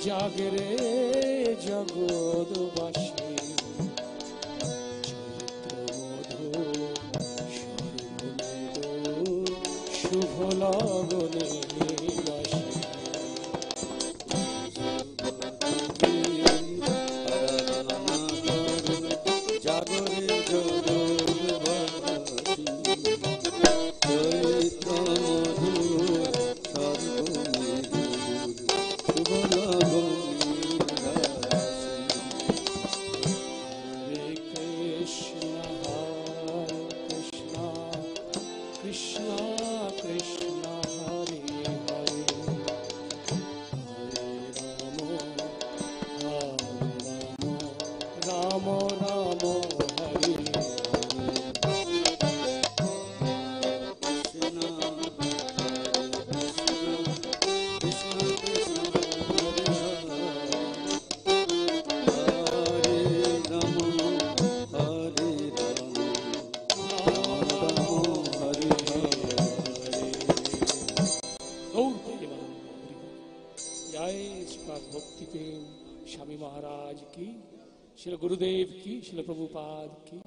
জাগরে জগৎবাসী শুভ লগনে स्वामी महाराज की, श्री गुरुदेव की, श्री प्रभुपाद की।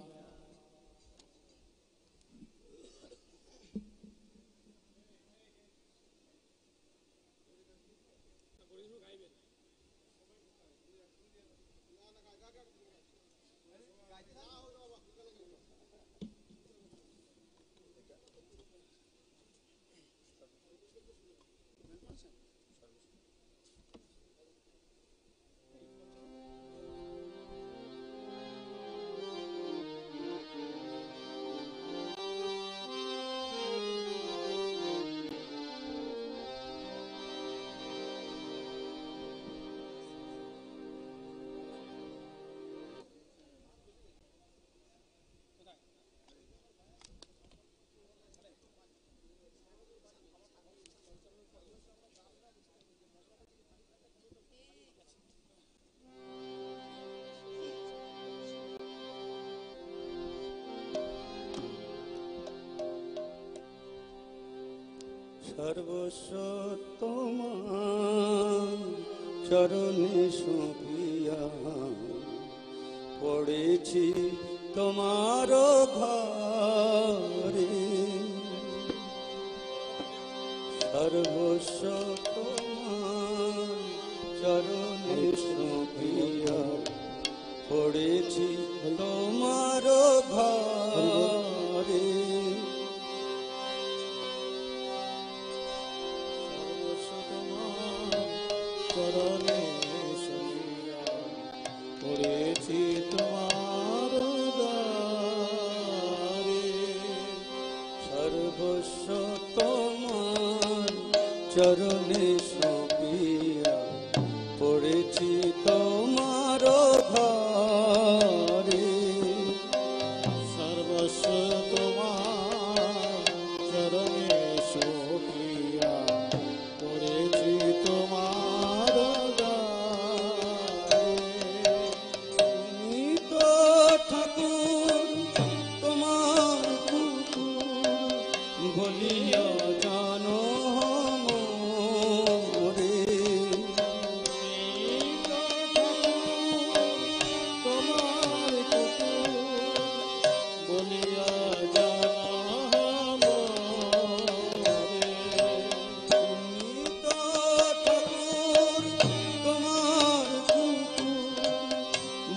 सर्वस्व তোমার চরণে সঁপিয়া পড়েছি তোমার ঘরে, সর্বস্ব তোমার চরণে সঁপিয়া পড়েছি তোমার ঘরে। চরণে শুনিয়া পড়েছি তোমার দ্বারে, সর্বস্ব তোমার চরণে সঁপিয়া পড়েছি তোমার ঘরে, সর্বস্ব তোমার চরণে সঁপিয়া পড়েছি তোমার ঠাকুর তোমার কুকুর বলিয়া জানো মোরে, তোমার কুকুর বলিয়া জানো মোরে, ঠাকুর তোমার কুকুর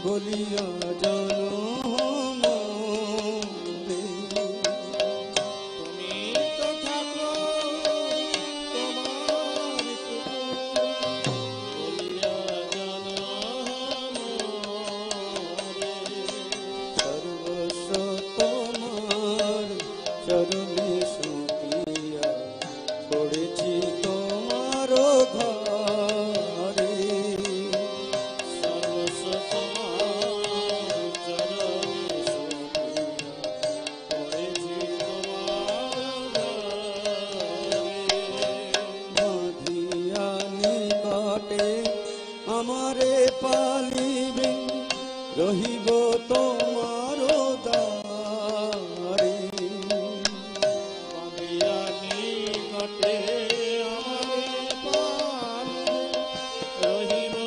বলিয়া জানো মোরে, তুমি তো থাকো তোমার কুকুর বলিয়া জানো মোরে, সর্বস্ব তোমার চরণে সঁপিয়া পড়েছি তোমার ঘরে, সর্বস্ব তোমার চরণে সঁপিয়া পড়েছি তোমার ঘরে, বাঁধিয়া নিকটে আমারে পালিবে রহিব তোমার দ্বারে, বাঁধিয়া নিকটে আমারে পালিবে রহিব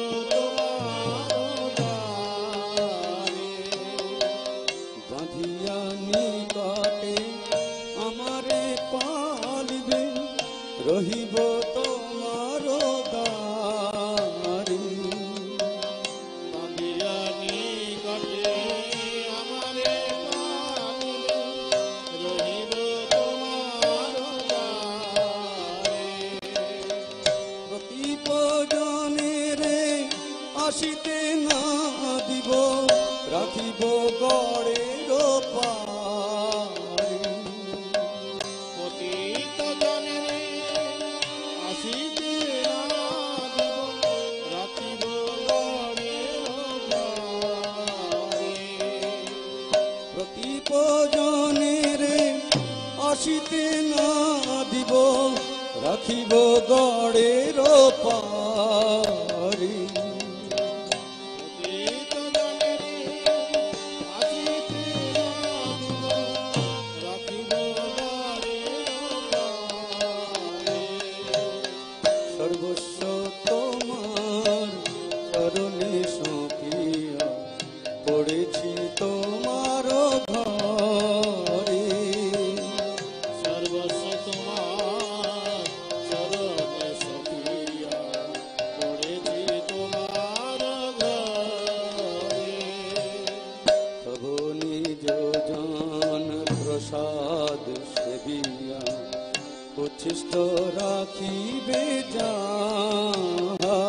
আসিতে না দিব রাখিব গড়ের পারে। পতিত জনের আসিতে না দিব রাখিব গড়ের পারে। প্রতিপজনের আসিতে না দিব রাখিব গড়ের পারে। পতিত জনের আসিতে না দিব রাখিব গড়ের পারে। সর্বস্ব তোমার চরণে সঁপিয়া পড়েছি তোমার ঘরে। সর্বস্ব তোমার চরণে সপিয়া পড়েছি তোমার ঘরে। তবু নিজ জন প্রসাদ সেবিয়া উচ্ছিষ্ট রাখিবে যাহা।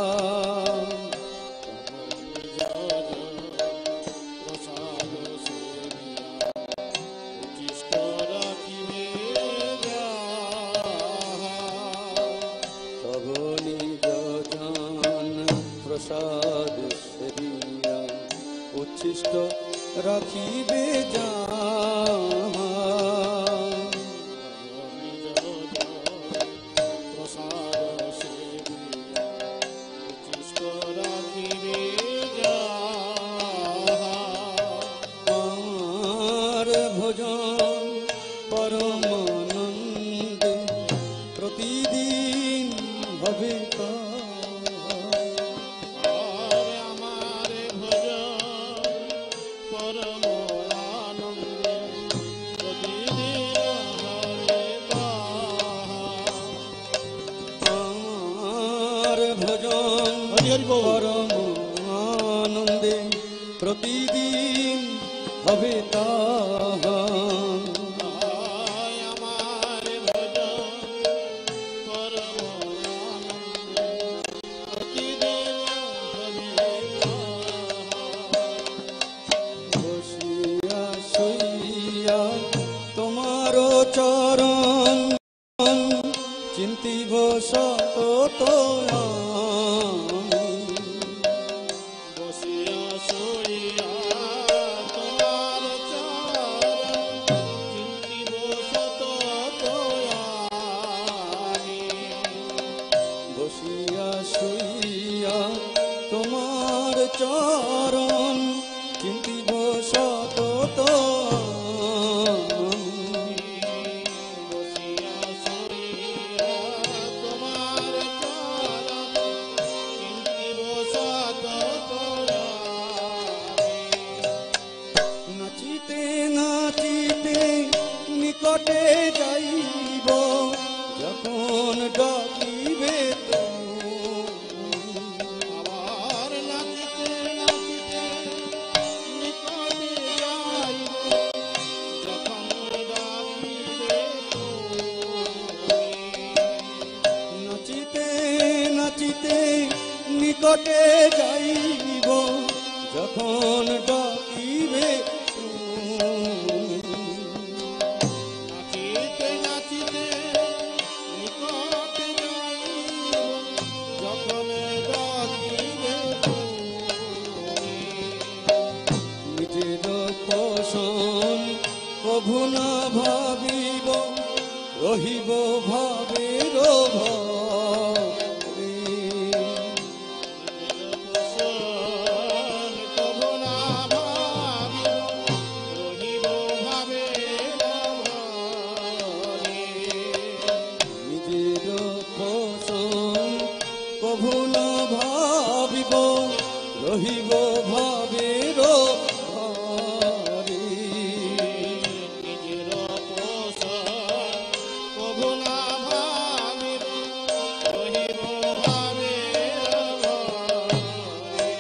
প্রসাদ সেবিয়া উচ্ছিষ্ট রাখিবে যাহা। তবু নিজ জন প্রসাদ সেবিয়া উচ্ছিষ্ট রাখিবে যাহা। প্রসাদ সেবিয়া উচ্ছিষ্ট রাখিবে যাহা। আমার ভোজন পরমানন্দে প্রতিদিন হবে আর আমার ভজন পরম আনন্দে প্রতিদিন হবে তাহা। আমার ভোজন হরি হরি বল। পরম আনন্দে প্রতিদিন হবে তাহা। আমার ভজন পরম আনন্দে প্রতিদিন হবে তাহা। বসিয়া শুইয়া তোমার চরণ চিন্তিব সতত আমি। বসিয়া শুইয়া তোমার চরণ চিন্তিব সতত আমি। বসিয়া শুইয়া তোমার চরণ চিন্তিব সতত আমি। বসিয়া শুইয়া তোমার চরণ চিন্তিব সতত আমি। নাচিতে নাচিতে নিকটে যাইব যখন ডাকিবে তুমি। আবার নাচিতে নাচিতে নিকটে যাইব যখন ডাকিবে তুমি। নাচিতে নাচিতে নিকটে যাইব যখন ডাকিবে তুমি। নাচিতে নাচিতে নিকটে যাইব যখন ডাকিবে তুমি। নিজের পোষণ কভু না ভাবিব রহিব ভাবের ভরে। পোষণ কভু না ভাবিব রহিব ভাবের ভরে। নিজের পোষণ কভু না ভাবিব রহিব ভাবের ভরে। নিজের পোষণ কভু না ভাবিব রহিব ভাবের ভরে।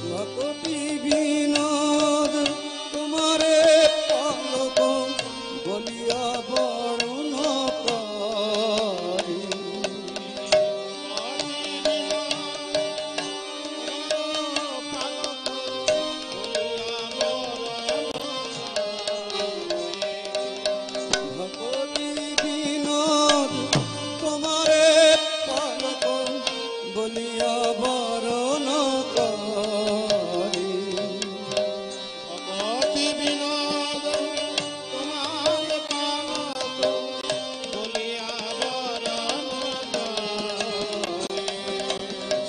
ভকতি বিনোদ তোমারে পালক বলিয়া বরণ করি। বলিয়া বরণ করি। অতি বিনোদ তোমার পালক বলিয়া বরণ করি।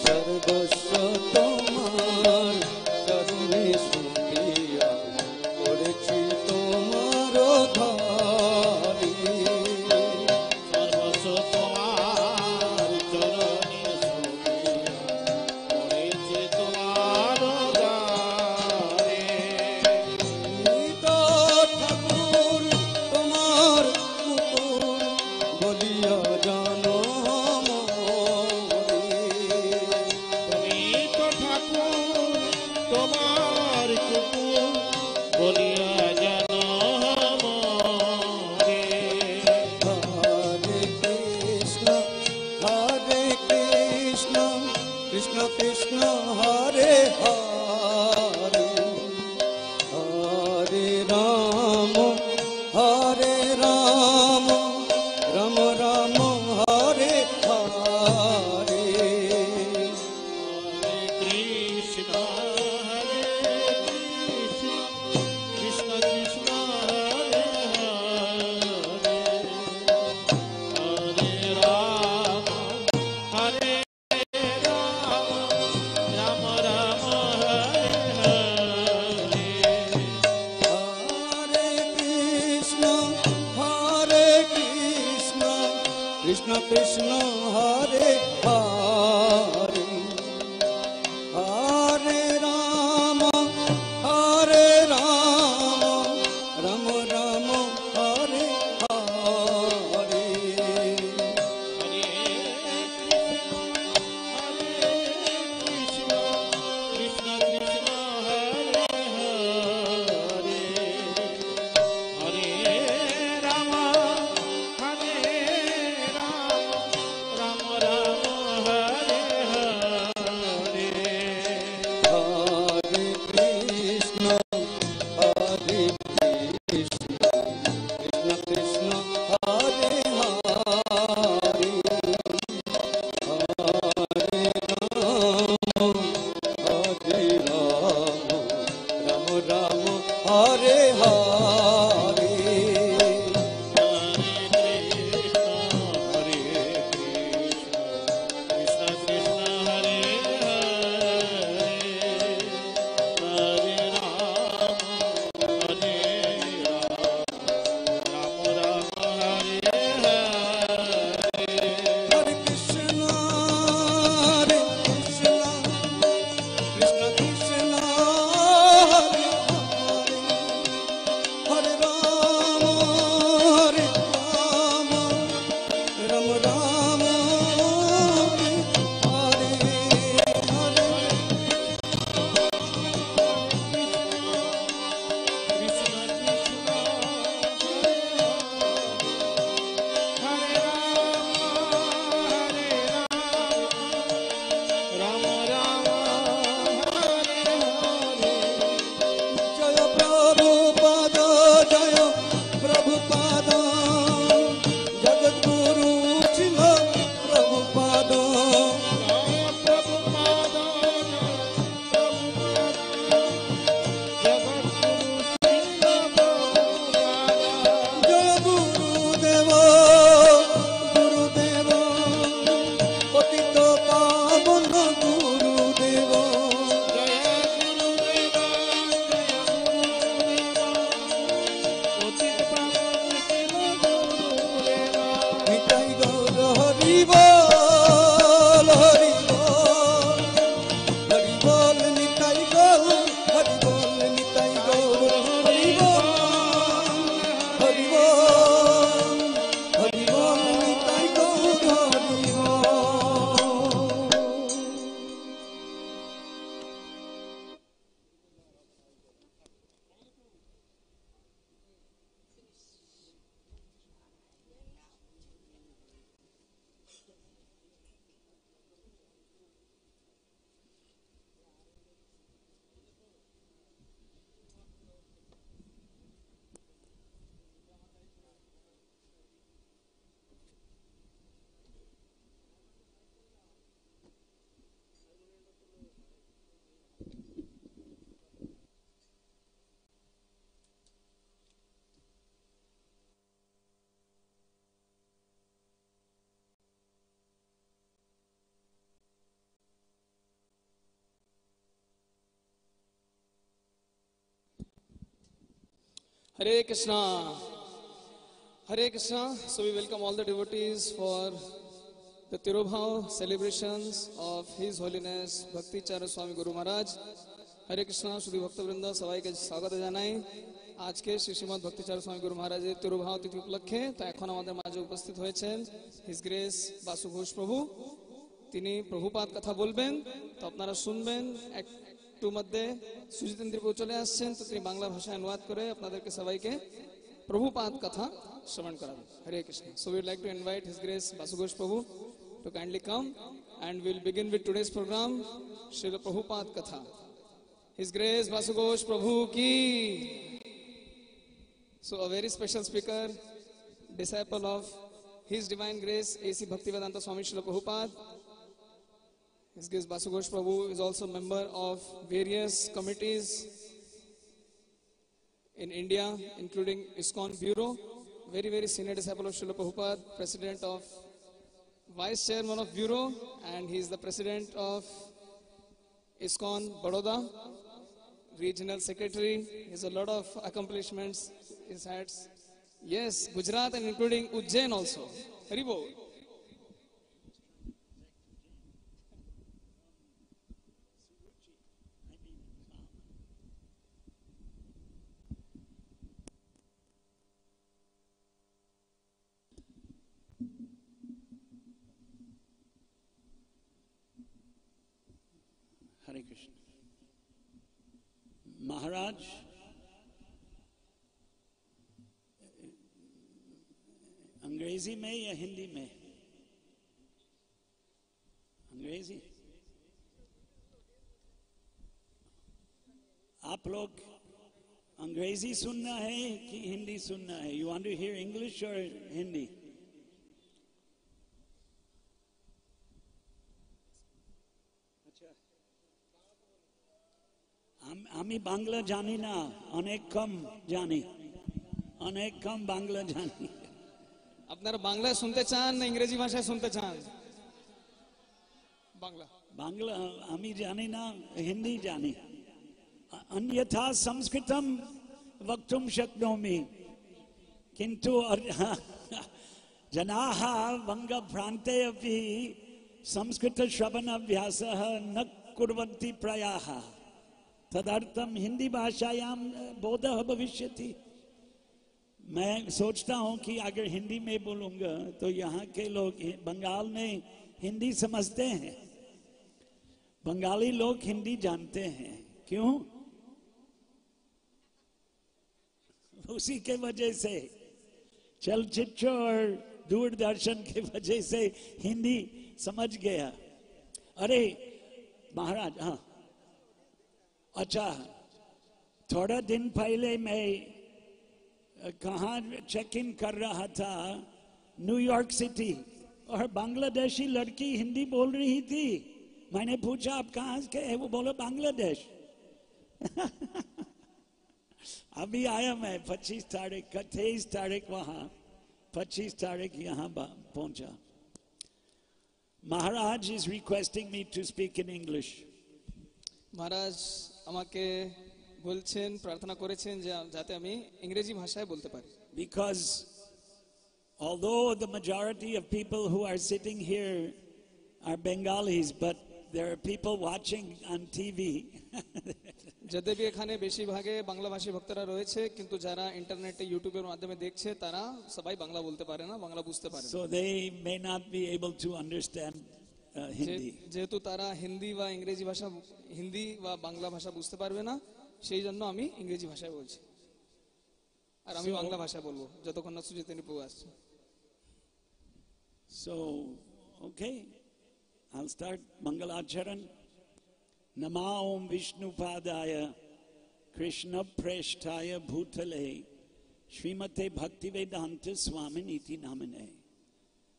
সর্বস্ব তোমার চরণে শুকিয়া করেছি তোমার ধারি। সর্বস্ব তোমার চরণে শুকিয়া করেছে তোমার দ্বারে। নিত ঠাকুর তোমার কুকুর বলিয়া জানো মোরে। তুমি তো ঠাকুর তোমার কুকুর বলিয়া জানো মোরে। হরে কৃষ্ণ কৃষ্ণ কৃষ্ণ হরে হরে, হরে রাম রাম রাম হরে হরে। হরে কৃষ্ণ কৃষ্ণ কৃষ্ণ হরে হরে, হরে রাম রাম রাম হরে হরে। হরে কৃষ্ণ কৃষ্ণ কৃষ্ণ হরে হরে, হরে রাম রাম রাম হরে হরে। হরে কৃষ্ণ কৃষ্ণ কৃষ্ণ হরে হরে, হরে Ram Hare Krishna. Hare Krishna. So we welcome all the devotees for the Tirobhav celebrations of His Holiness Bhakti Charu Swami Guru Maharaj. हरे कृष्णा शुद्ध भक्त वृंद सबाई के स्वागत জানাই आज के श्री श्रीमद भक्ति चारु स्वामी गुरु महाराजेর তিরোভাব তিথি উপলক্ষে তো এখন আমাদের মাঝে উপস্থিত হয়েছেন হিজ গ্রেস বাসু ঘোষ প্রভু তিনি প্রভুপাদ কথা বলবেন তো আপনারা শুনবেন একটু মধ্যে সুজিতেন্দ্র প্রভু চলে আসছেন তো তিনি বাংলা ভাষায় অনুবাদ করে আপনাদেরকে সবাইকে প্রভুপাদ কথা শ্রবণ করাবেন Hare Krishna so we would like to invite his grace Basu Ghosh Prabhu to kindly come and we'll begin with today's program Srila Prabhupada Katha. His Grace Basu Ghosh Prabhu ki. So a very special speaker, disciple of His Divine Grace A.C. Bhaktivedanta Swami Srila Prabhupada. His Grace Basu Ghosh Prabhu is also member of various committees in India, including ISKCON Bureau. Very senior disciple of Srila Prabhupada, president of Vice Chairman of Bureau, and he is the President of ISKCON Baroda, Regional Secretary. He has a lot of accomplishments. He's had, yes, Gujarat and including Ujjain also. Haribo. हरे कृष्ण महाराज अंग्रेजी में या हिंदी में अंग्रेजी आप लोग अंग्रेजी सुनना है कि हिंदी सुनना है you want to hear English और हिंदी আমি বাংলা জানি না অনেক কম জানি অনেক কম বাংলা জানি আপনারা বাংলা শুনতে চান না ইংরেজি ভাষায় শুনতে চান বাংলা বাংলা আমি জানি না হিন্দি জানি अन्यथा संस्कृतं वक्तुं शक्नोमि किन्तु जनाः वङ्गप्रान्ते अपि संस्कृतश्रवणाभ्यासः न कुर्वन्ति प्रायः तदर्थम हिंदी भाषायां बोधः भविष्यति मैं सोचता हूं कि अगर हिंदी में बोलूंगा तो यहाँ के लोग बंगाल में हिंदी समझते हैं बंगाली लोग हिंदी जानते हैं क्यों उसी के वजह से चलचित्र और दूरदर्शन के वजह से हिंदी समझ गया अरे महाराज हाँ अच्छा थोड़ा दिन पहले मैं कहाँ चेक इन कर रहा था न्यूयॉर्क सिटी और बांग्लादेशी लड़की हिंदी बोल रही थी मैंने पूछा आप कहाँ के है वो बोला बांग्लादेश अभी आया मैं 25 तारीख 23 तारीख वहाँ 25 तारीख यहाँ पहुँचा महाराज is requesting me to speak in English महाराज আমাকে বলছেন প্রার্থনা করেছেন যে যাতে আমি ইংরেজি ভাষায় বলতে পারি because although the majority of people who are sitting here are Bengalis but there are people watching on TV যদ্যপি এখানে বেশিরভাগে বাংলাভাষী ভক্তরা রয়েছে কিন্তু যারা ইন্টারনেটে ইউটিউবের মাধ্যমে দেখছে তারা সবাই বাংলা বলতে পারে না বাংলা বুঝতে পারে না so they may not be able to understand Hindi যেহেতু তারা হিন্দি বা ইংরেজি ভাষা হিন্দি বা বাংলা ভাষা বুঝতে পারবে না সেই জন্য আমি ইংরেজি ভাষায় বলছি আর আমি বাংলা ভাষা বলবো যতক্ষণ না সুজিতেন্দ্র প্রভু আসছে so okay I'll start Mangalacharan Nama Om Vishnu Padaya Krishna Preshtaya Bhutale Srimate Bhaktivedanta Swami Niti Namane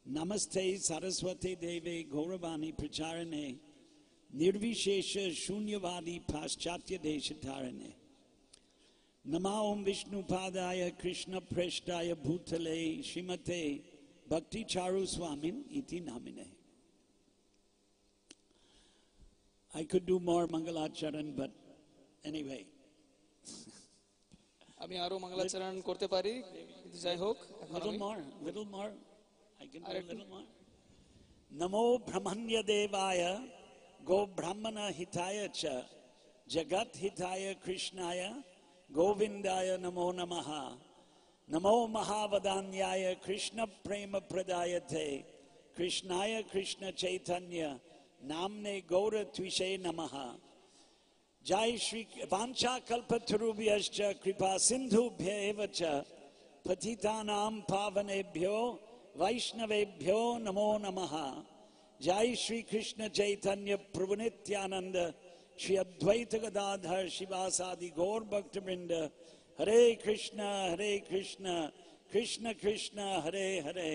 Namaste Saraswate Deve Gauravani Pracharane Nirvishesha Shunyavadi Paschatya Deshatarane Nama Om Vishnu Padaya Krishna Preshtaya Bhutale Srimate Bhakti Charu Swami Iti Namane I could do more Mangalacharan but anyway আমি আরো মঙ্গলাচরণ করতে পারি, কিন্তু যাই হোক এখন Little আমি more. I can do a Arektu. little more. Namo Brahmanya Devaya Go Brahmana Hitaya Cha Jagat Hitaya Krishnaya Govindaya Namo Namaha Namo Mahavadanyaya Krishna Prema Pradayate Krishnaya Krishna Chaitanya Namne Gaura Tvishe Namaha Jai Shri Vancha Kalpatarubhyascha Kripa Sindhubhya Evacha Patitanam Pavanebhyo Vaishnavebhyo Namo Namaha Jai Shri Krishna Chaitanya Prabhu Nityananda Shri Advaita Gadadhar Shivasadi Gaur Bhaktivinoda Hare Krishna Krishna Krishna Hare Hare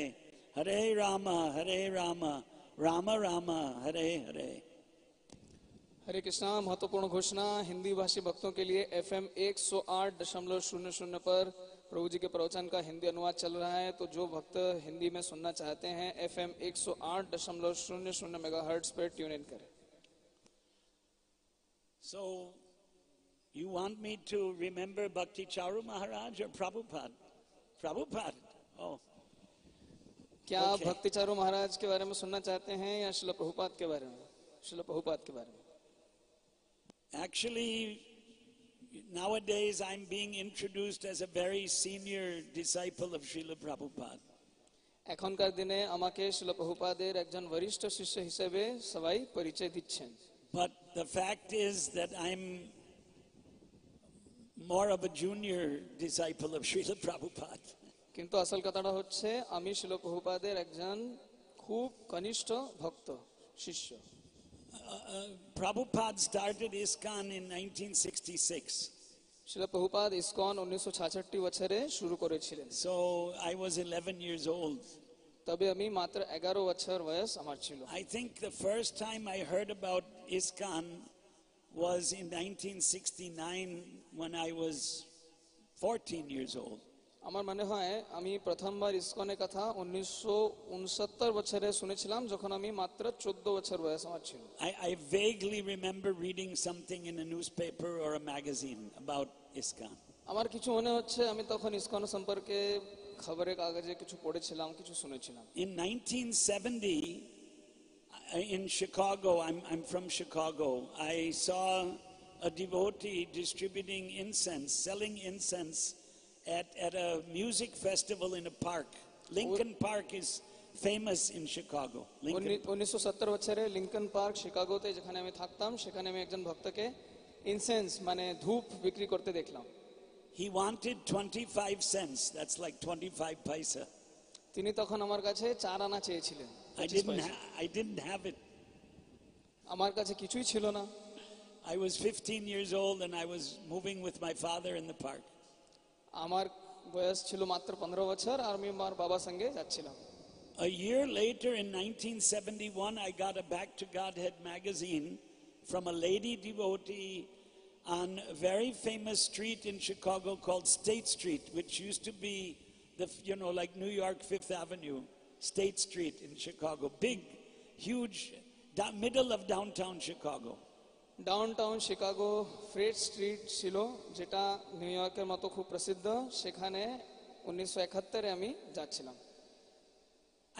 Hare Rama Rama Rama Hare Hare हरे कृष्णा। महत्वपूर्ण घोषणा हिंदी भाषी भक्तों के लिए FM 108.00 पर प्रभु जी के प्रवचन का हिंदी अनुवाद चल रहा है। तो जो भक्त हिंदी में सुनना चाहते हैं FM 108.00 मेगाहर्ट्ज पर ट्यून इन करें। So, you want me to remember Bhakti Charu Maharaj or Prabhupada? Prabhupada. Oh. क्या आप Okay. भक्ति चारू महाराज के बारे में सुनना चाहते हैं या श्रील प्रभुपाद के बारे में? श्रील प्रभुपाद के बारे में। Actually, nowadays I'm being introduced as a very senior disciple of Srila Prabhupada. এখনকার দিনে আমাকে শ্রীল প্রভুপাদের একজন বরিষ্ঠ শিষ্য হিসেবে সবাই পরিচয় দিচ্ছেন। But the fact is that I'm more of a junior disciple of Srila Prabhupada. কিন্তু আসল কথাটা হচ্ছে আমি শ্রীল প্রভুপাদের একজন খুব কনিষ্ঠ ভক্ত শিষ্য। Prabhupada started ISKCON in 1966. Srila Prabhupada ISKCON 1966 বছরে শুরু করেছিলেন। So I was 11 years old. তবে আমি মাত্র 11 বছর বয়স আমার ছিল। I think the first time I heard about ISKCON was in 1969 when I was 14 years old. আমার মনে হয় আমি প্রথমবার ইসকনের কথা 1969 বছরে শুনেছিলাম যখন আমি মাত্র 14 বছর বয়স আমার ছিল। I vaguely remember reading something in a newspaper or a magazine about ISKCON. আমার কিছু মনে হচ্ছে আমি তখন ইসকন সম্পর্কে খবরের কাগজে কিছু পড়েছিলাম, কিছু শুনেছিলাম। In 1970 in Chicago, I'm from Chicago, I saw a devotee distributing incense, selling incense at a music festival in a park. Lincoln Park is famous in Chicago. 1970 বছরে লিংকন পার্ক শিকাগোতে যেখানে আমি থাকতাম সেখানে আমি একজন ভক্তকে ইনসেন্স মানে ধূপ বিক্রি করতে দেখলাম। He wanted 25 cents. That's like 25 paisa. তিনি তখন আমার কাছে 4 আনা চেয়েছিলেন। I didn't have it. আমার কাছে কিছুই ছিল না। I was 15 years old and I was moving with my father in the park. আমার বয়স ছিল মাত্র 15 বছর আর আমি আমার বাবার সঙ্গে যাচ্ছিলাম। A year later in 1971 I got a Back to Godhead magazine from a lady devotee on a very famous street in Chicago called State Street, which used to be like New York 5th Avenue, State Street in Chicago, big, huge, middle of downtown Chicago. Downtown Chicago Fred street ছিল যেটা new ইয়র্কের মতো খুব প্রসিদ্ধ। সেখানে 1971 আমি যাচ্ছিলাম।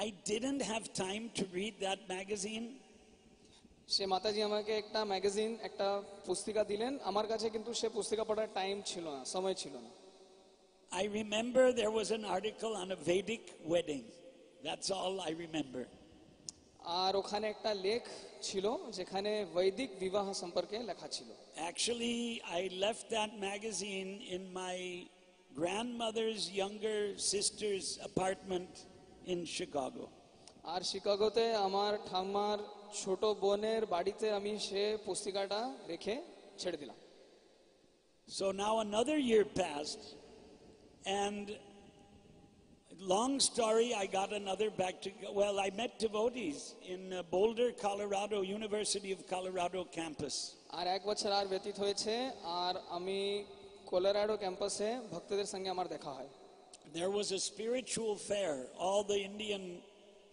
I didn't have time to read that magazine. সে মাতাজি আমাকে একটা ম্যাগাজিন একটা পুস্তিকা দিলেন, আমার কাছে কিন্তু সে পুস্তিকা পড়ার টাইম ছিল না, সময় ছিল না। I remember there was an article on a Vedic wedding. That's all I remember. আর ওখানে একটা লেখ ছিল যেখানে বৈদিক বিবাহ সম্পর্কে লেখা ছিল। Actually, I left that magazine in my grandmother's younger sister's apartment in Chicago. আর শিকাগোতে আমার ঠাম্মার ছোট বোনের বাড়িতে আমি সে পুস্তিকাটা রেখে ছেড়ে দিলাম। So now another year passed and long story, I got another I met devotees in Boulder, Colorado, University of Colorado campus. আর এক বছর আর ব্যতীত হয়েছে আর আমি কলোরাডো ক্যাম্পাসে ভক্তদের সঙ্গে আমার দেখা হয়। There was a spiritual fair. All the Indian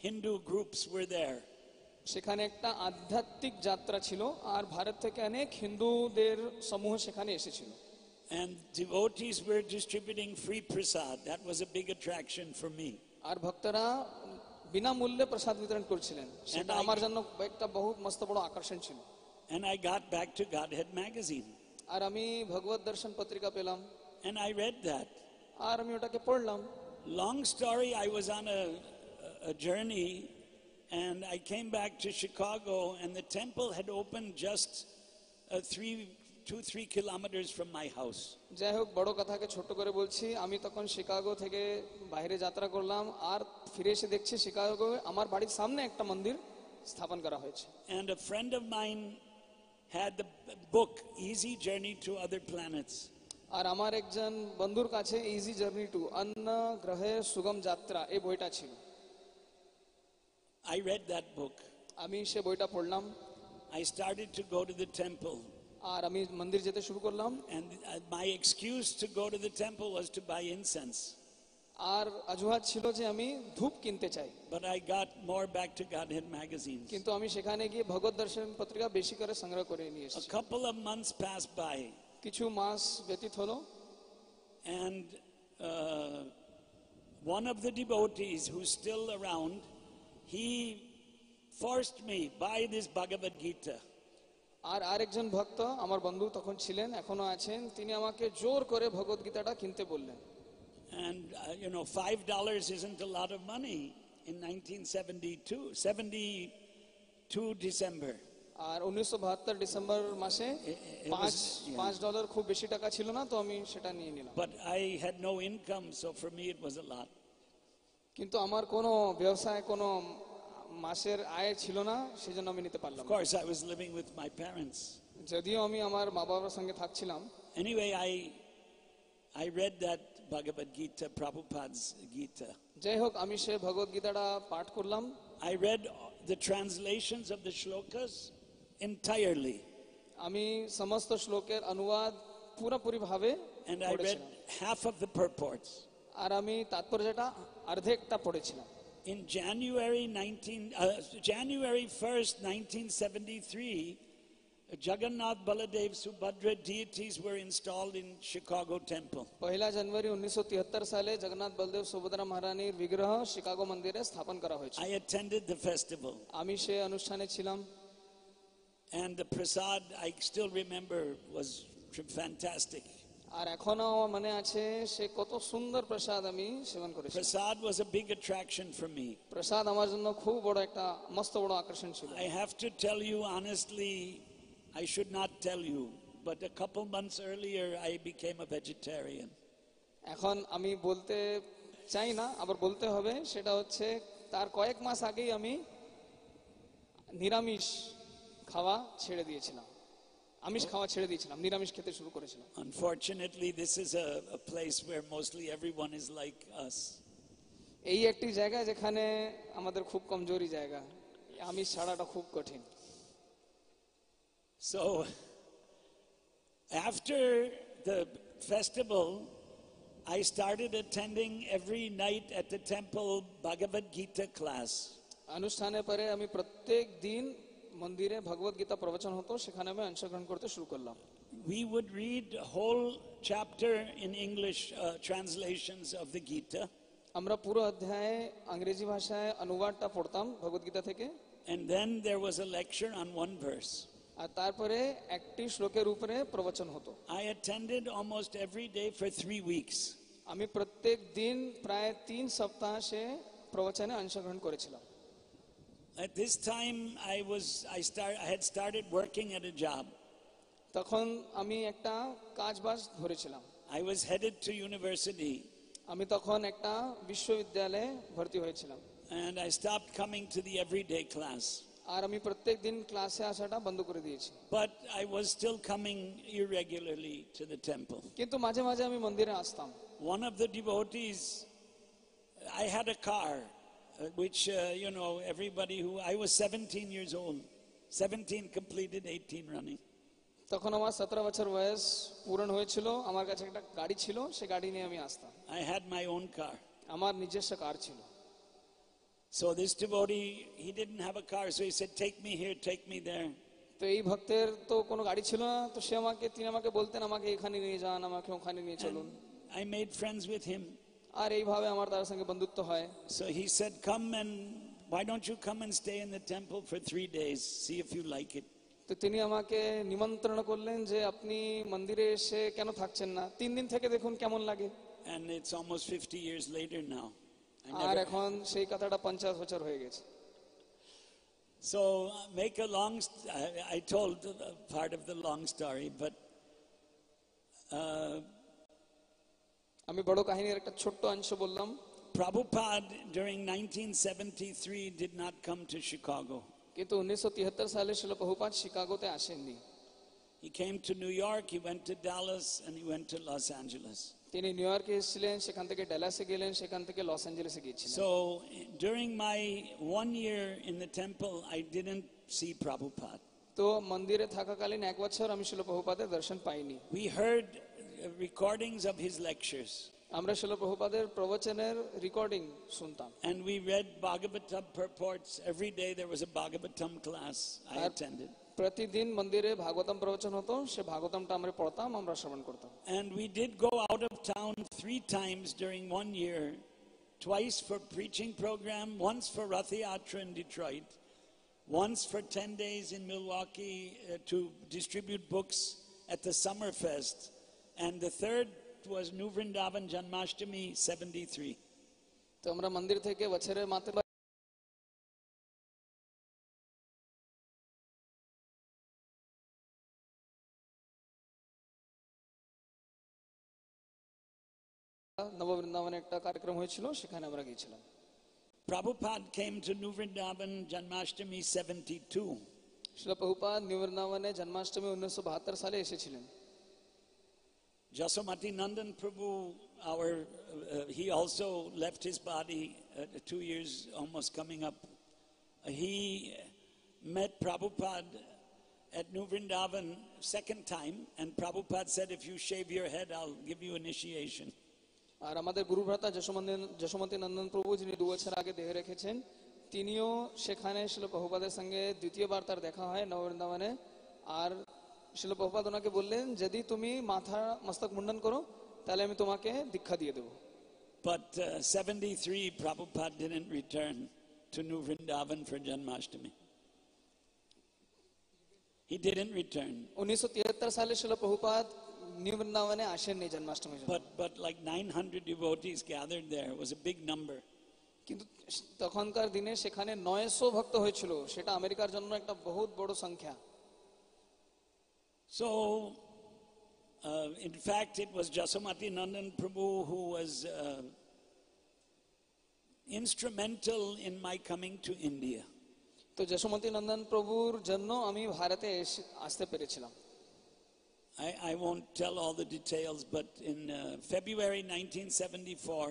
Hindu groups were there. সেখানে একটা আধ্যাত্মিক যাত্রা ছিল আর ভারত থেকে অনেক হিন্দুদের সমূহ সেখানে এসেছিল। And devotees were distributing free prasad. That was a big attraction for me. আর ভক্তরা বিনামূল্যে প্রসাদ বিতরণ করছিলেন, সেটা আমার জন্য একটা বহুত মস্ত বড় আকর্ষণ ছিল। And I got back to Godhead magazine. আর আমি ভগবত দর্শন পত্রিকা পেলাম, And I read that. আর আমি ওটাকে পড়লাম। Long story, I was on a journey and I came back to Chicago and the temple had opened just 2-3 kilometers from my house. যাই হোক, বড় কথাকে ছোট করে বলছি, আমি তখন শিকাগো থেকে বাইরে যাত্রা করলাম, আর ফিরে এসে দেখছি শিকাগো আমার বাড়ির সামনে একটা মন্দির স্থাপন করা হয়েছে। And a friend of mine had the book Easy Journey to Other Planets. আর আমার একজন বন্ধুর কাছে ইজি জার্নি টু অন্য গ্রহে সুগম যাত্রা এই বইটা ছিল। I read that book. আমি সে বইটা পড়লাম, I started to go to the temple. আর আমি মন্দির যেতে শুরু করলাম। And my excuse to go to the temple was to buy incense. আর অজুহাত ছিল যে আমি ধূপ কিনতে চাই। But I got more back to Godhead magazines. কিন্তু আমি সেখানে গিয়ে ভগবত দর্শন পত্রিকা বেশি করে সংগ্রহ করে নিয়ে A এসেছি। couple of months passed by. কিছু মাস ব্যতীত হলো, And one of the devotees who's still around, he forced me, buy this Bhagavad Gita. আর আরেকজন ভক্ত আমার বন্ধু তখন ছিলেন, এখনো আছেন, তিনি আমাকে জোর করে ভগবত গীতাটা কিনতে বললেন। And $5 isn't a lot of money in 1972 December. আর 1972 ডিসেম্বর মাসে $5 খুব বেশি টাকা ছিল না, তো আমি সেটা নিয়ে নিলাম। But I had no income, so for me it was a lot. কিন্তু আমার কোনো ব্যবসায় কোনো মাসের আয় ছিল না, সেজন্য আমি নিতে পারলাম Of না। course, I was living with my parents. যদিও আমি আমার মা বাবার সঙ্গে থাকছিলাম। Anyway, I read that Bhagavad Gita, Prabhupada's Gita. যাই হোক, আমি সে ভগবত গীতাটা পাঠ করলাম। I read the translations of the shlokas entirely. আমি সমস্ত শ্লোকের অনুবাদ পুরোপুরি ভাবে And I read half of the purports. আর আমি তাৎপর্যটা অর্ধেকটা পড়েছিলাম। In January 1st, 1973, Jagannath, Baladev, Subhadra deities were installed in Chicago temple. 1 জানুয়ারি 1973 সালে জগন্নাথ বলদেব সুভদ্রা মহারানীর বিগ্রহ শিকাগো মন্দিরে স্থাপন করা হয়েছে। I attended the festival. আমি সেই অনুষ্ঠানে ছিলাম। And the prasad, I still remember, was fantastic. আর এখনো আমার মনে আছে সে কত সুন্দর প্রসাদ আমি সেবন করেছি। Prasad was a big attraction for me. প্রসাদ আমার জন্য খুব বড় একটা মস্ত বড় আকর্ষণ ছিল। I have to tell you honestly, I should not tell you, but a couple months earlier I became a vegetarian. এখন আমি বলতে চাই না, আবার বলতে হবে, সেটা হচ্ছে তার কয়েক মাস আগেই আমি নিরামিষ খাওয়া ছেড়ে দিয়েছিলাম। আমিষ খাওয়া ছেড়ে দিয়েছিলাম, নিরামিষ খেতে শুরু করেছিলাম। Unfortunately, this is a place where mostly everyone is like us. এই একটি জায়গা যেখানে আমাদের খুব কমজোরি জায়গা, আমিষ ছাড়াটা খুব কঠিন। So, after the festival, I started attending every night at the temple Bhagavad Gita class. অনুষ্ঠানের পরে আমি প্রত্যেক দিন মন্দিরে ভগবত গীতা প্রবচন হতো, সেখানে আমি অংশগ্রহণ করতে শুরু করলাম। We would read a whole chapter in English translations of the Gita. আমরা পুরো অধ্যায়ে ইংরেজি ভাষায় অনুবাদটা পড়তাম ভগবত গীতা থেকে। And then there was a lecture on one verse. আর তারপরে একটি শ্লোকের উপরে প্রবচন হতো। I attended almost every day for 3 weeks. আমি প্রত্যেক দিন প্রায় 3 সপ্তাহ সে প্রবচনে অংশগ্রহণ করেছিলাম। At this time, I had started working at a job. তখন আমি একটা কাজবাজ ধরেছিলাম। I was headed to university. আমি তখন একটা বিশ্ববিদ্যালয়ে ভর্তি হয়েছিলাম। And I stopped coming to the everyday class. আর আমি প্রত্যেক দিন ক্লাসে আসাটা বন্ধ করে দিয়েছি। But I was still coming irregularly to the temple. কিন্তু মাঝে মাঝে আমি মন্দিরে আসতাম। One of the devotees, I had a car, which, everybody I was 17 years old. 17 completed, 18 running. তখন আমার 17 বছর বয়স পূরণ হয়েছিল, আমার কাছে একটা গাড়ি ছিল, সে গাড়ি নিয়ে আমি আসতাম। I had my own car. আমার নিজস্ব কার ছিল। So this devotee, he didn't have a car, so he said, take me here, take me there. তো এই ভক্তের তো কোনো গাড়ি ছিল না, তো তিনি আমাকে বলতেন আমাকে এখানে নিয়ে যান, আমাকে ওখানে নিয়ে চলুন। I made friends with him. আর এইভাবে আমার তার সঙ্গে বন্ধুত্ব হয়। So he said, come and why don't you come and stay in the temple for 3 days, see if you like it. তো তিনি আমাকে নিমন্ত্রণ করলেন যে আপনি মন্দিরে এসে কেন থাকছেন না, 3 দিন থেকে দেখুন কেমন লাগে। And it's almost 50 years later now. আর এখন সেই কথাটা 50 বছর হয়ে গেছে। So make a long I told part of the long story, but আমি বড় কাহিনীর একটা ছোট্ট অংশ বললাম। Prabhupada during 1973 did not come to Chicago. কিন্তু 1973 সালে শিল প্রভুপাদ শিকাগোতে আসেননি। He came to New York, he went to Dallas, and he went to Los Angeles. তিনি নিউ ইয়র্কে এসেছিলেন, সেখান থেকে ডালাসে গেলেন, সেখান থেকে লস অ্যাঞ্জেলেসে গিয়েছিলেন। So during my 1 year in the temple, I didn't see Prabhupada. তো মন্দিরে থাকাকালীন 1 বছর আমি শিল প্রভুপাদের দর্শন পাইনি। We heard recordings of his lectures. আমরা শিল প্রভুপাদের প্রবচনের রেকর্ডিং শুনতাম। And we read Bhagavatam purports. Every day there was a Bhagavatam class I attended. প্রতিদিন মন্দিরে ভাগবতম প্রবচন হতো, সে ভাগবতমটা আমরা পড়তাম, আমরা শ্রবণ করতাম। And we did go out of town 3 times during 1 year, twice for preaching program, once for Rath Yatra in Detroit, once for 10 days in Milwaukee to distribute books at the Summer Fest, and the third was New Vrindavan Janmashtami 73. তো আমরা মন্দির থেকে বছরের মাত্র নববৃন্দাবনে একটা কার্যক্রম হয়েছিল, সেখানে আমরা গিয়েছিলাম। Prabhupada came to New Vrindavan Janmashtami 72. শিল প্রভুপাদ নিউ বৃন্দাবনে জন্মাষ্টমী 1972 সালে এসেছিলেন। Jasomati Nandan Prabhu, he also left his body 2 years almost coming up. He met Prabhupada at New Vrindavan second time, and Prabhupada said, if you shave your head, I'll give you initiation. আর আমাদের গুরুভ্রাতা যশোমতী নন্দন প্রভু, যিনি 2 বছর আগে দেহ রেখেছেন, তিনিও সেখানে শিল প্রভুপাদের সঙ্গে দ্বিতীয়বার তার দেখা হয় নববৃন্দাবনে। আর শিল প্রভুপাদ ওনাকে বললেন, যদি তুমি মাথা মস্তক মুন্ডন করো তাহলে আমি তোমাকে দীক্ষা দিয়ে দেবো। But 73, Prabhupada didn't return to New Vrindavan for Janmashtami. He didn't return. 1973 সালে শিল প্রভুপাদ নিউ বৃন্দাবনে আসেননি জন্মাষ্টমীর জন্য। But like 900 devotees gathered there. It was a big number. কিন্তু তখনকার দিনে সেখানে 900 ভক্ত হয়েছিল, সেটা আমেরিকার জন্য একটা বহুত বড় সংখ্যা। So, in fact, it was Jasomati Nandan Prabhu who was instrumental in my coming to India. তো যশোমতী নন্দন প্রভুর জন্য আমি ভারতে আসতে পেরেছিলাম। I won't tell all the details, but in February 1974,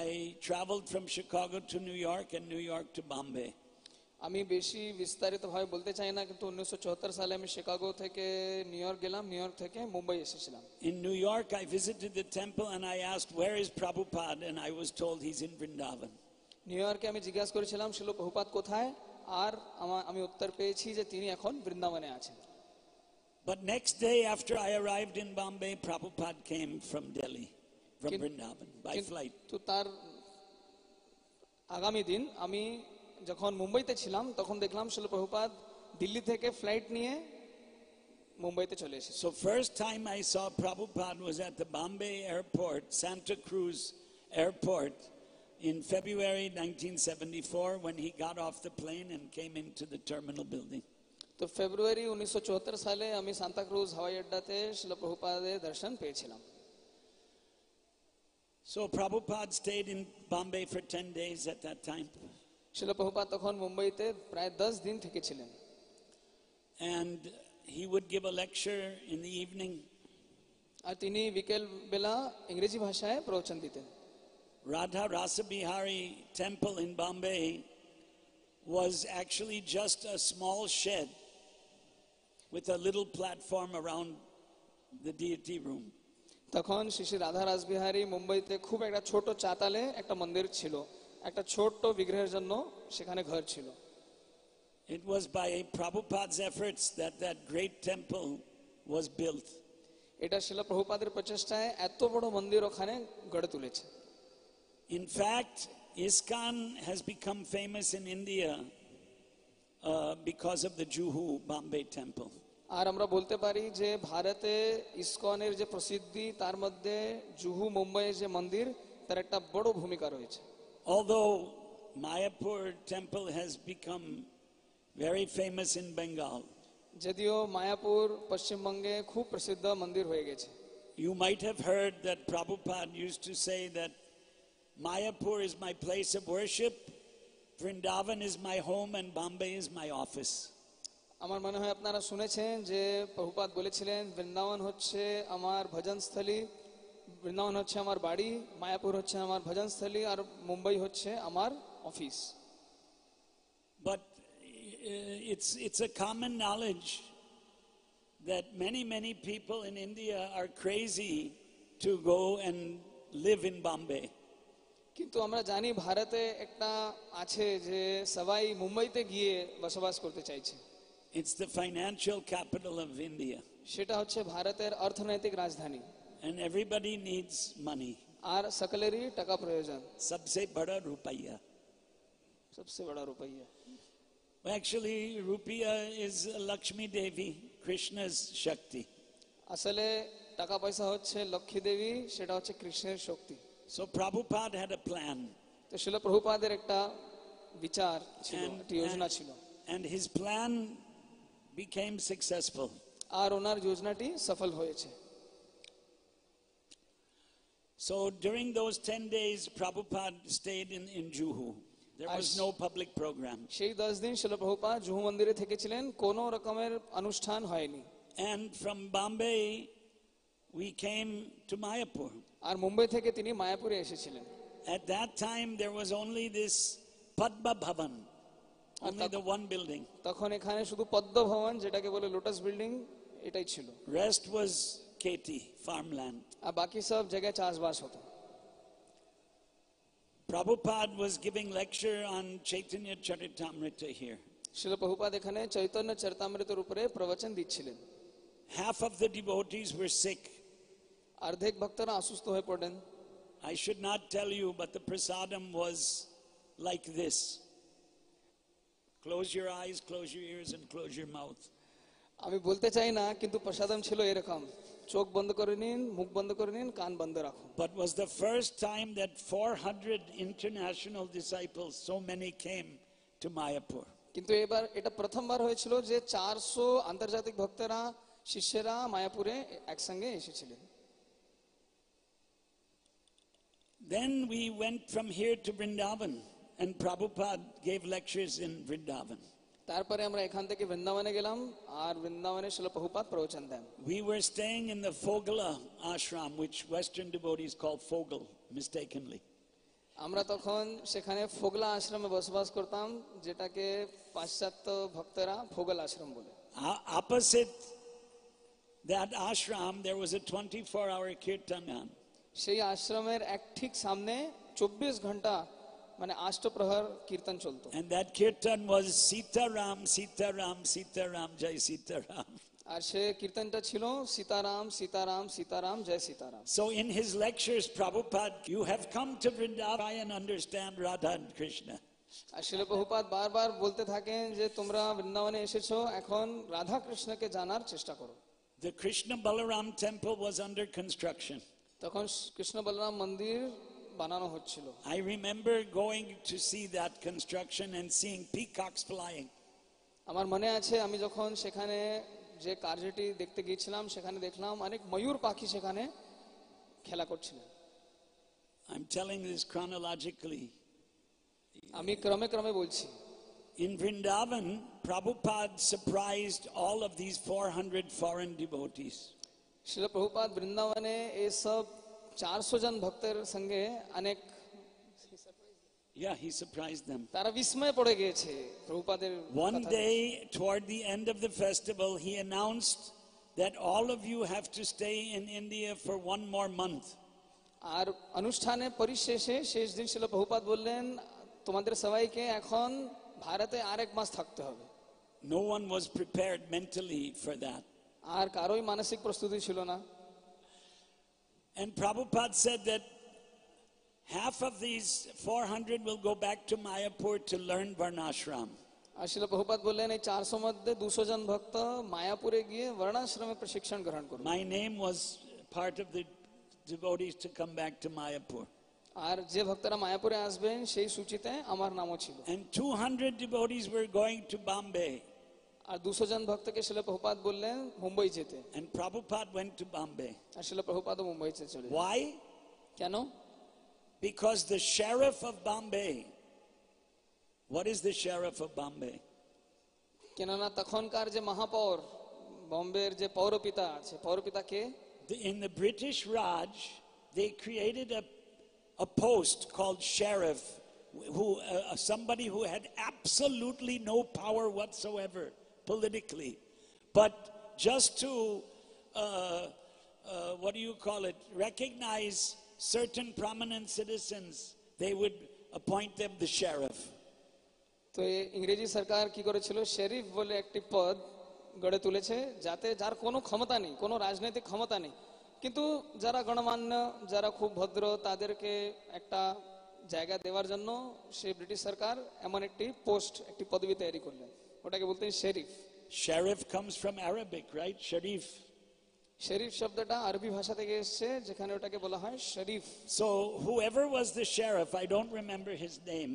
I traveled from Chicago to New York and New York to Bombay. আমি বেশি বিস্তারিতভাবে বলতে চাই না, কিন্তু 1974 সালে আমি শিকাগো থেকে নিউ ইয়র্ক গেলাম, নিউ ইয়র্ক থেকে মুম্বাই এসেছিলাম। In New York, I visited the temple and I asked, where is Prabhupada? And I was told he's in Vrindavan. New ইয়র্কে আমি জিজ্ঞাসা করেছিলাম শিল প্রভুপাদ কোথায়, আর আমি উত্তর পেয়েছি যে তিনি এখন বৃন্দাবনে আছেন। But next day after I arrived in Bombay, Prabhupada came from Delhi, from Vrindavan, by flight. তো তার আগামী দিন আমি যখন মুম্বাইতে ছিলাম, তখন দেখলাম শিল প্রভুপাদ দিল্লি থেকে ফ্লাইট নিয়ে মুম্বাইতে চলে এসেছে। So first time I saw Prabhupada was at the Bombay airport, Santa Cruz airport, in February 1974 when he got off the plane and came into the terminal building. তো ফেব্রুয়ারি 1974 সালে আমি সান্তা ক্রুজ হাওয়াই আড্ডাতে শিল প্রভুপাদের দর্শন পেয়েছিলাম। So Prabhupada stayed in Bombay for 10 days at that time. শিল প্রভুপাদ তখন মুম্বাইতে প্রায় 10 দিন থেকেছিলেন। And he would give a lecture in the evening. আর তিনি বিকেল বেলা ইংরেজি ভাষায় প্রবচন দিতেন। Radha Rasa Bihari temple in Bombay was actually just a small shed with a little platform around the deity room. তখন শ্রী রাধা রাসবিহারী মুম্বাইতে খুব একটা ছোট চাতালে একটা মন্দির ছিল, একটা ছোট্ট বিগ্রহের জন্য সেখানে ঘর ছিল। It was by Prabhupada's efforts that that great temple was built. এটা শিলা প্রভুপাদের প্রচেষ্টায় এত বড় মন্দির ওখানে গড়ে তুলেছে। In fact, ISKCON has become famous in India because of the Juhu Bombay temple. আর আমরা বলতে পারি যে ভারতে ইসকনের যে প্রসিদ্ধি তার মধ্যে জুহু মুম্বাইয়ের যে মন্দির তার একটা বড় ভূমিকা রয়েছে। Although Mayapur temple has become very famous in Bengal, যদিও মায়াপুর পশ্চিমবঙ্গে খুব প্রসিদ্ধ মন্দির হয়ে গেছে। you might have heard that Prabhupada used to say that Mayapur is my place of worship, Vrindavan is my home, and Bombay is my office. আমার মনে হয় আপনারা শুনেছেন যে প্রভুপাদ বলেছিলেন বৃন্দাবন হচ্ছে আমার ভজনস্থলী, বৃন্দাবন হচ্ছে আমার বাড়ি, মায়াপুর হচ্ছে আমার ভজনস্থলী, আর মুম্বাই হচ্ছে আমার office. But it's a common knowledge that many people in India are crazy to go and live in Bombay. কিন্তু আমরা জানি ভারতে একটা আছে যে সবাই মুম্বাইতে গিয়ে বসবাস করতে চাইছে। It's the financial capital of India. সেটা হচ্ছে ভারতের অর্থনৈতিক রাজধানী। And everybody needs money. আর সকলেরই টাকা প্রয়োজন। Sabse bada rupaiya. सबसे बड़ा रुपया। Actually, rupiah is Lakshmi Devi, Krishna's Shakti. আসলে টাকা পয়সা হচ্ছে লক্ষ্মী দেবী, সেটা হচ্ছে কৃষ্ণের শক্তি। So Prabhupada had a plan. তো শিল প্রভুপাদের একটা বিচার ছিল, একটা যোজনা ছিল। And his plan became successful. আর ওনার যোজনাটি সফল হয়েছে। So during those 10 days, Prabhupada stayed in Juhu. There was no public program. সেই 10 দিন শিল প্রভুপাদ জুহু মন্দিরে থেকেছিলেন, কোনো রকমের অনুষ্ঠান হয়নি। And from Bombay, we came to Mayapur. আর মুম্বাই থেকে তিনি মায়াপুরে এসেছিলেন। At that time, there was only this Padma Bhavan, only the one building. তখন এখানে শুধু পদ্ম ভবন, যেটাকে বলে লোটাস বিল্ডিং, এটাই ছিল। Rest was KT, farmland. আর বাকি সব জায়গায় চাষবাস হতো। Prabhupada was giving lecture on Chaitanya Charitamrita here. শিল প্রভুপাদ এখানে চৈতন্য চরিতামৃতের উপরে প্রবচন দিচ্ছিলেন। Half of the devotees were sick. অর্ধেক ভক্তরা অসুস্থ হয়ে পড়েন। I should not tell you, but the prasadam was like this. Close your eyes, close your ears, and close your mouth. আমি বলতে চাই না, কিন্তু প্রসাদম ছিল এরকম, চোখ বন্ধ করে নিন, মুখ বন্ধ করে নিন, কান বন্ধ রাখুন। But was the first time that 400 international disciples, so many came to Mayapur. কিন্তু এবার এটা প্রথমবার হয়েছিল যে 400 আন্তর্জাতিক ভক্তরা, শিষ্যরা মায়াপুরে একসঙ্গে এসেছিলেন। Then we went from here to Vrindavan, and Prabhupada gave lectures in Vrindavan. তারপরে আমরা এখান থেকে বৃন্দাবনে গেলাম, আর বৃন্দাবনে শিল প্রভুপাদ প্রবচন দেন। We were staying in the Fogala ashram, which Western devotees call Fogel, mistakenly. আমরা তখন সেখানে ফোগলা আশ্রমে বসবাস করতাম, যেটাকে পাশ্চাত্য ভক্তরা ফোগল আশ্রম বলে। Opposite that ashram, there was a 24-hour kirtanan. সেই আশ্রমের এক ঠিক সামনে 24 ঘন্টা মানে অষ্টপ্রহর কীর্তন চলতো। And that kirtan was Sita Ram, Sita Ram, Sita Ram, Jai Sita Ram. আর সে কীর্তনটা ছিল সীতারাম সীতারাম সীতারাম জয় Sitaram. So in his lectures, Prabhupada, you have come to Vrindavan and understand Radha and Krishna. আর শিল প্রভুপাদ বারবার বলতে থাকেন যে তোমরা বৃন্দাবনে এসেছো, এখন রাধা কৃষ্ণকে জানার চেষ্টা করো। The Krishna Balaram temple was under construction. তখন কৃষ্ণ বলরাম মন্দির বানানো হচ্ছিল। I remember going to see that construction and seeing peacocks flying. আমার মনে আছে আমি যখন সেখানে যে কার্যটি দেখতে গিয়েছিলাম, সেখানে দেখলাম অনেক ময়ূর পাখি সেখানে খেলা করছিলেন। I'm telling this chronologically. আমি ক্রমে ক্রমে বলছি। In Vrindavan, Prabhupada surprised all of these 400 foreign devotees. শিল প্রভুপাদ বৃন্দাবনে এসব 400 জন ভক্তের সঙ্গে অনেক He surprised them. তারা বিস্ময়ে পড়ে গিয়েছে প্রভুপাদের। One day, toward the end of the festival, he announced that all of you have to stay in India for 1 more month. আর অনুষ্ঠানের পরিশেষে শেষ দিন শিল প্রভুপাদ বললেন, তোমাদের সবাইকে এখন ভারতে আরেক মাস থাকতে হবে। No one was prepared mentally for that. আর কারোই মানসিক প্রস্তুতি ছিল না। And Prabhupada said that half of these 400 will go back to Mayapur to learn Varnashram. আর শিল প্রভুপাদ বললেন এই 400 মধ্যে 200 জন ভক্ত মায়াপুরে গিয়ে বর্ণাশ্রমে প্রশিক্ষণ গ্রহণ করবে। My name was part of the devotees to come back to Mayapur. আর যে ভক্তরা মায়াপুরে আসবেন সেই সূচিতে আমার নামও ছিল। And 200 devotees were going to Bombay. আর 200 জন ভক্তকে শিল প্রভুপাদ বললেন মুম্বাই যেতে। And Prabhupada went to Bombay. আর শিল প্রভুপাদও মুম্বাই চলে গেলেন। Why? কেন? Because the sheriff of Bombay. What is the sheriff of Bombay? কেননা তখনকার যে মহাপৌর বম্বের যে পৌরপিতা আছে, পৌরপিতা কে? In the British Raj, they created a post called sheriff, who somebody who had absolutely no power whatsoever politically, but just to what do you call it? Recognize certain prominent citizens, they would appoint them the sheriff. তো ইংরেজি সরকার কি করেছিল, sheriff বলে একটি পদ গড়ে তুলেছে, যাতে যার কোনো ক্ষমতা নেই, কোনো রাজনৈতিক ক্ষমতা নেই, কিন্তু যারা গণমান্য, যারা খুব ভদ্র, তাদেরকে একটা জায়গা দেওয়ার জন্য সেই ব্রিটিশ সরকার এমন একটি পোস্ট, একটি পদবি তৈরি করলেন, ওটাকে বলতেন sheriff. Sheriff comes from Arabic, right? Sharif. শরীফ শব্দটা আরবি ভাষা থেকে এসেছে, যেখানে ওটাকে বলা হয় শরীফ। So whoever was the sheriff, I don't remember his name,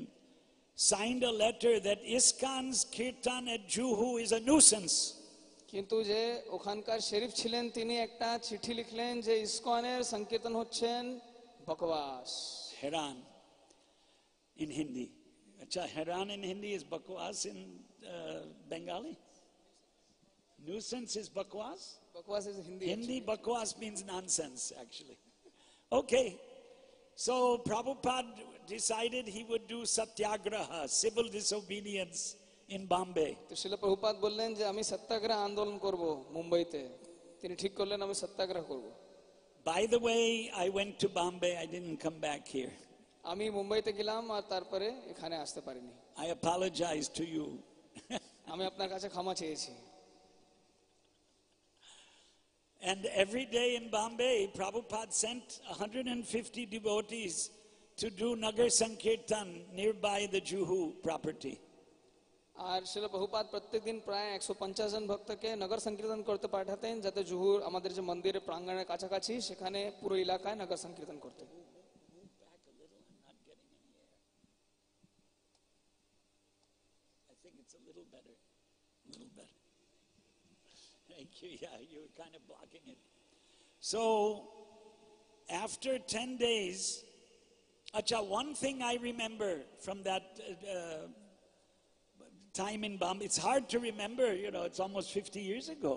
signed a letter that ISKCON's kirtan at Juhu is a nuisance. কিন্তু যে ওখানকার শরীফ ছিলেন, তিনি একটা চিঠি লিখলেন যে ইসকনের সংকীর্তন হচ্ছেন বকবাস। Heran in Hindi. Acha, Heran in Hindi is bakwas in Bengali? Nuisance is bakwas? Bakwas is Hindi. Hindi bakwas means nonsense, actually. Okay. So Prabhupada decided he would do satyagraha, civil disobedience in Bombay. তো শিল প্রভুপাদ বললেন যে আমি সত্যাগ্রহ আন্দোলন করব মুম্বাইতে। তিনি ঠিক করলেন আমি সত্যাগ্রহ করব। By the way, I went to Bombay. I didn't come back here. আমি মুম্বাইতে গেলাম আর তারপরে এখানে আসতে পারিনি। I apologize to you. আমি আপনার কাছে ক্ষমা চেয়েছি। And every day in Bombay, Prabhupada sent 150 devotees to do Nagar Sankirtan nearby the Juhu property. আর শিল প্রভুপাদ প্রত্যেকদিন প্রায় 150 জন ভক্তকে নগর সংকীর্তন করতে পাঠাতেন, যাতে জুহুর আমাদের যে মন্দিরের প্রাঙ্গণের কাছাকাছি সেখানে পুরো এলাকায় নগর সংকীর্তন করতেন। I think it's a little better. A little better. Thank you. Yeah, you were kind of blocking it. So, after 10 days, acha, one thing I remember from that time in Bombay, it's hard to remember, it's almost 50 years ago,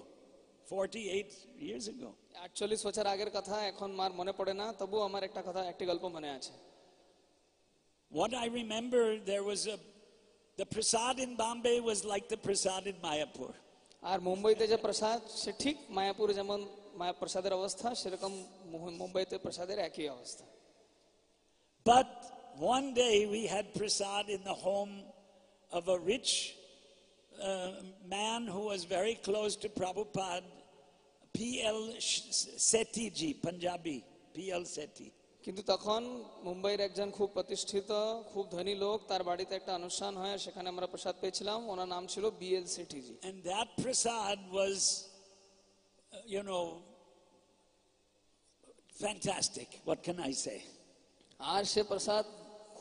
48 years ago. 48 বছর আগের কথা এখন মার মনে পড়ে না, তবু আমার একটি গল্প মনে আছে। What I remember, there was the prasad in Bombay was like the prasad in Mayapur. আর মুম্বাইতে যে প্রসাদ, সে ঠিক মায়াপুরে যেমন প্রসাদের অবস্থা, সেরকম মুম্বাইতে প্রসাদের একই অবস্থা। But one day we had prasad in the home of a rich man who was very close to Prabhupada, P.L. Sethi ji, Punjabi, P.L. Sethi. কিন্তু তখন মুম্বাইয়ের একজন খুব প্রতিষ্ঠিত, খুব ধনী লোক, তার বাড়িতে একটা অনুষ্ঠান হয়, সেখানে আমরা প্রসাদ পেয়েছিলাম, ওনার নাম ছিল B.L. Sethi G. And that prasad was, fantastic. What can I say? আর সে প্রসাদ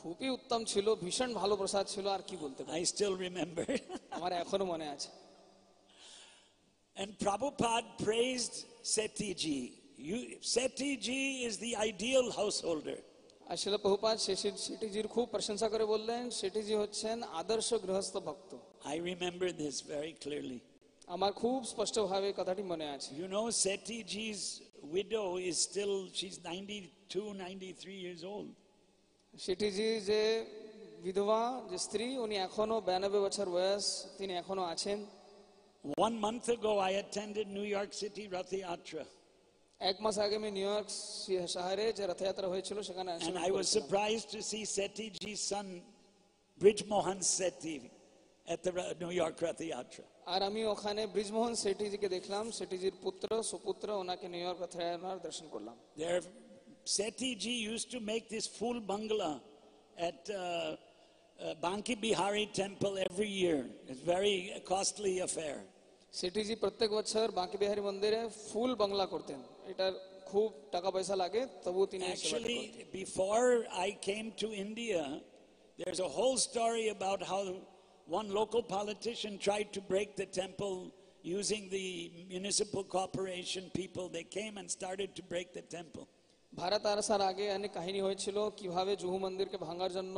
খুবই উত্তম ছিল, ভীষণ ভালো প্রসাদ ছিল, আর কি বলতে পারি। I still remember. আমার এখনো মনে আছে। And Prabhupada praised Sethi ji. Sethi ji is the ideal householder. আর শিল প্রভুপাদ সেঠি জির খুব প্রশংসা করে বললেন, সেঠি জি হচ্ছেন আদর্শ গৃহস্থ ভক্ত। I remember this very clearly. আমার খুব স্পষ্টভাবে কথাটি মনে আছে। Sethi ji's widow is still, she's 92, 93 years old. Sethi জি যে বিধবা, যে স্ত্রী, উনি এখনো 92 বছর বয়স, তিনি এখনো আছেন। 1 month ago I attended New York City Rath Yatra. এক মাস আগে আমি নিউ ইয়র্ক শহরে যে রথযাত্রা হয়েছিল সেখানে And I was surprised to see Sethi ji's son Brij Mohan Sethi at the New York Rath Yatra. আর আমি ওখানে ব্রিজমোহন সেঠিজিকে দেখলাম, সেঠিজির পুত্র সুপুত্র, ওনাকে নিউ ইয়র্ক ওনার দর্শন করলাম। There, Sethi ji used to make this full bungalow at Banki Bihari temple every year. It's very costly affair. সেঠিজি প্রত্যেক বছর বাঁকি বিহারী মন্দিরে ফুল বাংলা করতেন, এটার খুব টাকা পয়সা লাগে, তবু তিনি Actually, before I came to India, there's a whole story about how one local politician tried to break the temple using the municipal corporation people. They came and started to break the temple. Bharat আসার আগে অনেক কাহিনী হয়েছিল কিভাবে জুহু মন্দিরকে ভাঙার জন্য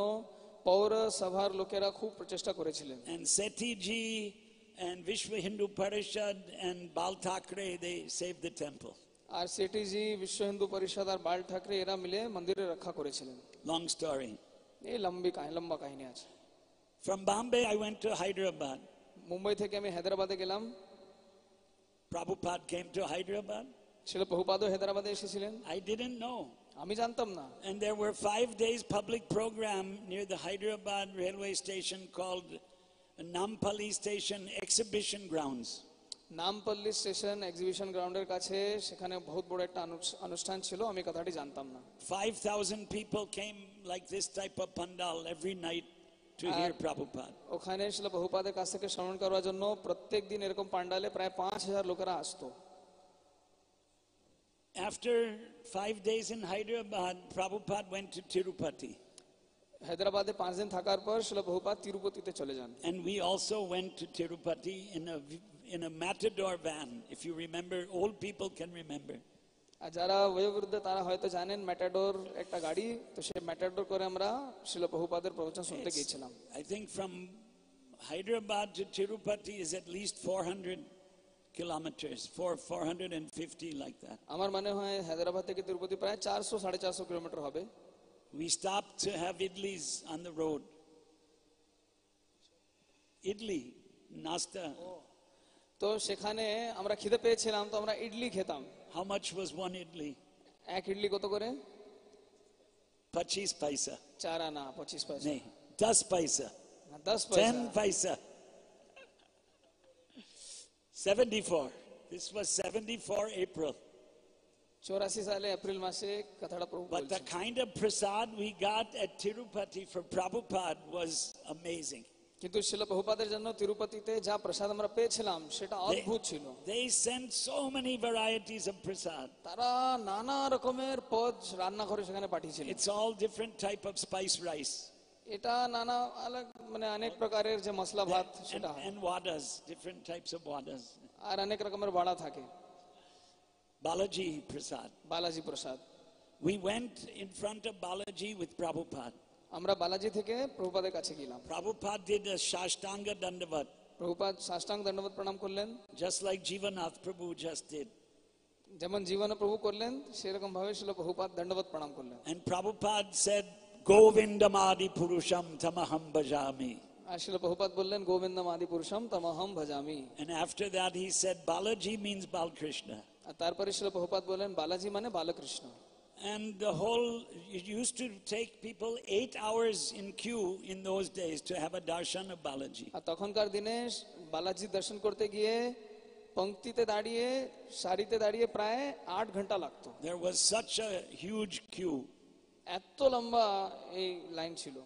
পৌরসভার লোকেরা খুব প্রচেষ্টা করেছিলেন। And Sethi ji and Vishwa Hindu Parishad and Bal Thackeray, they saved the temple. আর সেঠিজি, বিশ্ব হিন্দু পরিষদ আর বাল ঠাকরে এরা মিলে মন্দিরে রক্ষা করেছিলেন। Long story. এই লম্বা কাহিনী আছে। From Bombay, I went to Hyderabad. Mumbai থেকে আমি হায়দ্রাবাদে গেলাম। Prabhupada came to Hyderabad. ছিল প্রভুপাদও হায়দ্রাবাদে এসেছিলেন। I didn't know. আমি জানতাম না। And there were 5 days public program near the Hyderabad railway station called Nampally Station Exhibition Grounds. Nampally station exhibition গ্রাউন্ডের কাছে, সেখানে বহুত বড় একটা অনুষ্ঠান ছিল, আমি কথাটি জানতাম না। 5,000 people came like this type of pandal every night to hear Prabhupada. ওখানে ছিল প্রভুপাদের কাছ থেকে শ্রবণ করার জন্য প্রত্যেক দিন এরকম পান্ডালে প্রায় 5,000 লোকেরা আসতো। After 5 days in Hyderabad, Prabhupada went to Tirupati. হায়দ্রাবাদে 5 দিন থাকার পর শিল প্রভুপাদ তিরুপতিতে চলে যান। And we also went to Tirupati in a matador van. If you remember, old people can remember. আর যারা বয়োবৃদ্ধ তারা হয়তো জানেন, ম্যাটাডোর একটা গাড়ি, তো সেই ম্যাটাডোর করে আমরা শিল প্রভুপাদের প্রবচন শুনতে গিয়েছিলাম। I think from Hyderabad to Tirupati is at least 400 kilometers, 450 like that. আমার মনে হয় হায়দ্রাবাদ থেকে তিরুপতি প্রায় 400-450 কিলোমিটার হবে। We stopped to have idlis on the road. Idli, nasta. তো সেখানে আমরা খিদে পেয়েছিলাম, তো আমরা ইডলি খেতাম। How much was one idli? এক ইডলি কত করে? 25 paisa. 4 আনা, 25 পয়সা। Nahi, 10 paisa. 10 পয়সা। 10 paisa. 74. This was 74 April. 84 সালে এপ্রিল মাসে কথাটা প্রভু But the বলছেন। kind of prasad we got at Tirupati for Prabhupada was amazing. কিন্তু শিল প্রভুপাদের জন্য তিরুপতিতে যা প্রসাদ আমরা পেয়েছিলাম সেটা অদ্ভুত ছিল। They sent so many varieties of prasad. তারা নানা রকমের পদ রান্না করে সেখানে পাঠিয়েছিলেন। It's all different type of spice rice. এটা নানা আলাদা মানে অনেক প্রকারের যে মশলা ভাত সেটা হয়। And wadas, different types of wadas. আর অনেক রকমের বড়া থাকে। Balaji prasad. Balaji Prasad. We went in front of Balaji with Prabhupada. আমরা বালাজি থেকে প্রভুপাদের কাছে গেলাম। Prabhupada did a Shashtanga Dandavat, Prabhupada সাষ্টাঙ্গ দণ্ডবত প্রণাম করলেন, just like Jivanath Prabhu just did. যেমন জীবনে প্রভু করলেন সেরকম ভাবে শিল প্রভুপাদ দণ্ডবত প্রণাম করলেন। And Prabhupada said, Govindamadi Purusham Tamaham Bhajami. আর শিল প্রভুপাদ বললেন, গোবিন্দম আদি পুরুষম তমহম ভজামি। And after that he said, Balaji means Balkrishna. আর তারপরে শিল প্রভুপাদ বললেন, বালাজি মানে Balkrishna. And it used to take people 8 hours in queue in those days to have a darshan of Balaji. আর তখনকার দিনে বালাজি দর্শন করতে গিয়ে পংক্তিতে দাঁড়িয়ে সারিতে দাঁড়িয়ে প্রায় 8 ঘন্টা লাগতো। There was such a huge queue. এত লম্বা এই লাইন ছিল।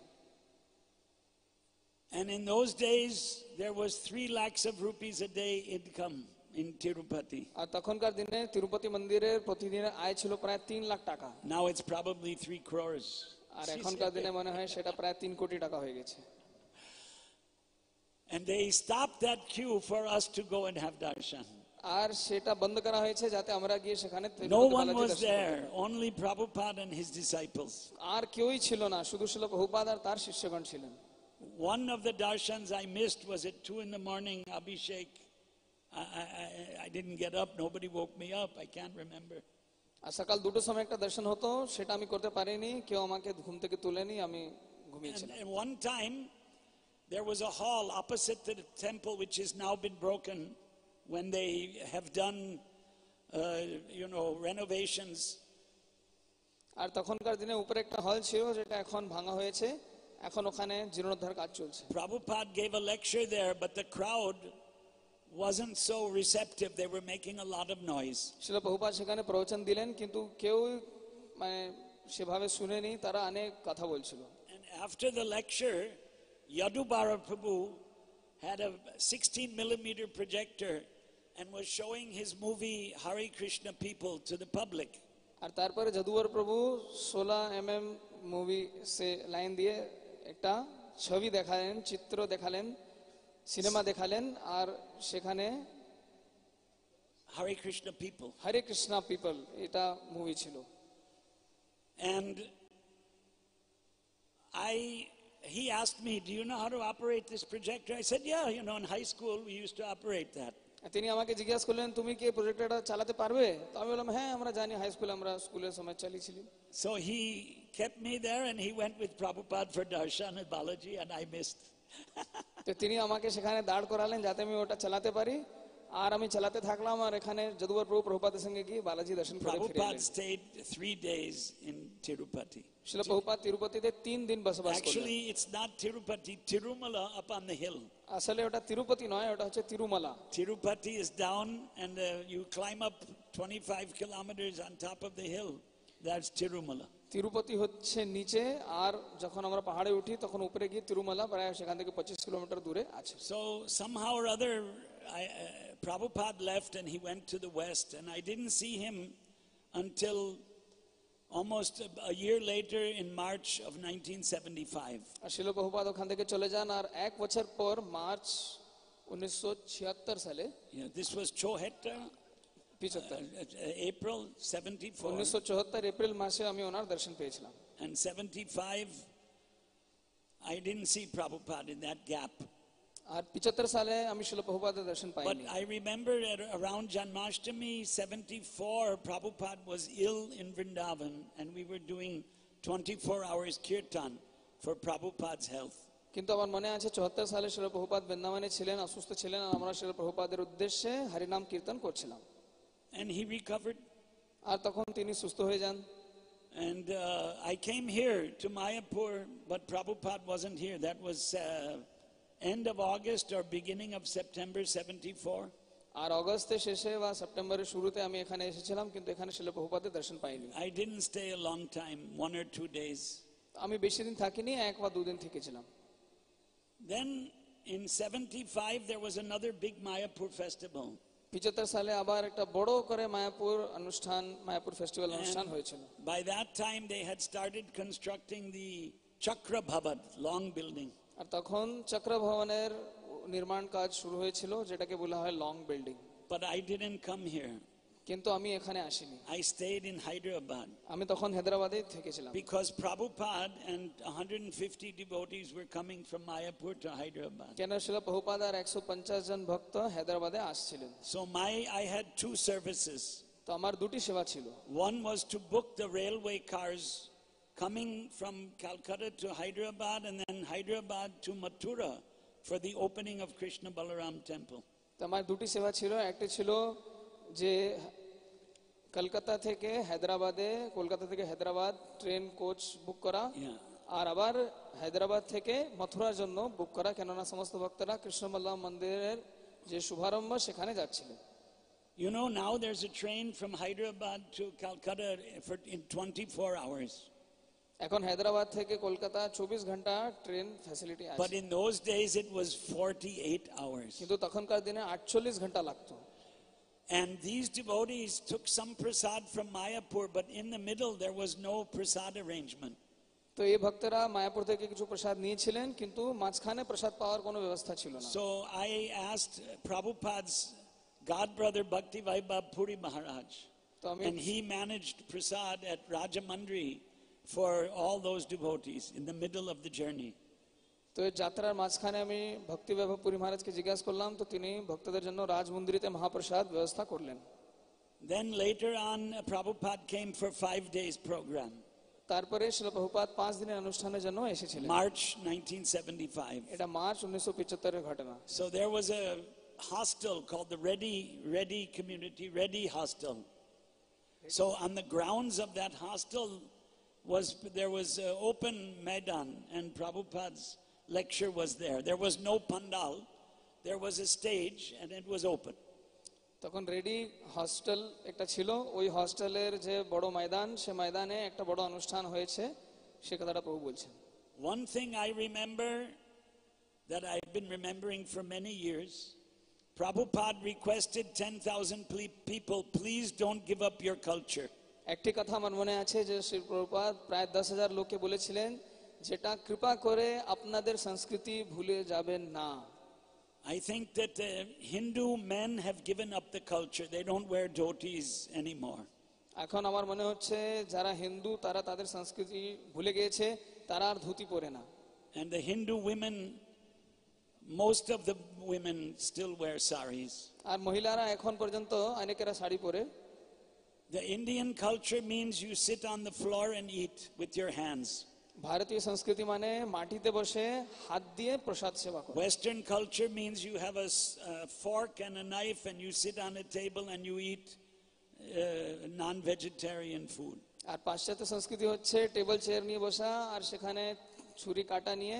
And in those days there was 3 lakhs of rupees a day income in Tirupati. আর তখনকার দিনে তিরুপতি মন্দিরের প্রতিদিনের আয় ছিল প্রায় 3 লাখ টাকা। Now it's probably 3 crores. আর এখনকার দিনে মনে হয় সেটা প্রায় 3 কোটি টাকা হয়ে গেছে। And they stopped that queue for us to go and have darshan. আর সেটা বন্ধ করা হয়েছে যাতে আমরা গিয়ে সেখানে No one was there, only Prabhupada and his disciples. আর কেউই ছিল না, শুধু ছিল প্রভুপাদ আর তার শিষ্যগণ ছিলেন। One of the darshans I missed was at 2 in the morning, Abhishek. I didn't get up, nobody woke me up, I can't remember. আর সকাল 2টোর সময় একটা দর্শন হতো, সেটা আমি করতে পারিনি, কেউ আমাকে ঘুম থেকে তুলেনি, আমি ঘুমিয়েছিলাম। And one time there was a hall opposite the temple which has now been broken when they have done renovations. আর তখনকার দিনে উপরে একটা হল ছিল যেটা এখন ভাঙা হয়েছে, এখন ওখানে জীর্ণোদ্ধার কাজ চলছে। Prabhupada gave a lecture there, but the crowd wasn't so receptive. They were making a lot of noise. শিলা প্রভুপাদ সেখানে প্রবচন দিলেন, কিন্তু কেউ মানে সেভাবে শুনেনি, তারা অনেক কথা বলছিল। And after the lecture, Yadubara Prabhu had a 16mm projector and was showing his movie Hare Krishna People to the public. আর তারপরে যদুবর প্রভু 16mm মুভি সে লাইন দিয়ে একটা ছবি দেখালেন, চিত্র দেখালেন, সিনেমা দেখালেন, আর সেখানে Hare Krishna People. হরে কৃষ্ণ পিপল এটা মুভি ছিল। And he asked me, do you know how to operate this projector? I said, yeah, in high school we used to operate that. তিনি আমাকে জিজ্ঞাসা করলেন, তুমি কি প্রজেক্টরটা চালাতে পারবে? তো আমি বললাম, হ্যাঁ আমরা জানি, হাই স্কুলে আমরা স্কুলের সময় চালিয়েছিলি। So he kept me there and he went with Prabhupada for darshan at Balaji and I missed. তো তিনি আমাকে সেখানে দাঁড় করালেন যাতে আমি ওটা চালাতে পারি, আর আমি চালাতে থাকলাম, আর এখানে যদুবর প্রভু প্রভুপাদের সঙ্গে গিয়ে বালাজি দর্শন করে ফিরে Prabhupada এলেন। stayed 3 days in Tirupati. শিলা প্রভুপাদ তিরুপতিতে 3 দিন বসবাস করলেন। Actually, it's not Tirupati, Tirumala up on the hill. আসলে ওটা তিরুপতি নয়, ওটা হচ্ছে Tirumala. Tirupati is down and you climb up 25 kilometers on top of the hill. That's Tirumala. Tirupati হচ্ছে নিচে, আর যখন আমরা পাহাড়ে উঠি তখন উপরে গিয়ে তিরুমালা প্রায় সেখান থেকে 25 কিলোমিটার দূরে আছে। So somehow or other, Prabhupada left and he went to the west, and I didn't see him until almost a year later in March of 1975. আর শিল প্রভুপাদ ওখান থেকে চলে যান, আর 1 বছর পর মার্চ 1976 সালে, This was Chohetta, 75 April 74. 1974 April মাসে আমি ওনার দর্শন পেয়েছিলাম। And 75, I didn't see Prabhupada in that gap. আর 75 সালে আমি শিল প্রভুপাদের দর্শন But পাইনি। I remember at around Janmashtami 74, Prabhupada was ill in Vrindavan and we were doing 24 hours kirtan for Prabhupada's health. কিন্তু আমার মনে আছে 74 সালে শিল প্রভুপাদ বৃন্দাবনে ছিলেন, অসুস্থ ছিলেন, আর আমরা শিল প্রভুপাদের উদ্দেশ্যে হরিনাম কীর্তন করছিলাম। And he recovered. আর তখন তিনি সুস্থ হয়ে যান। And I came here to Mayapur, but Prabhupada wasn't here. That was end of August or beginning of September 74. আর অগস্টের শেষে বা সেপ্টেম্বরের শুরুতে আমি এখানে এসেছিলাম, কিন্তু এখানে শিল প্রভুপাদের দর্শন পাইনি। I didn't stay a long time, 1 or 2 days. আমি বেশি দিন থাকিনি, 1 বা 2 দিন থেকেছিলাম। Then in 75, there was another big Mayapur festival. 75 সালে আবার একটা বড় করে মায়াপুর অনুষ্ঠান, মায়াপুর ফেস্টিভ্যাল অনুষ্ঠান হয়েছিল। By that time, they had started constructing the Chakra Bhavan, long building. আর তখন চক্র ভবনের নির্মাণ কাজ শুরু হয়েছিল, যেটাকে বলা হয় long building. But I didn't come here. কিন্তু আমি এখানে আসিনি, I stayed in Hyderabad. আমি তখন হায়দ্রাবাদে থেকেছিলাম। Because Prabhupada and 150 devotees were coming from Mayapur to Hyderabad. কেন শিল প্রভুপাদ আর 150 জন ভক্ত হায়দ্রাবাদে আসছিলেন। So I had 2 services. তো আমার 2টি সেবা ছিল। One was to book the railway cars coming from Calcutta to Hyderabad and then Hyderabad to Mathura for the opening of Krishna Balaram temple. তো আমার 2টি সেবা ছিল, একটা ছিল যে কলকাতা থেকে হায়দ্রাবাদে, কলকাতা থেকে হায়দ্রাবাদ ট্রেন কোচ বুক করা, আর আবার হায়দ্রাবাদ থেকে মথুরার জন্য বুক করা, কেননা সমস্ত ভক্তরা কৃষ্ণ বল্লভ মন্দিরের যে শুভারম্ভ সেখানে যাচ্ছিলেন। You know, now there's a train from Hyderabad to Calcutta in 24 hours. এখন হায়দ্রাবাদ থেকে কলকাতা 24 ঘন্টা ট্রেন ফ্যাসিলিটি আছে। But in those days it was 48 hours. কিন্তু তখনকার দিনে 48 ঘন্টা লাগতো। And these devotees took some prasad from Mayapur, but in the middle there was no prasad arrangement. তো এই ভক্তরা মায়াপুর থেকে কিছু প্রসাদ নিয়েছিলেন, কিন্তু মাঝখানে প্রসাদ পাওয়ার কোনো ব্যবস্থা ছিল না। So I asked Prabhupada's godbrother Bhakti Vaibhav Puri Maharaj, and he managed prasad at Rajamandri for all those devotees in the middle of the journey. তো এই যাত্রার মাঝখানে আমি ভক্তি বৈভব পুরী মহারাজকে জিজ্ঞাসা করলাম, তো তিনি ভক্তদের জন্য রাজমন্দিরিতে মহাপ্রসাদ ব্যবস্থা করলেন। Then later on Prabhupada came for 5 days program. তারপরে শিল প্রভুপাদ 5 দিনের অনুষ্ঠানের জন্য এসেছিলেন। March 1975. এটা মার্চ 1975 এর ঘটনা। So there was a hostel called the Reddy Community Reddy Hostel. So on the grounds of that hostel there was open Maidan, and Prabhupada's lecture was there. There was no pandal, there was a stage and it was open. তখন ready hostel একটা ছিল, ওই হস্টেলের যে বড় ময়দান, সে ময়দানে একটা বড় অনুষ্ঠান হয়েছে, সে কথাটা প্রভু বলছেন। One thing I remember that I've been remembering for many years, Prabhupada requested 10,000 people, please don't give up your culture. একটি কথা আমার মনে আছে যে শ্রী প্রভুপাদ প্রায় 10,000 লোককে বলেছিলেন, যেটা কৃপা করে আপনাদের সংস্কৃতি ভুলে যাবেন না। I think that Hindu men have given up the culture. They don't wear dhotis anymore. এখন আমার মনে হচ্ছে যারা হিন্দু তারা তাদের সংস্কৃতি ভুলে গিয়েছে, তারা আর ধুতি পরে না। And the Hindu women, most of the women still wear saris. আর মহিলারা এখন পর্যন্ত অনেকেরা শাড়ি পরে। The Indian culture means you sit on the floor and eat with your hands. ভারতীয় সংস্কৃতি মানে মাটিতে বসে হাত দিয়ে প্রসাদ সেবা করা। Western culture means you have a fork and a knife and you sit on a table and you eat non-vegetarian food. আর পাশ্চাত্য সংস্কৃতি হচ্ছে টেবিল চেয়ার নিয়ে বসা আর সেখানে ছুরি কাটা নিয়ে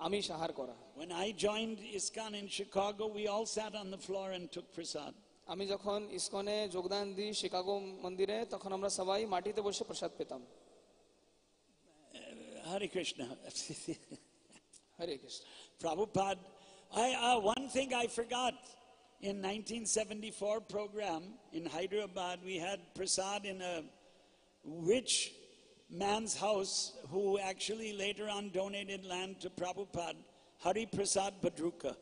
আমিষ আহার করা। When I joined ISKCON in Chicago, we all sat on the floor and took prasad. আমি যখন ইসকনে যোগদান দিই শিকাগো মন্দিরে, তখন আমরা সবাই মাটিতে বসে প্রসাদ পেতাম। Hare Krishna. Hare Krishna. Prabhupada, one thing I forgot. In 1974 program in Hyderabad, we had prasad in a rich man's house who actually later on donated land to Prabhupada, Hari Prasad Badruka.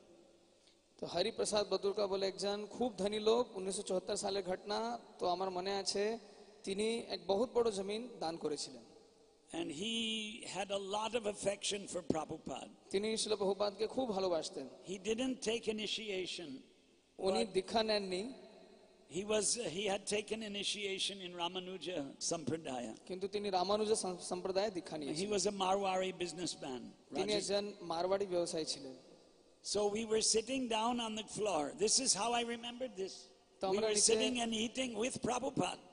তো হরি প্রসাদ বদুরকা বলে একজন খুব ধনী লোক, 1974 সালের ঘটনা। তো আমার মনে আছে তিনি এক বহুত বড় জমিন দান করেছিলেন। And he had a lot of affection for Prabhupada. তিনি শিল প্রভুপাদকে খুব ভালোবাসতেন। He didn't take initiation. উনি দীক্ষা নেননি, He had taken initiation in Ramanuja Sampradaya. কিন্তু তিনি রামানুজ সম্প্রদায়ে দীক্ষা He নিয়েছিলেন। was a Marwari businessman. তিনি একজন মারওয়াড়ি ব্যবসায়ী ছিলেন। So we were sitting down on the floor. This is how I remembered this. We were sitting and eating with Prabhupada.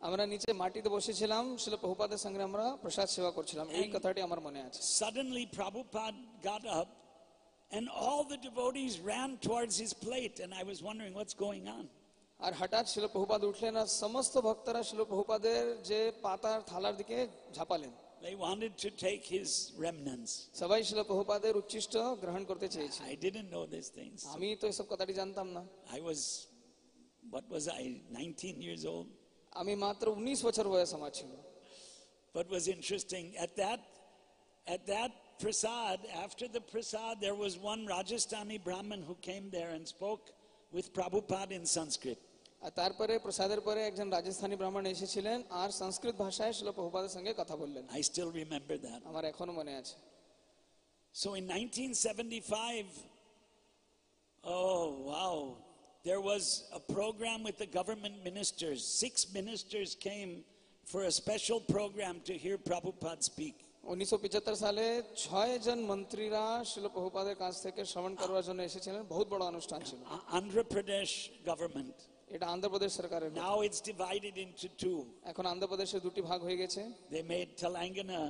আমরা নিচে মাটিতে বসেছিলাম, শিল প্রভুপাদের সঙ্গে আমরা প্রসাদ সেবা করছিলাম। এই কথাটি আমার মনে আছে। Suddenly Prabhupada got up and all the devotees ran towards his plate and I was wondering what's going on. আর হঠাৎ শিল প্রভুপাদ উঠলেন আর সমস্ত ভক্তরা শিল প্রভুপাদের যে পাতার থালার দিকে ঝাঁপালেন। They wanted to take his remnants. সবাই শিল প্রভুপাদের উচ্ছিষ্ট গ্রহণ করতে চেয়েছে। I didn't know these things. আমি তো এসব কথাটি জানতাম না। What was I, 19 years old? আমি মাত্র 19 বছর বয়স আমার ছিল। What was interesting, at that prasad, after the prasad, there was one Rajasthani Brahmin who came there and spoke with Prabhupada in Sanskrit. আর তারপরে প্রসাদের পরে একজন রাজস্থানী ব্রাহ্মণ এসেছিলেন আর সংস্কৃত ভাষায় শিল প্রভুপাদের সঙ্গে কথা বললেন। I still remember that. আমার এখনো মনে আছে। So in 1975, oh wow, there was a program with the government ministers. 6 ministers came for a special program to hear Prabhupada speak. 1975 সালে 6 জন মন্ত্রীরা শিল প্রভুপাদের কাছ থেকে শ্রবণ করার জন্য এসেছিলেন। বহুত বড় অনুষ্ঠান ছিল। Andhra Pradesh government. এটা অন্ধ্রপ্রদেশ সরকারের। Now it's divided into 2. এখন অন্ধ্রপ্রদেশের দুটি ভাগ হয়ে গেছে। They made Telangana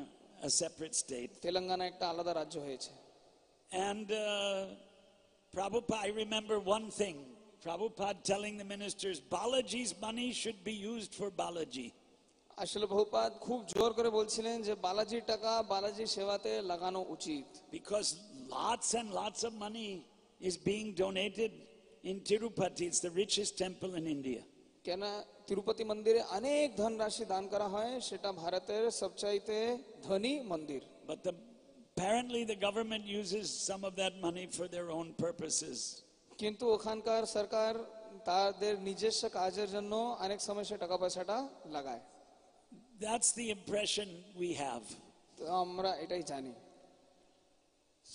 a separate state. Telangana একটা আলাদা রাজ্য হয়েছে। And Prabhupada, I remember one thing. Prabhupada telling the ministers, Balaji's money should be used for Balaji. আসলে প্রভুপাদ খুব জোর করে বলছিলেন যে বালাজির টাকা বালাজি সেবাতে লাগানো উচিত। Because lots and lots of money is being donated in Tirupati. It's the richest temple in India. কেন তিরুপতি মন্দিরে অনেক ধনরাশি দান করা হয়, সেটা ভারতের সবচাইতে ধনী মন্দির। But apparently the government uses some of that money for their own purposes. কিন্তু ওখানকার সরকার তাদের নিজস্ব কাজের জন্য অনেক সময় সে টাকা পয়সাটা লাগায়। That's the impression we have. তো আমরা এটাই জানি।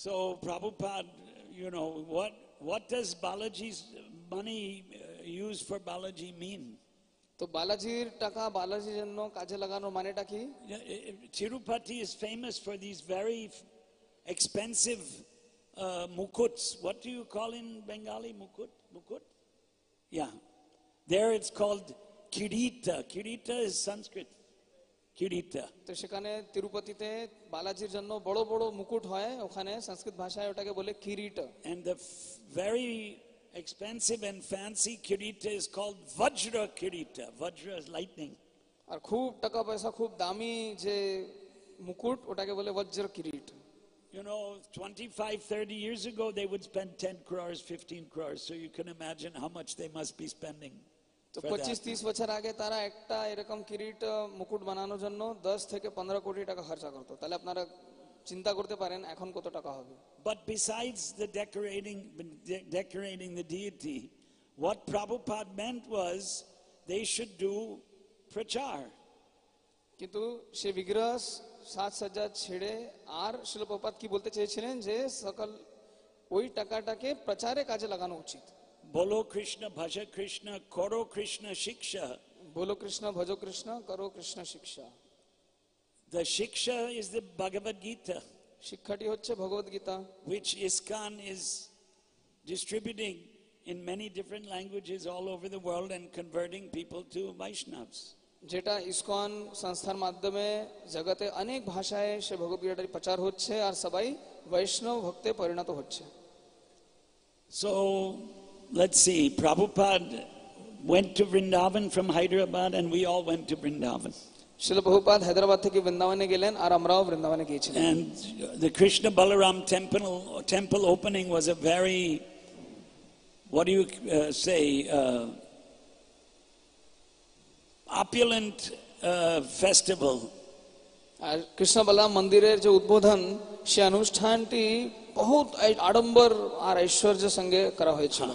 So Prabhupada, what does Balaji's money used for Balaji mean? তো বালাজির টাকা বালাজির জন্য কাজে লাগানোর মানেটা কি? Tirupati is famous for these very expensive mukuts. What do you call in Bengali? Mukut? Yeah. There it's called kirita. Kirita is Sanskrit. kirita. তো সেখানে তিরুপতিতে বালাজির জন্য বড় বড় মুকুট হয়, ওখানে সংস্কৃত ভাষায় ওটাকে বলে Kirit. And the very expensive and fancy kirita is called Vajra kirita. Vajra is lightning. আর খুব টাকা পয়সা খুব দামি যে মুকুট ওটাকে বলে বজ্র Kirit. You know, 25-30 years ago they would spend 10 crores, 15 crores, so you can imagine how much they must be spending. তো 25-30 বছর আগে তারা একটা এরকম কিরিট মুকুট বানানোর জন্য 10 থেকে 15 কোটি টাকা খরচা করতো। তাহলে আপনারা চিন্তা করতে পারেন এখন কত টাকা হবে। But besides the decorating the deity, what Prabhupada meant was they should do prachar. কিন্তু সে বিগ্রহ সাজসজ্জা ছেড়ে আর শিল প্রভুপাদ কি বলতে চেয়েছিলেন যে সকল ওই টাকাটাকে প্রচারে কাজে লাগানো উচিত। Bolo Krishna, Bhaja Krishna, Koro Krishna Shiksha. বলো কৃষ্ণ ভজো কৃষ্ণ করো কৃষ্ণ শিক্ষা। The Shiksha is the Bhagavad Gita, শিক্ষাটি হচ্ছে ভগবদ Gita, which ISKCON is distributing in many different languages all over the world and converting people to Vaishnavas. যেটা ইসকন সংস্থার মাধ্যমে জগতে অনেক ভাষায় সে ভগবদ গীতার প্রচার হচ্ছে আর সবাই বৈষ্ণব ভক্তে পরিণত হচ্ছে। So let's see, Prabhupada went to Vrindavan from Hyderabad and we all went to Vrindavan. শিল প্রভুপাদ হায়দ্রাবাদ থেকে বৃন্দাবনে গেলেন আর আমরাও বৃন্দাবনে গিয়েছিলাম। And the Krishna Balaram temple opening was a very, what do you say, opulent festival. আর কৃষ্ণ বলরাম মন্দিরের যে উদ্বোধন সে অনুষ্ঠানটি বহুত আড়ম্বর আর ঐশ্বর্যের সঙ্গে করা হয়েছিল।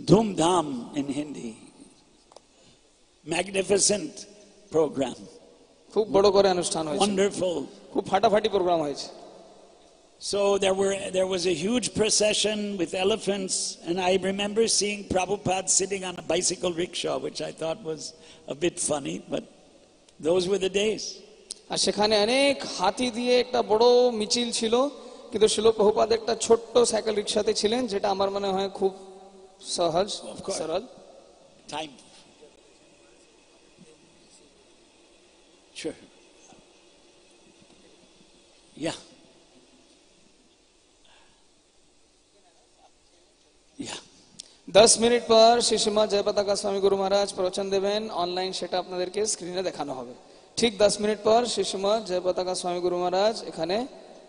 Dhum Dham in Hindi. Magnificent program. খুব বড় করে অনুষ্ঠান হয়েছে, Wonderful. খুব ফাটাফাটি প্রোগ্রাম হয়েছে। So there was a huge procession with elephants, and I remember seeing Prabhupada sitting on a bicycle rickshaw, which I thought was a bit funny, but those were the days. আর সেখানে অনেক হাতি দিয়ে একটা বড় মিছিল ছিল, কিন্তু শিল প্রভুপাদ একটা ছোট্ট সাইকেল রিক্সাতে ছিলেন, যেটা আমার মনে হয় খুব সহজ সরল। Time. Sure. Yeah. Yeah. 10 minute পর শ্রী শ্রীমৎ জয়পতাকা স্বামী গুরু মহারাজ প্রবচন দেবেন, অনলাইন সেটা আপনাদেরকে স্ক্রিনে দেখানো হবে। ঠিক 10 মিনিট পর শ্রী শ্রীমৎ জয়পতাকা স্বামী গুরু মহারাজ এখানে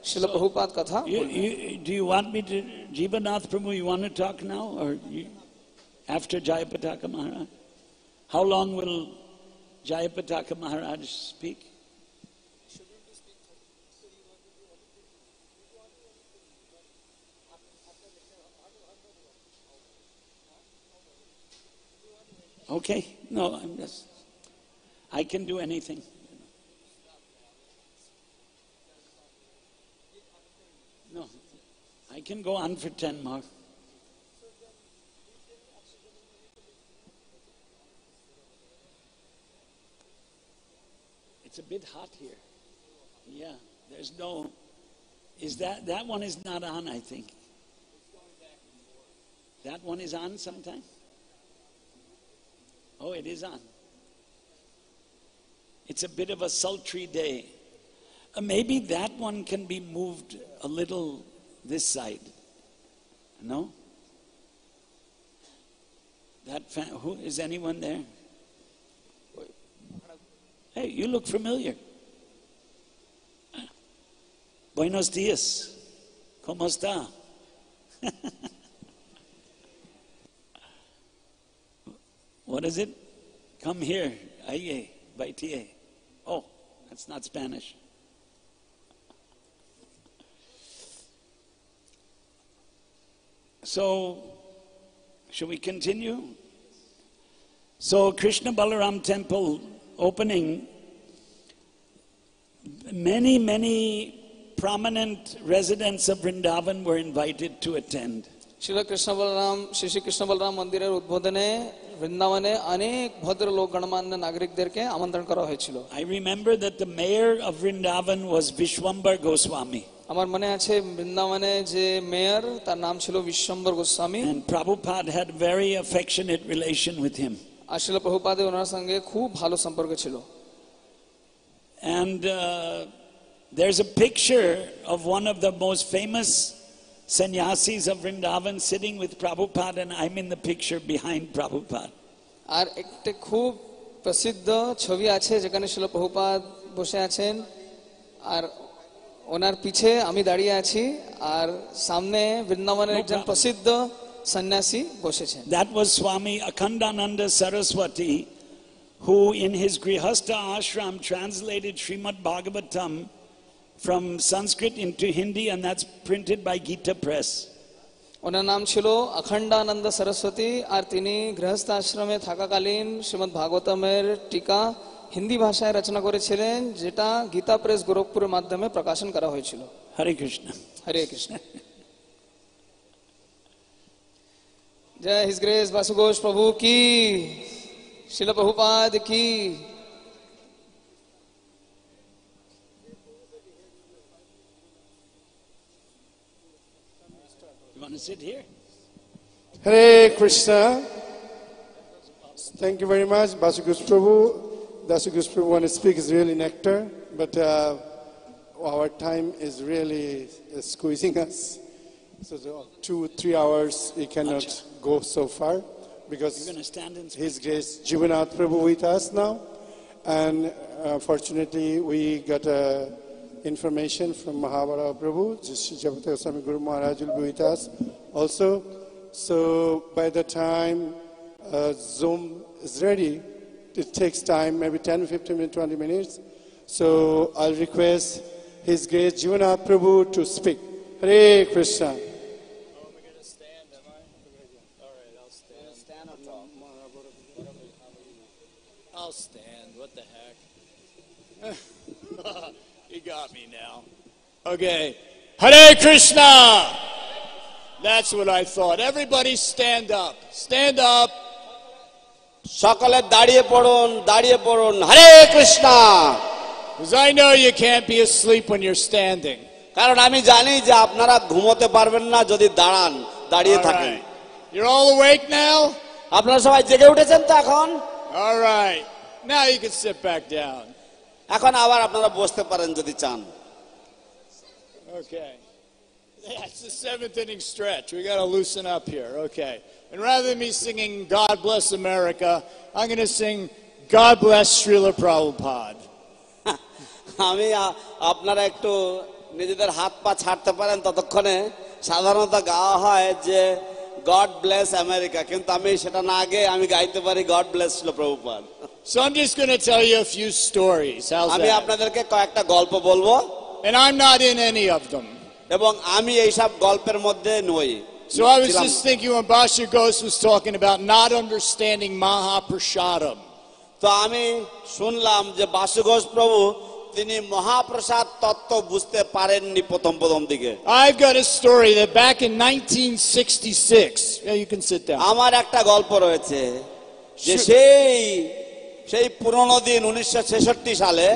শিল প্রভুপাদ কথা Do you want me to, Jivanath Prabhu, you want to talk now or after Jayapataka Maharaj? How long will Jayapataka Maharaj speak? Okay, no, I can do anything. No, I can go on for 10 more. It's a bit hot here. Yeah, there's no, that one is not on, I think. That one is on sometime? Oh, it is on. It's a bit of a sultry day. Maybe that one can be moved a little this side. No? Who is anyone there? Hey, you look familiar. Buenos dias. ¿Cómo está? What is it? Come here. Aye, baitie. Oh, that's not Spanish. So, should we continue? So, Krishna Balaram temple opening, many prominent residents of Vrindavan were invited to attend. শিল কৃষ্ণ বলরাম শ্রী শ্রী কৃষ্ণ বলরাম মন্দিরের উদ্বোধনে বৃন্দাবনে অনেক ভদ্রলোক গণমান্য নাগরিকদেরকে আমন্ত্রণ করা হয়েছিল। I remember that the mayor of Vrindavan was Vishwambar Goswami. আমার মনে আছে বৃন্দাবনে যে মেয়র তার নাম ছিল Bishwambhar Goswami. And Prabhupada had very affectionate relation with him. আর শিল প্রভুপাদের ওনার সঙ্গে খুব ভালো সম্পর্ক ছিল। And there's a picture of one of the most famous sannyasis of Vrindavan sitting with Prabhupada, and I'm in the picture behind Prabhupada. আর একটা খুব প্রসিদ্ধ ছবি আছে যেখানে শিল প্রভুপাদ বসে আছেন আর ওনার পিছে আমি দাঁড়িয়ে আছি আর সামনে বৃন্দাবনের একজন প্রসিদ্ধ সন্ন্যাসী বসেছেন। That was Swami Akhandananda Saraswati, who in his Grihastha ashram translated Srimad Bhagavatam from Sanskrit into Hindi, and that's printed by Gita Press. ওনার নাম ছিল অখণ্ডানন্দ সরস্বতী আর তিনি গৃহস্থ আশ্রমে থাকাকালীন শ্রীমদ্ ভাগবতমের টিকা হিন্দি ভাষায় রচনা করেছিলেন, যেটা গীতা প্রেস গোরখপুরের মাধ্যমে প্রকাশন করা হয়েছিল। Hare Krishna. হরে কৃষ্ণ। জয় হিজ গ্রেস বাসু ঘোষ প্রভু কি, শিল প্রভুপাদ কি। Want to sit here? Hare Krishna. Thank you very much, Basugus Prabhu. Basugus Prabhu, want to speak is really nectar, but our time is really squeezing us. So 2-3 hours, we cannot go so far because You're going to stand and speak. His Grace Jivanath Prabhu with us now, and fortunately we got information from Mahabharata Prabhu, Jabata Swami Guru Maharaj will be with us also. So by the time Zoom is ready, it takes time, maybe 10, 15 minutes, 20 minutes. So I'll request His Grace Jivanath Prabhu to speak. Hare Krishna. Oh, am I going to stand, am I? All right, I'll stand. Stand or talk? I'll stand. What the heck? You got me now. Okay. Hare Krishna! That's what I thought. Everybody stand up. Stand up. সকলে দাঁড়িয়ে পড়ুন হরে Krishna. Because I know you can't be asleep when you're standing. কারণ আমি জানি যে আপনারা ঘুমোতে পারবেন না যদি দাঁড়িয়ে All থাকেন। right. You're all awake now? আপনারা সবাই জেগে উঠেছেন তো এখন? All right. Now you can sit back down. এখন আবার আপনারা বসতে পারেন যদি চান। Okay. That's the 7th inning stretch. We got to loosen up here. Okay. And rather than me singing God Bless America, I'm going to sing God Bless Srila Prabhupada. আমি আপনারা একটু নিজেদের হাত পা ছাড়তে পারেন ততক্ষণে। সাধারণত গাওয়া হয় যে গড ব্লেস আমেরিকা, কিন্তু আমি সেটা না গেয়ে আমি গাইতে পারি god bless Srila Prabhupada. So I'm just going to tell you a few stories. How's আমি that? আপনাদেরকে কয়েকটা গল্প বলবো And I'm not in any of them. এবং আমি এইসব গল্পের মধ্যে নই। So I was just thinking when Basha Ghosh was talking about not understanding Mahaprasadam. তো আমি শুনলাম যে বাসু ঘোষ প্রভু তিনি মহাপ্রসাদ তত্ত্ব বুঝতে পারেননি প্রথম দিকে। I've got a story that back in 1966, yeah, you can sit down. আমার একটা গল্প রয়েছে যে সেই পুরনো দিন 1966 সালে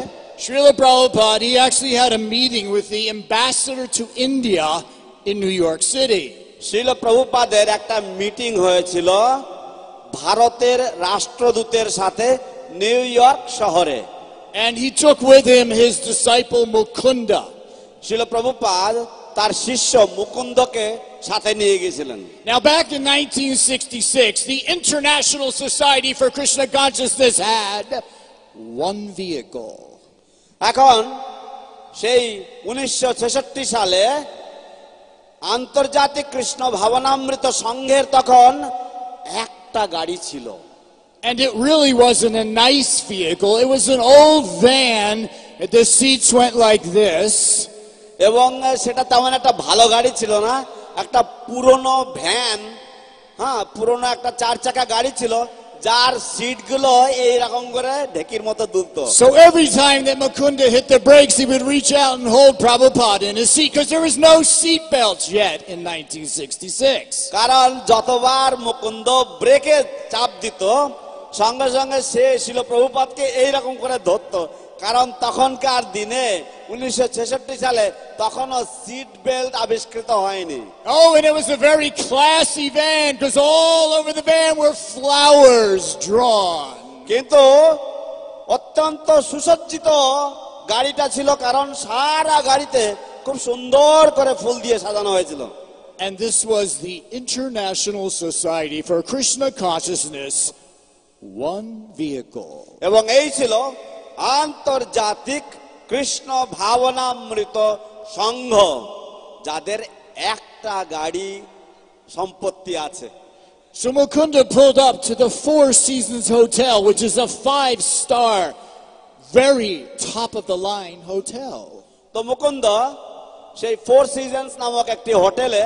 Srila Prabhupada, he actually had a meeting with the ambassador to India in New York City. Srila প্রভুপাদের একটা মিটিং হয়েছিল ভারতের রাষ্ট্রদূতের সাথে নিউ ইয়র্ক শহরে। And he took with him his disciple Mukunda. Srila Prabhupada তার শিষ্য মুকুন্দকে সাথে নিয়ে গিয়েছিলেন। Now back in 1966, the International Society for Krishna Consciousness had one vehicle. এখন সেই 1966 সালে আন্তর্জাতিক কৃষ্ণ ভাবনামৃত সংঘের তখন একটা গাড়ি ছিল। And it really wasn't a nice vehicle. It was an old van. The seats went like this. এবং সেটা তেমন একটা ভালো গাড়ি ছিল না, একটা পুরনো ভ্যান, পুরনো একটা 4 চাকা গাড়ি ছিল যার সিটগুলো এইরকম করে ঢেকির মতো দুলতো। So every time that Mukunda hit the brakes, he would reach out and hold Prabhupada in his seat because there was no seat belts yet in 1966. কারণ যতবার মুকুন্দ ব্রেকে চাপ দিত সঙ্গে সঙ্গে সে ছিল প্রভুপাদকে এইরকম করে ধরতো, কারণ তখনকার দিনে 1966 সালে তখনও সিট বেল্ট আবিষ্কৃত হয়নি। Oh, and it was a very classy van because all over the van were flowers drawn. কিন্তু অত্যন্ত সুসজ্জিত গাড়িটা ছিল, কারণ সারা গাড়িতে খুব সুন্দর করে ফুল দিয়ে সাজানো হয়েছিল। And this was the International Society for Krishna Consciousness, one vehicle. এবং এই ছিল আন্তর্জাতিক কৃষ্ণ ভাবনামৃত সংঘ, যাদের একটা গাড়ি সম্পত্তি আছে। So Mukunda pulled up to the Four Seasons Hotel, which is a 5-star, very top of the line hotel. তো মুকুন্দ সেই ফোর সিজনস নামক একটি হোটেলে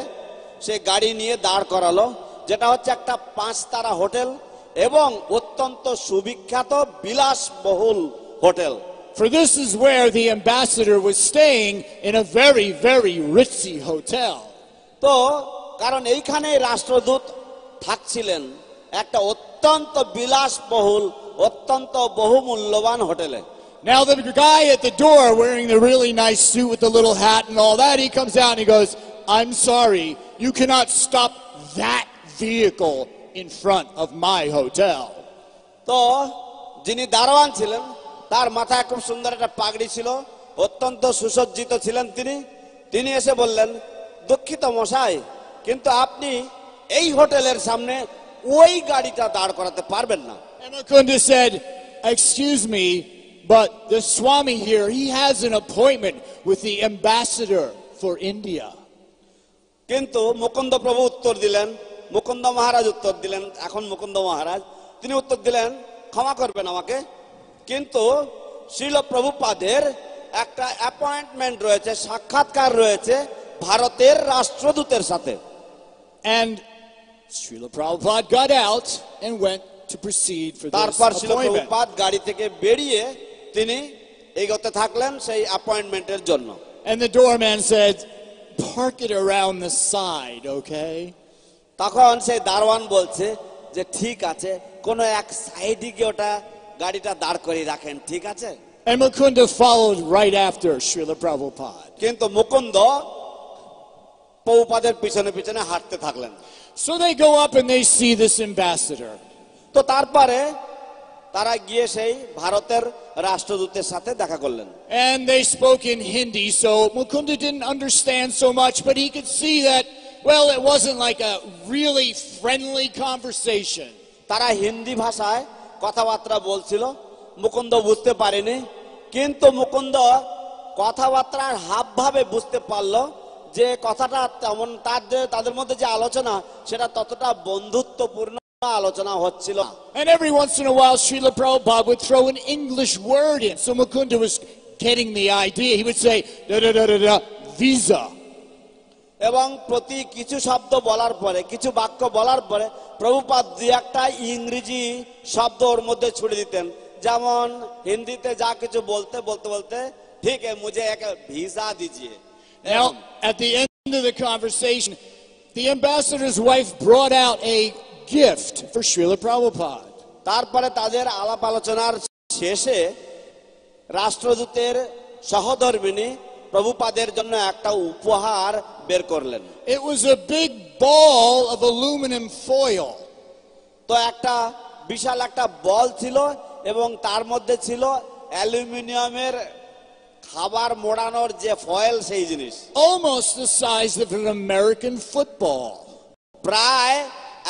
সেই গাড়ি নিয়ে দাঁড় করালো, যেটা হচ্ছে একটা 5 তারা হোটেল এবং অত্যন্ত সুবিখ্যাত বিলাসবহুল hotel. For this is where the ambassador was staying, in a very, very ritzy hotel. তো কারণ এইখানে রাষ্ট্রদূত থাকছিলেন একটা অত্যন্ত বিলাসবহুল, অত্যন্ত বহুমূল্যবান হোটেলে। Now the guy at the door wearing the really nice suit with the little hat and all that, he comes out and he goes, "I'm sorry, you cannot stop that vehicle in front of my hotel." তো যিনি দারোয়ান ছিলেন তার মাথায় খুব সুন্দর একটা পাগড়ি ছিল, অত্যন্ত সুসজ্জিত ছিলেন তিনি এসে বললেন, দুঃখিত মশাই, কিন্তু আপনি এই হোটেলের সামনে ওই গাড়িটা দাঁড় করাতে পারবেন না। And Mukunda said, "Excuse me, but the Swami here, he has an appointment with the ambassador for India." কিন্তু মুকুন্দ প্রভু উত্তর দিলেন, মুকুন্দ মহারাজ উত্তর দিলেন, এখন মুকুন্দ মহারাজ তিনি উত্তর দিলেন, ক্ষমা করবেন আমাকে, কিন্তু শ্রীল প্রভুপাদের একটা অ্যাপয়েন্টমেন্ট রয়েছে, সাক্ষাৎকার রয়েছে ভারতের রাষ্ট্রদূতের সাথে। And Srila Prabhupada got out and went to proceed for this তারপর শ্রীল appointment. প্রভুপাদ গাড়ি থেকে বেরিয়ে তিনি এগোতে থাকলেন সেই অ্যাপয়েন্টমেন্টের জন্য। And the doorman said, "Park it around the side, okay?" তখন সেই দারোয়ান বলছে যে ঠিক আছে, কোনো এক সাইডে গিয়ে ওটা গাড়িটা দাঁড় করিয়ে রাখেন, ঠিক আছে। And Mukunda followed right after Srila Prabhupada. কিন্তু মুকুন্দ প্রভুপাদের পিছনে পিছনে হাঁটতে থাকলেন। So they go up and they see this ambassador. তো তারপরে তারা গিয়ে সেই ভারতের রাষ্ট্রদূতের সাথে দেখা করলেন। And they spoke in Hindi, so Mukunda didn't understand so much, but he could see that, well, it wasn't like a really friendly conversation. তারা হিন্দি ভাষায় কথাবার্তা বলছিল, মুকুন্দ বুঝতে পারেনি, কিন্তু মুকুন্দ কথাবার্তার হাবভাবে বুঝতে পারলো যে কথাটা তেমন তাদের মধ্যে যে আলোচনা সেটা ততটা বন্ধুত্বপূর্ণ আলোচনা হচ্ছিল। And every once in a while, Srila Prabhupada would throw an English word in. So Mukunda was getting the idea. He would say, "Da-da-da-da-da, visa." এবং প্রতি কিছু শব্দ বলার পরে, কিছু বাক্য বলার পরে প্রভুপাদ দুই একটা ইংরেজি শব্দ ওর মধ্যে ছুড়ে দিতেন, যেমন হিন্দিতে যা কিছু বলতে বলতে বলতে, ঠিক है मुझे एक ভিসা दीजिए। Now, at the end of the conversation, the ambassador's wife brought out a gift for Srila Prabhupada. তারপরে তাদের আলাপ আলোচনার শেষে রাষ্ট্রদূতের সহধর্মিণী প্রভুপাদের জন্য একটা উপহার বের করলেন। It was a big ball of aluminum foil. তো একটা বিশাল একটা বল ছিল এবং তার মধ্যে ছিল অ্যালুমিনিয়ামের খাবার মোড়ানোর যে ফয়েল, সেই জিনিস। Almost the size of an American football. প্রায়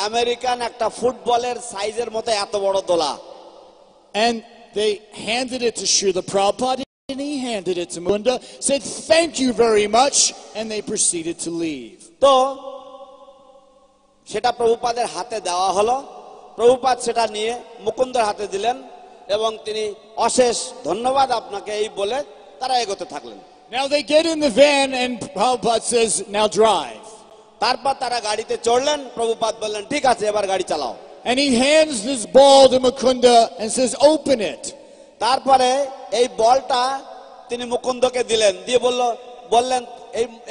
আমেরিকান একটা ফুটবলের সাইজের মতো এত বড় দোলা। And they handed it to Srila Prabhupada, and he handed it to Mukunda, said, "Thank you very much," and they proceeded to leave. তো সেটা প্রভুপাদের হাতে দেওয়া হলো, প্রভুপাদ সেটা নিয়ে মুকুন্দের হাতে দিলেন এবং তিনি অশেষ ধন্যবাদ আপনাকে এই বলে তারা এগোতে থাকলেন। Now they get in the van and Prabhupada says, "Now drive." তারপর তারা গাড়িতে চড়লেন, প্রভুপাদ বললেন ঠিক আছে এবার গাড়ি চালাও। And he hands this ball to Mukunda and says, "Open it." তারপরে এই বলটা তিনি মুকুন্দকে দিলেন, দিয়ে বললেন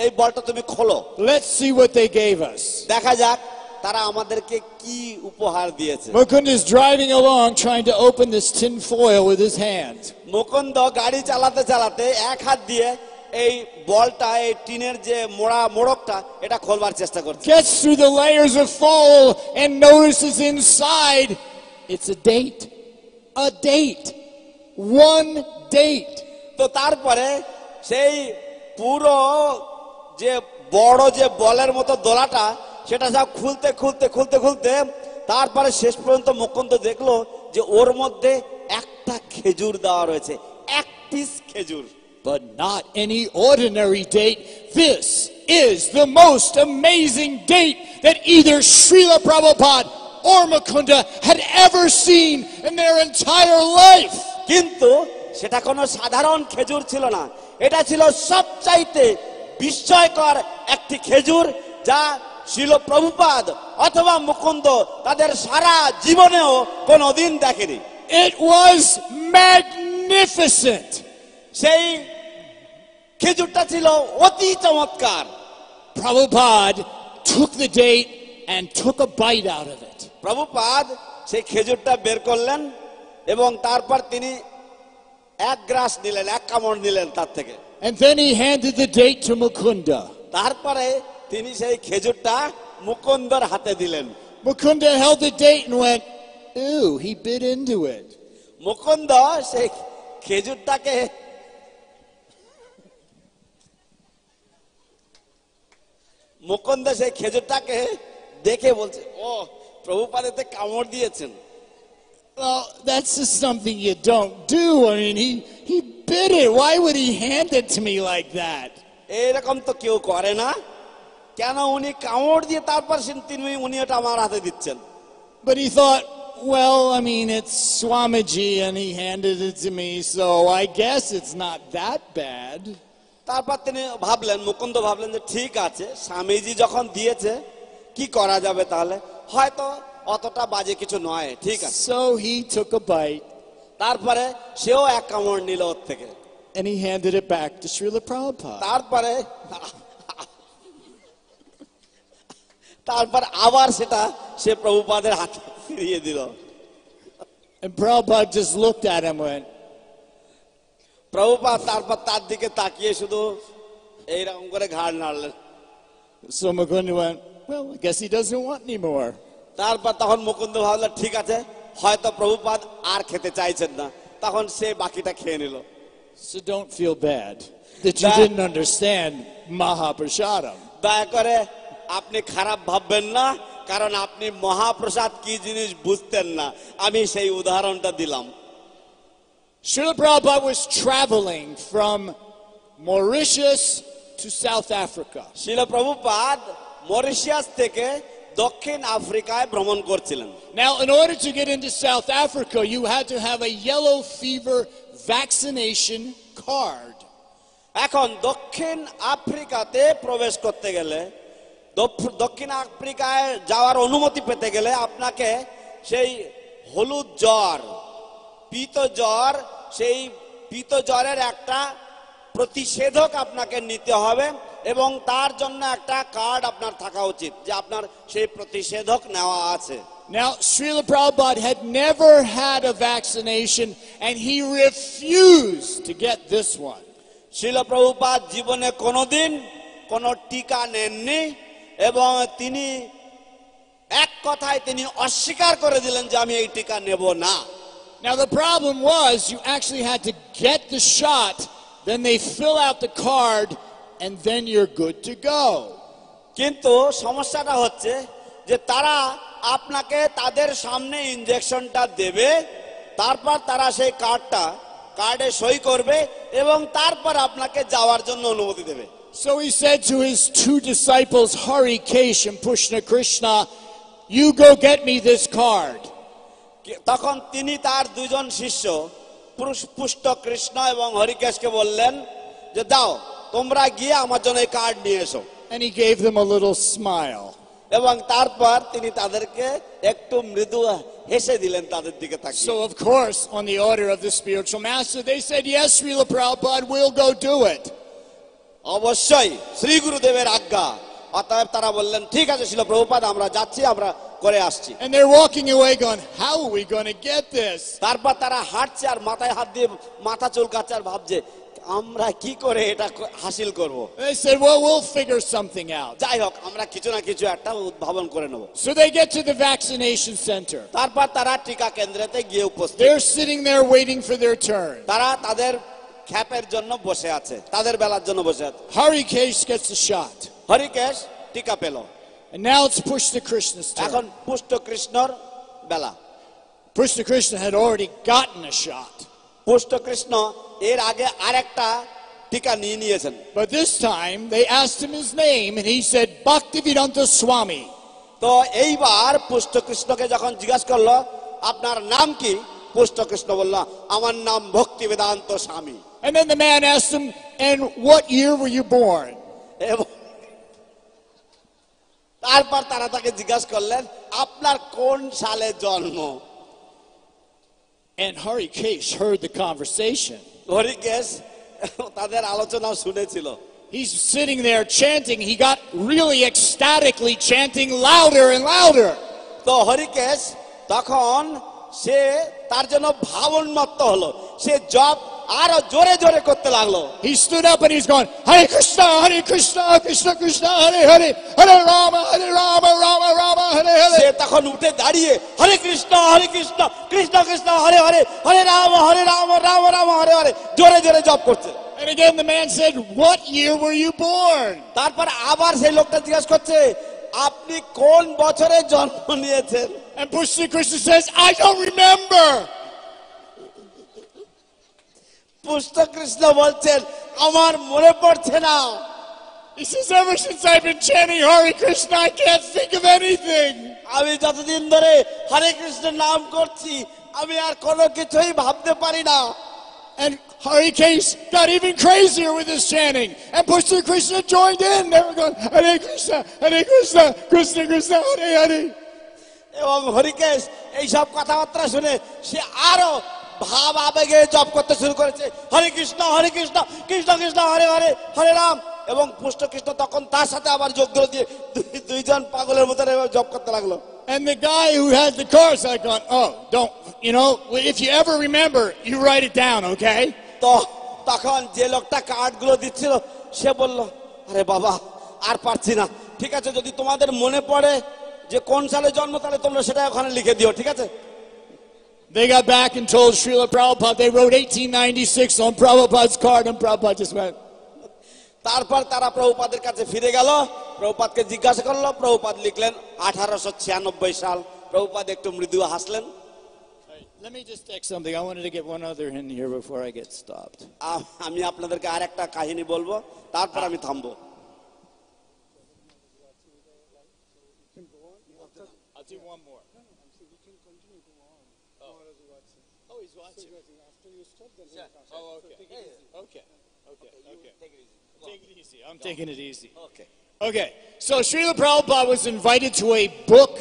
এই বলটা তুমি খোলো। Let's see what they gave us. দেখা যাক তারা আমাদেরকে কি উপহার দিয়েছে। Mukunda is driving along trying to open this tin foil with his hand. Mukunda গাড়ি চালাতে চালাতে এক হাত দিয়ে এই বলটা, এই টিনের যে মোড়কটা, এটা খোলবার চেষ্টা করছে। Gets through the layers of foil and notices inside it's a date. A date. One date. তো তারপরে সেই পুরো যে বড় যে বলের মতো দোলাটা সেটা সব খুলতে খুলতে খুলতে খুলতে তারপরে শেষ পর্যন্ত মুকুন্দ দেখলো যে ওর মধ্যে একটা খেজুর দেওয়া রয়েছে, এক পিস খেজুর। But not any ordinary date. This is the most amazing date that either Srila Prabhupada or Mukunda had ever seen in their entire life. কিন্তু সেটা কোনো সাধারণ খেজুর ছিল না, এটা ছিল সবচাইতে বিস্ময়কর একটি খেজুর যা শিল প্রভুপাদ অথবা মুকুন্দ তাদের সারা জীবনেও কোনোদিন দেখেনি। It was magnificent. সেই খেজুরটা ছিল অতি চমৎকার। Prabhupada took the date and took a bite out of it. Prabhupada সেই খেজুরটা বের করলেন এবং তারপর তিনি এক গ্রাস নিলেন, এক কামড় নিলেন তার থেকে। And then he handed the date to Mukunda. তারপরে তিনি সেই খেজুরটা মুকুন্দর হাতে দিলেন। Mukunda held the date and went, "Ew," he bit into it. Mukunda সেই খেজুরটাকে দেখে বলছে, ও প্রভুপাদ এতে কামড় দিয়েছেন। Well, that's just something you don't do. I mean, he bit it. Why would he hand it to me like that? এরকম তো কেউ করে না, কেন উনি কামড় দিয়ে তারপর উনি এটা আমার হাতে দিচ্ছেন? But he thought, well, I mean, it's Swamiji and he handed it to me, so I guess it's not that bad. তারপর তিনি ভাবলেন, মুকুন্দ ভাবলেন যে ঠিক আছে, স্বামীজি যখন দিয়েছে কি করা যাবে, তাহলে হয়তো অতটা বাজে কিছু নয়, ঠিক আছে। So he took a bite. তারপরে সেও এক কামড় নিল ওর থেকে। And he handed it back to Srila Prabhupada. তারপর আবার সেটা সে প্রভুপাদের হাতে ফিরিয়ে দিল। And Prabhupada just looked at him and went, Prabhupada তারপর তার দিকে তাকিয়ে শুধু এইরকম করে ঘাড় নাড়লেন। so Mukunda went, well, I guess he doesn't want any more. তারপর তখন মুকুন্দ ভাবলেন ঠিক আছে, হয়তো প্রভুপাদ আর খেতে চাইছেন না, তখন সে বাকিটা খেয়ে নিল। So don't feel bad that you didn't understand Mahaprasadam. দয়া করে আপনি খারাপ ভাববেন না, কারণ আপনি মহাপ্রসাদ কি জিনিস বুঝতেন না, আমি সেই উদাহরণটা দিলাম। Srila Prabhupada was traveling from Mauritius to South Africa. শিল প্রভুপাদ মরিশিয়াস থেকে দক্ষিণ আফ্রিকায় ভ্রমণ করছিলেন। Now, in order to get into South Africa, you had to have a yellow fever vaccination card. এখন দক্ষিণ আফ্রিকাতে প্রবেশ করতে গেলে, দক্ষিণ আফ্রিকায় যাওয়ার অনুমতি পেতে গেলে আপনাকে সেই হলুদ জ্বর, পিত জ্বর, সেই পিত জ্বরের একটা প্রতিষেধক আপনাকে নিতে হবে এবং তার জন্য একটা কার্ড আপনার থাকা উচিত যে আপনার সেই প্রতিষেধক নেওয়া আছে। Now, Srila Prabhupada had never had a vaccination and he refused to get this one. শিল প্রভুপাদ জীবনে কোনোদিন কোনো টিকা নেননি এবং তিনি এক কথায় তিনি অস্বীকার করে দিলেন যে আমি এই টিকা নেব না। Now, the problem was you actually had to get the shot, then they fill out the card, and then you're good to go. কিন্তু সমস্যাটা হচ্ছে যে তারা আপনাকে তাদের সামনে ইনজেকশনটা দেবে, তারপর তারা সেই কার্ডে সই করবে এবং তারপর আপনাকে যাওয়ার জন্য অনুমতি দেবে। So he said to his two disciples, Hari Kesh and Pushna Krishna, you go get me this card. তখন তিনি তার দুজন শিষ্য পুষ্ট কৃষ্ণ এবং হরিকেশকে বললেন যে দাও, তোমরা গিয়ে আমার জন্য এই কার্ড নিয়ে এসো। And he gave them a little smile. এবং তারপর তিনি তাদেরকে একটু মৃদু হেসে দিলেন তাদের দিকে তাকিয়ে। So of course, on the order of the spiritual master, they said, yes, Srila Prabhupada, we'll go do it. অবশ্যই শ্রী গুরুদেবের আজ্ঞা, অতএব তারা বললেন ঠিক আছে শিল প্রভুপাদ, আমরা যাচ্ছি, আমরা করে আসছি। And they're walking away going, how are we going to get this? তারপর তারা হাঁটছে আর মাথায় হাত দিয়ে মাথা চুলকাচ্ছে আর ভাবছে আমরা কি করে এটা হাসিল করব। They said, well, we'll figure something out. যাই হোক, আমরা কিছু না কিছু একটা উদ্ভাবন করে নেব। So they get to the vaccination center. তারপর তারা টিকা কেন্দ্রেতে গিয়ে উপস্থিত। They're sitting there waiting for their turn. তারা তাদের খ্যাপের জন্য বসে আছে, তাদের বেলার জন্য বসে আছে। Harikesh gets a shot. হরিকেশ টিকা পেল। And now it's Pushta Krishna's এখন turn. পুষ্ট কৃষ্ণর বেলা। Pushta Krishna had already gotten a shot. পুষ্ট কৃষ্ণ এর আগে আরেকটা টিকা নিয়ে নিয়েছেন। But this time they asked him his name and he said Bhaktivedanta Swami. তো এইবার পুষ্ট কৃষ্ণকে যখন জিজ্ঞাসা করলো আপনার নাম কি, পুষ্ট কৃষ্ণ বলল আমার নাম ভক্তি বেদান্ত স্বামী। And then the man asked him, and what year were you born? এবং তারপর তারা তাকে জিজ্ঞাসা করলেন আপনার কোন সালে জন্ম। And Harikesh heard the conversation. হরিকেশ তাদের আলোচনা শুনেছিল। He's sitting there chanting. He got really ecstatically chanting louder and louder. তো হরিকেশ তখন সে তার জন্য ভাবনমত্ত হলো, সে জপ আরো জোরে জোরে করতে লাগলো। He stood up and he's going, Hare Krishna, Krishna Krishna, Hare Hare, Hare Rama, Rama Rama, Hare say Hare. তখন উঠে দাঁড়িয়ে হরে কৃষ্ণ কৃষ্ণ কৃষ্ণ হরে হরে, হরে রাম রাম রাম হরে হরে জোরে জোরে জপ করছে। And again the man said, what year were you born? তারপর আবার সেই লোকটা জিজ্ঞাসা করছে আপনি কোন বছরে জন্ম নিয়েছেন। And Pushta Krishna says, I don't remember. পুষ্ট কৃষ্ণ বলছেন আমার মনে পড়ছে না। He says, ever since I've been chanting Hare Krishna, I can't think of anything. আমি যতদিন ধরে হরে কৃষ্ণ নাম করছি আমি আর কোনো কিছুই ভাবতে পারি না। And Harikesh got even crazier with his chanting. And Pushta Krishna joined in. They were going, Hare Krishna, Krishna Krishna, Hare Hare. এবং হরিকেশ এইসব কথাবার্তা শুনে সে আরো ভাব আবেগে জপ করতে শুরু করেছে, হরে কৃষ্ণ কৃষ্ণ কৃষ্ণ হরে হরে হরে রাম। এবং পুষ্ট কৃষ্ণ তখন তার সাথে আবার যোগ দিয়ে দুইজন পাগলের মতো জপ করতে লাগলো। And the guy who had the cards had gone, oh, don't, if you ever remember, you write it down, okay? তো তখন যে লোকটা কার্ডগুলো দিচ্ছিল সে বলল আরে বাবা আর পারছি না, ঠিক আছে যদি তোমাদের মনে পড়ে যে কোন সালে জন্ম তাহলে তোমরা সেটা ওখানে লিখে দিও, ঠিক আছে। They got back and told Srila Prabhupada, they wrote 1896 on Prabhupada's card, and Prabhupada just went. তারপর তারা প্রভুপাদের কাছে ফিরে গেল, প্রভুপাদকে জিজ্ঞাসা করলো, প্রভুপাদ লিখলেন 1896 সাল। প্রভুপাদ একটু মৃদু হাসলেন। Let me just take something. I wanted to get one other in here before I get stopped. আমি আপনাদেরকে আর একটা কাহিনী বলবো, তারপর আমি থামবো। I'll do one more. Oh, he's watching. Oh, okay. Take it easy. I'm taking it easy. Okay. So Srila Prabhupada was invited to a book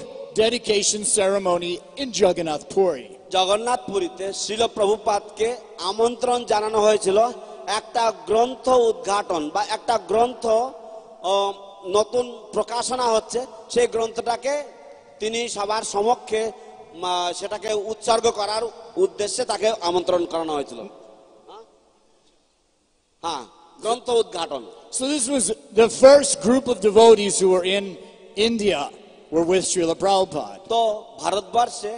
dedication ceremony in Jagannath Puri. Jagannath পুরীতে শ্রীল প্রভুপাদকে আমন্ত্রণ জানানো হয়েছিল একটা গ্রন্থ উদ্ঘাটন বা একটা গ্রন্থ নতুন প্রকাশনা হচ্ছে, সেই গ্রন্থটাকে তিনি সবার সমক্ষে সেটাকে উৎসর্গ করার উদ্দেশ্যে তাকে আমন্ত্রণ করানো হয়েছিল। হ্যাঁ, গ্রন্থ উদ্ঘাটন। So this was the first group of devotees who were in India were with Srila Prabhupada. তো ভারতবর্ষে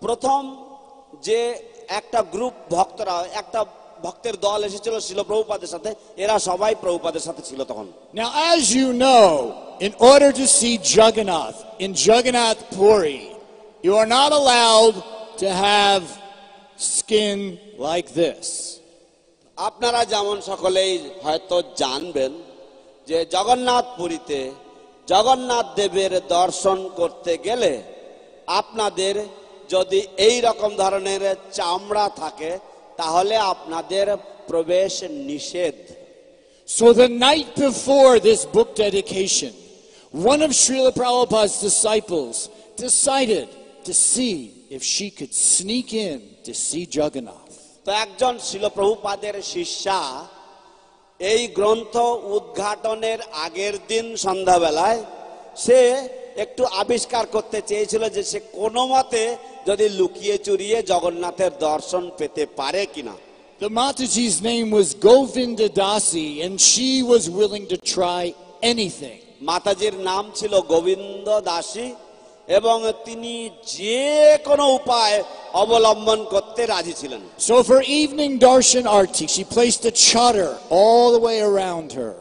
প্রথম যে একটা গ্রুপ ভক্তরা, একটা ভক্তের দল এসেছিল শ্রীল প্রভুপাদের সাথে, এরা সবাই প্রভুপাদের সাথে ছিল তখন। Now as you know, in order to see Jagannath in Jagannath Puri, you are not allowed to have skin like this. আপনারা যেমন সকলেই হয়তো জানবেন যে জগন্নাথ পুরীতে জগন্নাথ দেবের দর্শন করতে গেলে আপনাদের যদি এই রকম ধরনের চামড়া থাকে তাহলে আপনাদের প্রবেশ নিষেধ। So the night before this book dedication, one of Srila Prabhupada's disciples decided to see if she could sneak in to see Jagannath. তো একজন শ্রীল প্রভুপাদের শিষ্যা এই গ্রন্থ উদ্ঘাটনের আগের দিন সন্ধ্যাবেলায় সে একটু আবিষ্কার করতে চেয়েছিল যে সে কোনো মতে যদি লুকিয়ে চুরিয়ে জগন্নাথের দর্শন পেতে পারে কিনা। The Mataji's name was Govinda Dasi, and she was willing to try anything. মাতাজির নাম ছিল গোবিন্দ দাসী এবং তিনি যে কোনো উপায় অবলম্বন করতে রাজি ছিলেন। So for evening darshan arti, she placed a chadar all the way around her.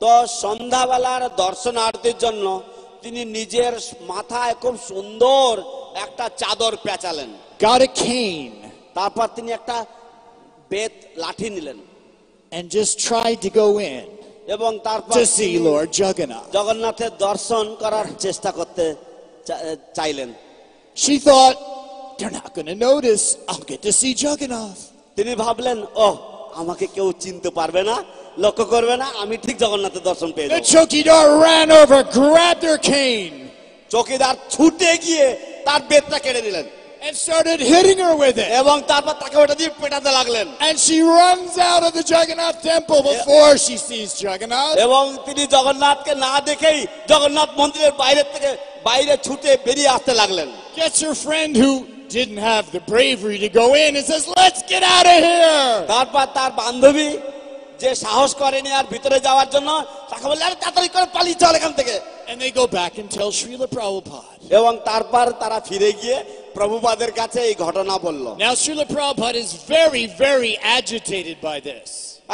তো সন্ধ্যাবেলার দর্শন আরতির জন্য তিনি নিজের মাথায় খুব সুন্দর একটা চাদর পেঁচালেন। Got a cane তারপর তিনি একটা বেত লাঠি নিলেন and just tried to go in এবং তারপর to see Lord Jagannath. জগন্নাথের দর্শন করার চেষ্টা করতে চাইলেন। She thought, they're not going to notice. I'll get to see Jagannath. তিনি ভাবলেন, ও আমাকে কেউ চিনতে পারবে না, লক্ষ্য করবে না, আমি ঠিক জগন্নাথের দর্শন পেয়ে The যাব। chowkidar ran over, grabbed her cane, চৌকিদার ছুটে গিয়ে তার বেতটা কেড়ে নিলেন and started hitting her with it. এবং তারপর তাকে ওটা দিয়ে পেটাতে লাগলেন। And she runs out of the Jagannath temple before she sees Jagannath. এবং তিনি জগন্নাথকে না দেখেই জগন্নাথ মন্দিরের বাইরে ছুটে বেরিয়ে আসতে লাগলেন। Gets her friend who didn't have the bravery to go in and says, let's get out of here. তারপর তার বান্ধবী যে সাহস করেনি আর ভিতরে যাওয়ার জন্য, তাকে বললেন, আরে তাড়াতাড়ি করে পালিয়ে চল এখান থেকে। And they go back and tell Srila Prabhupada. এবং তারপর তারা ফিরে গিয়ে প্রভুপাদের কাছে এই ঘটনা বলল। Now Srila Prabhupada is very, very agitated by this.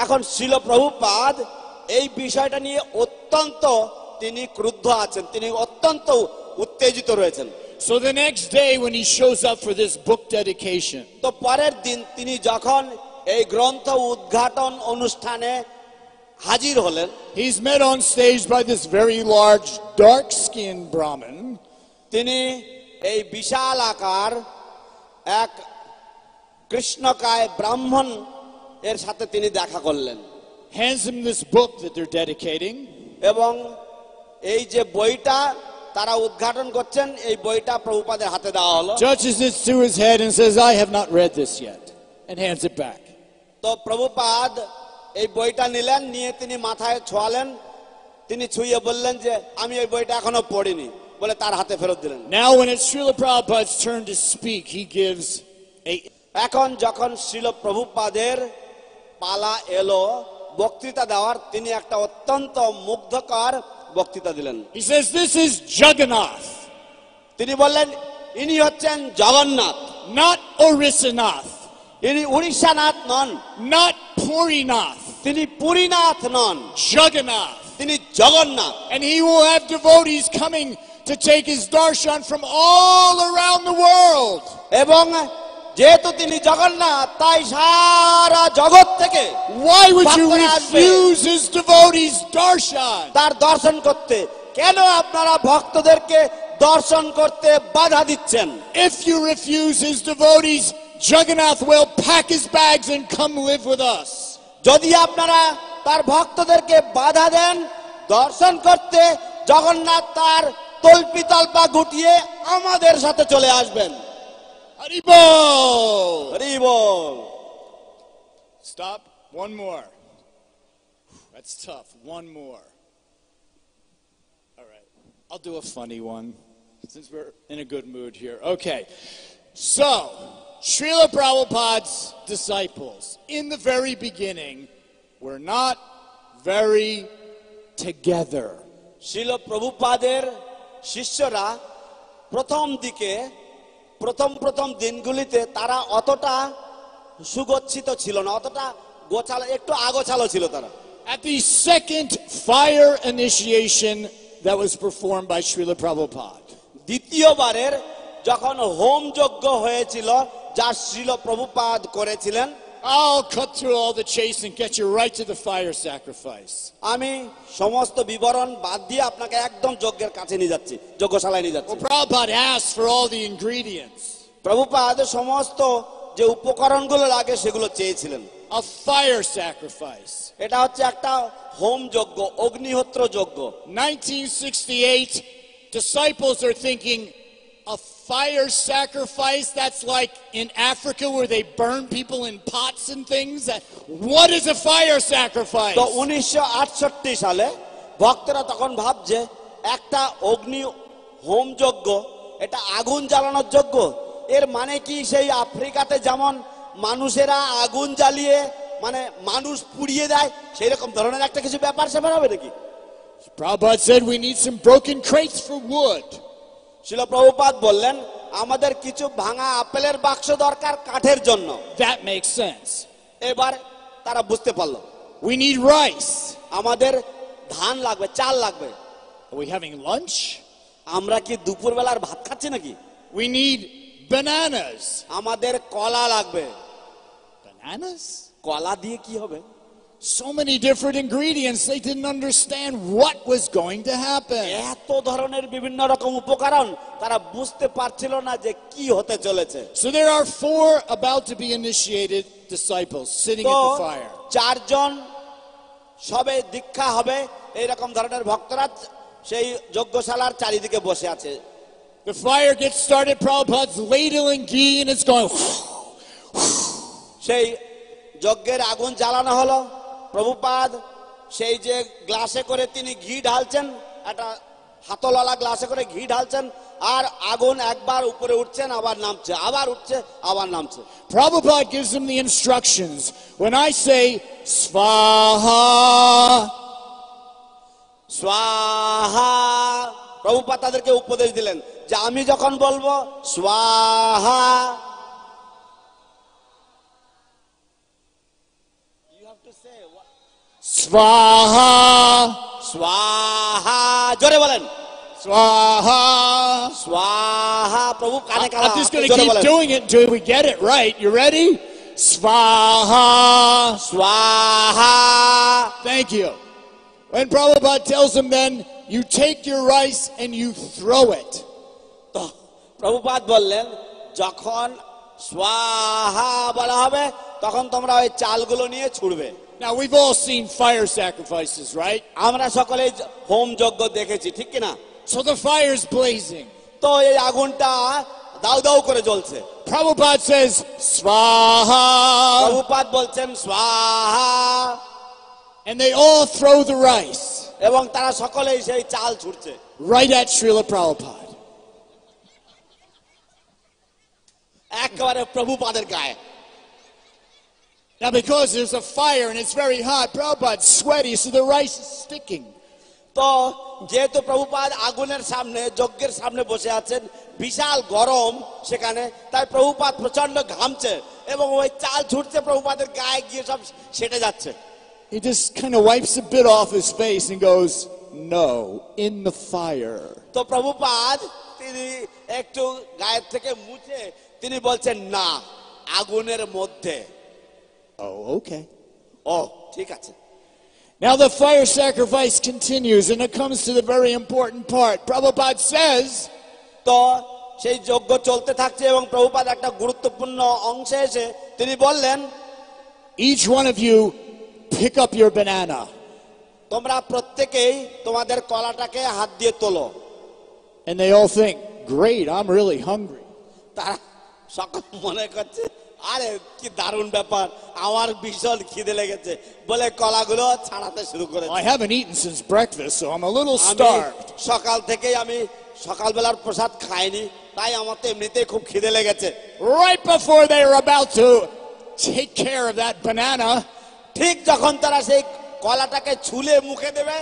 এখন শিল প্রভুপাদ এই বিষয়টা নিয়ে অত্যন্ত তিনি ক্রুদ্ধ আছেন, তিনি অত্যন্ত উত্তেজিত রয়েছেন। So the next day when he shows up for this book dedication, তো পরের দিন তিনি যখন এই গ্রন্থ উদ্ঘাটন অনুষ্ঠানে হাজির হলেন, he's met on stage by this very large, dark-skinned Brahmin. তিনি এই বিশাল আকার এক কৃষ্ণকায় ব্রাহ্মণ এর সাথে তিনি দেখা করলেন। Hands him this book that they're dedicating. এবং এই যে বইটা তারা উদ্ঘাটন করছেন, এই বইটা প্রভুপাদের হাতে দেওয়া হলো। Touches it to his head and says, I have not read this yet, and hands it back. তো প্রভুপাদ এই বইটা নিলেন, নিয়ে তিনি মাথায় ছোঁয়ালেন, তিনি ছুঁয়ে বললেন যে আমি এই বইটা এখনো পড়িনি, বলে তার হাতে ফেরত দিলেন। Now when it's Srila Prabhupada's turn to speak, he gives a... এখন যখন শ্রীল প্রভুপাদের পালা এলো বক্তৃতা দেওয়ার, তিনি একটা অত্যন্ত মুগ্ধকর বক্তৃতা দিলেন। He says, this is Jagannath, তিনি বললেন, ইনি হচ্ছেন জগন্নাথ, not Orissanath, ইনি উড়িষ্যানাথ নন, not Purinath, তিনি পুরীনাথ নন, Jagannath. তিনি Jagannath. And he will have devotees coming to take his darshan from all around the world. এবং যেহেতু তিনি জগন্নাথ, তাই সারা জগৎ থেকে Why would you ভক্তরা আসবে refuse his devotees darshan? তার দর্শন করতে। কেন আপনারা ভক্তদেরকে দর্শন করতে বাধা দিচ্ছেন? If you refuse his devotees, Jagannath will pack his bags and come live with us. যদি আপনারা তার ভক্তদেরকে বাধা দেন দর্শন করতে, জগন্নাথ তার তল্পি তল্পা গুটিয়ে আমাদের সাথে চলে আসবেন। Haribo! Hari ball. Stop. One more. That's tough. One more. All right. I'll do a funny one since we're in a good mood here. Okay. So, Srila Prabhupada's disciples in the very beginning were not very together. শিল প্রভুপাদের শিষ্যরা প্রথম দিনগুলিতে তারা অতটা সুগচ্ছিত ছিল না, অতটা গোছালো, একটু আগোছালো ছিল তারা। At the second fire initiation that was performed by Srila Prabhupada, দ্বিতীয়বারের যখন হোম যজ্ঞ হয়েছিল যা শ্রীল প্রভুপাদ করেছিলেন, I'll cut through all the chase and get you right to the fire sacrifice. আমি সমস্ত বিবরণ বাদ দিয়ে আপনাকে একদম যজ্ঞের কাছে নিয়ে যাচ্ছি, যজ্ঞশালায় নিয়ে যাচ্ছি। Well, Prabhupada asked for all the ingredients. Prabhupada সমস্ত যে উপকরণগুলো লাগে সেগুলো চেয়েছিলেন। A fire sacrifice. এটা হচ্ছে একটা হোম যজ্ঞ, অগ্নিহোত্র যজ্ঞ। 1968, disciples are thinking, a fire sacrifice? That's like in Africa where they burn people in pots and things? What is a fire sacrifice? তো 1968 সালে ভক্তরা তখন ভাবছে একটা অগ্নি হোম যজ্ঞ, এটা আগুন জ্বালানোর যজ্ঞ। এর মানে কি সেই আফ্রিকাতে যেমন মানুষেরা আগুন জ্বালিয়ে মানে মানুষ পুড়িয়ে দেয়, সেই রকম ধরনের একটা কিছু ব্যাপার স্যাপার হবে নাকি? Prabhupada said we need some broken crates for wood. শিল প্রভুপাদ বললেন আমাদের কিছু ভাঙা আপেলের বাক্স দরকার কাঠের জন্য। That makes sense. এবার তারা বুঝতে পারলো We need rice. আমাদের ধান লাগবে, চাল লাগবে। Are we having lunch? আমরা কি দুপুরবেলার ভাত খাচ্ছি নাকি? We need bananas. আমাদের কলা লাগবে। Bananas? কলা দিয়ে কি হবে? So many different ingredients. They didn't understand what was going to happen. এত ধরনের বিভিন্ন রকম উপকরণ তারা বুঝতে পারছিল না যে কি হতে চলেছে। So there are 4 about to be initiated disciples sitting তো at the fire. 4 জন সবে দীক্ষা হবে এইরকম ধরনের ভক্তরা সেই যজ্ঞশালার চারিদিকে বসে আছে। The fire gets started. Prabhupada's ladling ghee and it's going. সেই যজ্ঞের আগুন জ্বালানো হলো। প্রভুপাদ সেই যে গ্লাসে করে তিনি ঘি ঢালছেন, একটা হাতলওয়ালা গ্লাসে করে ঘি ঢালছেন, আর আগুন একবার উপরে উঠছেন আবার নামছে, আবার উঠছে আবার নামছে। Prabhupada gives them the instructions. When I say Svaha, স্বাহা, প্রভুপাদ তাদেরকে উপদেশ দিলেন যে আমি যখন বলবো স্বাহা, Svaha, স্বাহা, জোরে বলেন Svaha. স্বাহা। প্রভু কানে কানে I'm just going to জোরে keep বলেন doing it until we get it right. You ready? Svaha. স্বাহা। Thank you. When Prabhupada tells them then, you take your rice and you throw it. তো প্রভুপাদ বললেন যখন স্বাহা বলা হবে তখন তোমরা ওই চালগুলো নিয়ে ছুড়বে। Now we've all seen fire sacrifices, right? আমরা সকলেই হোম যজ্ঞ দেখেছি, ঠিক কিনা? So the fire's blazing. তো এই আগুনটা দাউ দাউ করে জ্বলছে। Prabhupada says, Svaha. প্রভুপাদ বলছেন স্বাহা, And they all throw the rice এবং তারা সকলেই সেই চাল ছুটছে right at Srila Prabhupada. একেবারে প্রভুপাদের গায়ে। Now because there's a fire and it's very hot, Prabhupada's sweaty, so the rice is sticking. তো যেহেতু প্রভুপাদ আগুনের সামনে যজ্ঞের সামনে বসে আছেন, বিশাল গরম সেখানে, তাই প্রভুপাদ প্রচন্ড ঘামছে এবং ওই চাল ছুটছে প্রভুপাদের গায়ে গিয়ে সব সেটে যাচ্ছে। He just kind of wipes a bit off his face and goes, no, in the fire. তো প্রভুপাদ তিনি একটু গায়ের থেকে মুছে তিনি বলছেন না, আগুনের মধ্যে। Oh, okay. ও ঠিক আছে। Now the fire sacrifice continues and it comes to the very important part. Prabhupada says, তো সেই যজ্ঞ চলতে থাকছে এবং প্রভুপাদ একটা গুরুত্বপূর্ণ অংশে এসে তিনি বললেন each one of you pick up your banana. তোমরা প্রত্যেকেই তোমাদের কলাটাকে হাত দিয়ে তোলো। And they all think, great, I'm really hungry. তারা সকল মনে করছে আরে কি দারুণ ব্যাপার, আমার ভীষণ খিদে লেগেছে বলে কলাগুলো ছাড়াতে শুরু করেছে। I haven't eaten since breakfast, so I'm a little আমি starved. সকাল থেকেই আমি সকালবেলার প্রসাদ খাইনি, তাই আমার তো এমনিতেই খুব খিদে লেগেছে। Right before they were about to take care of that banana, ঠিক যখন তারা সেই কলাটাকে ছুলে মুখে দেবে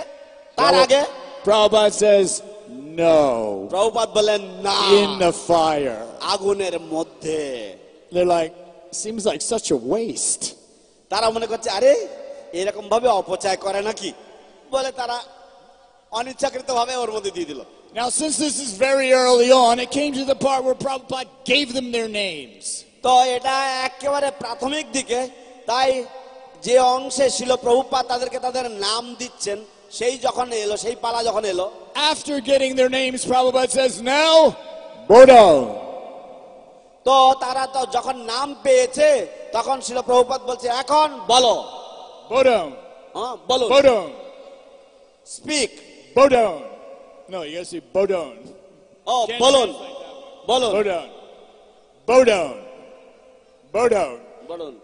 তার আগে Prabhupada says, no, প্রভুপাদ বলেন না, in the fire. আগুনের মধ্যে। They're like, seems like such a waste. তারা মনে করছে আরে এরকম ভাবে অপচয় করে নাকি বলে তারা অনিচ্ছাকৃত ভাবে ওর মধ্যে দিয়ে দিল। Now, since this is very early on, it came to the part where Prabhupada gave them their names. তো এটা একেবারে প্রাথমিক দিকে, তাই যে অংশে ছিল প্রভুপাদ তাদেরকে তাদের নাম দিচ্ছেন সেই যখন এলো, সেই পালা যখন এলো, After getting their names, Prabhupada says, now, Bodo. তো তারা তো যখন নাম পেয়েছে তখন ছিল প্রভুপাদ বলছে এখন বলো, Bodo. হ্যাঁ বলো, Bodo. Speak, Bodo. No, you gotta say Bodon. ও Can't বলুন, translate that way. বলুন, Bodon. Bodon. Bodon. বলুন।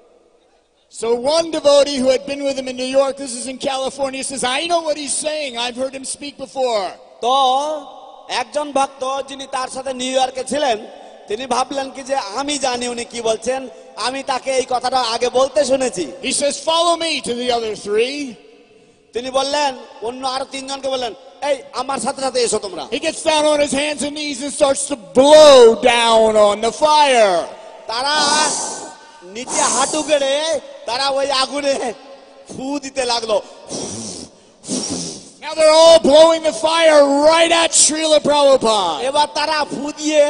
So one devotee who had been with him in New York, this is in California, says, I know what he's saying. I've heard him speak before. তো একজন ভক্ত যিনি তার সাথে new ইয়র্কে ছিলেন তিনি ভাবলেন কি যে আমি জানি উনি কি বলছেন, আমি তাকে এই কথাটা আগে বলতে শুনেছি। He says, follow me to the other 3. তিনি বললেন অন্য আরো 3 জনকে বললেন এই আমার সাথে সাথে এসো তোমরা। He gets down on his hands and knees and starts to blow down on the fire. তারা নিচে হাঁটু গেড়ে তারা ওই আগুনে ফু দিতে লাগলো। Now they're all blowing the fire right at Srila Prabhupada. এবার তারা ফু দিয়ে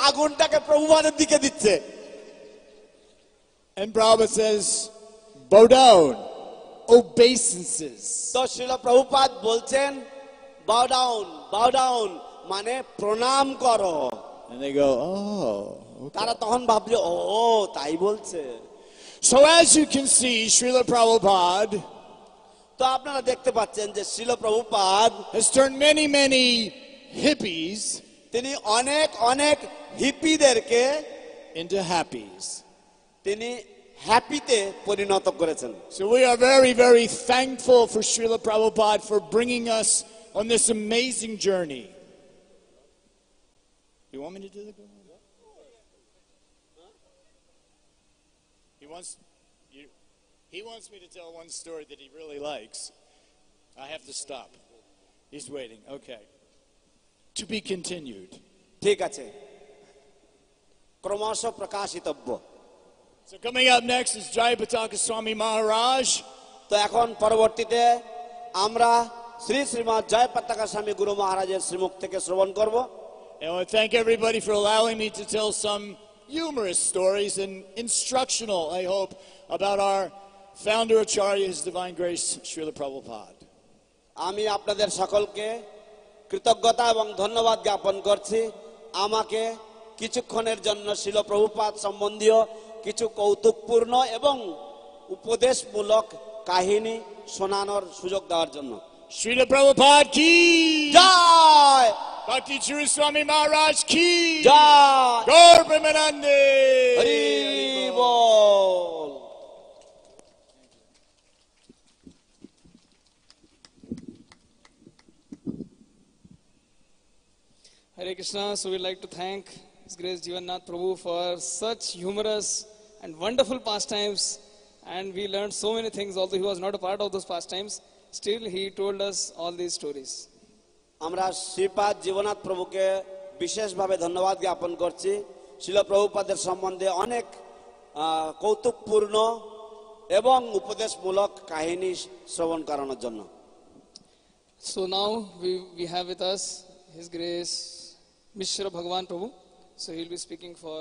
আগুনটাকে প্রভুপাদের দিকে দিচ্ছে। And Prabhupada says, bow down, obeisances. তো শ্রীল প্রভুপাদ বলছেন bow down মানে প্রণাম করো। And they go, oh. তারা তখন ভাবলো ও তাই বলছে। So as you can see, Srila Prabhupada তো আপনারা দেখতে পাচ্ছেন যে Srila Prabhupada has turned many, many hippies তিনি অনেক অনেক হিপিদেরকে into happies. তিনি হ্যাপিতে পরিণত করেছেন। So we are very, very thankful for Srila Prabhupada for bringing us on this amazing journey. You want me to do the good one? He wants me to tell one story that he really likes. I have to stop. He's waiting. Okay. To be continued. ঠিক আছে, ক্রমশ প্রকাশিতব্য। So coming up next is Bhakti Swami Maharaj. তো এখন পরবর্তীতে আমরা শ্রীমৎ জয় পতাকা স্বামী গুরু মহারাজের শ্রীমুখ থেকে শ্রবণ করব। And I want to thank everybody for allowing me to tell some humorous stories and instructional, I hope, about our founder Acharya, His Divine Grace, Srila Prabhupada. আমি আপনাদের সকলকে কৃতজ্ঞতা এবং ধন্যবাদ জ্ঞাপন করছি আমাকে কিছুক্ষণের জন্য শ্রীল প্রভুপাদ সম্বন্ধীয় কিছু কৌতুকপূর্ণ এবং উপদেশমূলক কাহিনী শোনানোর সুযোগ দেওয়ার জন্য। Srila Prabhupada ki Joy, Bhakti Charu Swami Maharaj ki Joy, Gaur Premanande. Hari ball. Hare Krishna. So we'd like to thank His Grace Jivannath Prabhu for such humorous and wonderful pastimes. And we learned so many things, although he was not a part of those pastimes. Still, he told us all these stories. আমরা শ্রীপাদ জীবনাথ প্রভুকে বিশেষভাবে ধন্যবাদ জ্ঞাপন করছি শ্রীল প্রভুপাদের সম্বন্ধে অনেক কৌতুকপূর্ণ এবং উপদেশমূলক কাহিনী শ্রবণ করানোর জন্য। So now we have with us His Grace Mishra Bhagavan Prabhu. So he'll be speaking for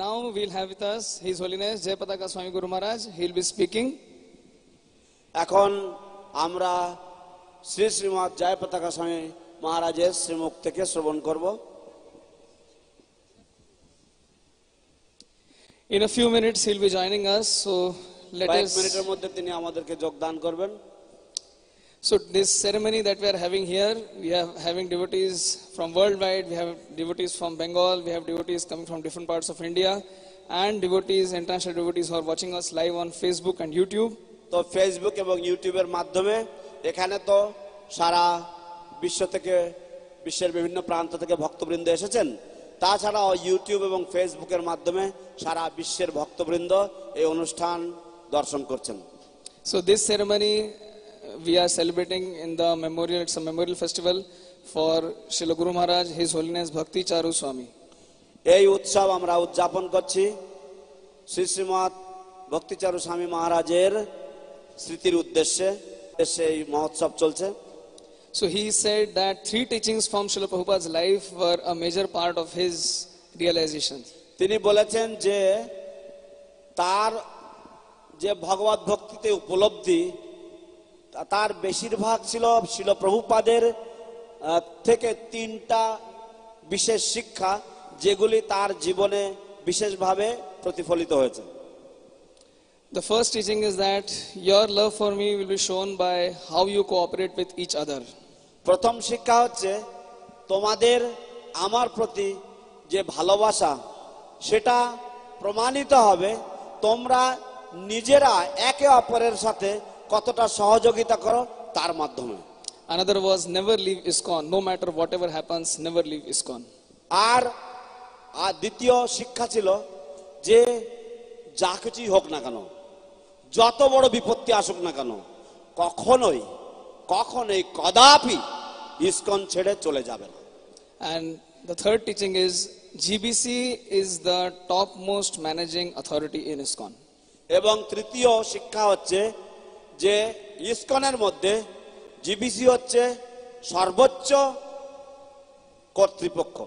now we'll have with us His Holiness Jai Pataka Swami Guru Maharaj. He'll be speaking. এখন আমরা শ্রীমৎ জয় পতাকা স্বামী মহারাজের শ্রীমুখ থেকে শ্রবণ করব। In a few minutes he'll be joining us. So let কয়েক us. মিনিটের মধ্যে তিনি আমাদেরকে যোগদান করবেন। So this ceremony that we are having here, we are having devotees from worldwide. We have devotees from Bengal. We have devotees coming from different parts of India, and devotees, international devotees who are watching us live on Facebook and YouTube. তো Facebook এবং ইউটিউবের মাধ্যমে এখানে তো সারা বিশ্ব থেকে বিশ্বের বিভিন্ন প্রান্ত থেকে ভক্তবৃন্দ এসেছেন। তাছাড়াও ইউটিউব এবং ফেসবুকের মাধ্যমে সারা বিশ্বের ভক্তবৃন্দ এই অনুষ্ঠান দর্শন করছেন। So this ceremony we are celebrating in the memorial. It's a memorial festival for Srila Guru Maharaj, His Holiness Bhakti Charu Swami. এই উৎসব আমরা উদযাপন করছি শ্রীমৎ ভক্তি চারু স্বামী মহারাজের স্মৃতির উদ্দেশ্যে এই মহোৎসব চলছে। So he said that 3 teachings from Srila Prabhupada's life were a major part of his realization. তিনি বলেছেন যে তার যে ভগবত ভক্তিতে উপলব্ধি তার বেশিরভাগ ছিল শিল প্রভুপাদের থেকে 3টা বিশেষ শিক্ষা যেগুলি তার জীবনে বিশেষভাবে প্রতিফলিত হয়েছে। The first teaching is that your love for me will be shown by how you cooperate with each other. প্রথম শিক্ষা হচ্ছে তোমাদের আমার প্রতি যে ভালোবাসা সেটা প্রমাণিত হবে তোমরা নিজেরা একে অপরের সাথে কতটা সহযোগিতা করো তার মাধ্যমে। Another was never leave ISKCON. No matter whatever happens, never leave ISKCON. আর দ্বিতীয় শিক্ষা ছিল যে যা কিছুই হোক না কেন, যত বড় বিপত্তি আসুক না কেন, কখনোই কখনোই কদাপি ইসকন ছেড়ে চলে যাবে না। And the third teaching is GBC is the topmost managing authority in ISKCON. এবং তৃতীয় শিক্ষা হচ্ছে যে ইসকনের মধ্যে জিবিসি হচ্ছে সর্বোচ্চ কর্তৃপক্ষ।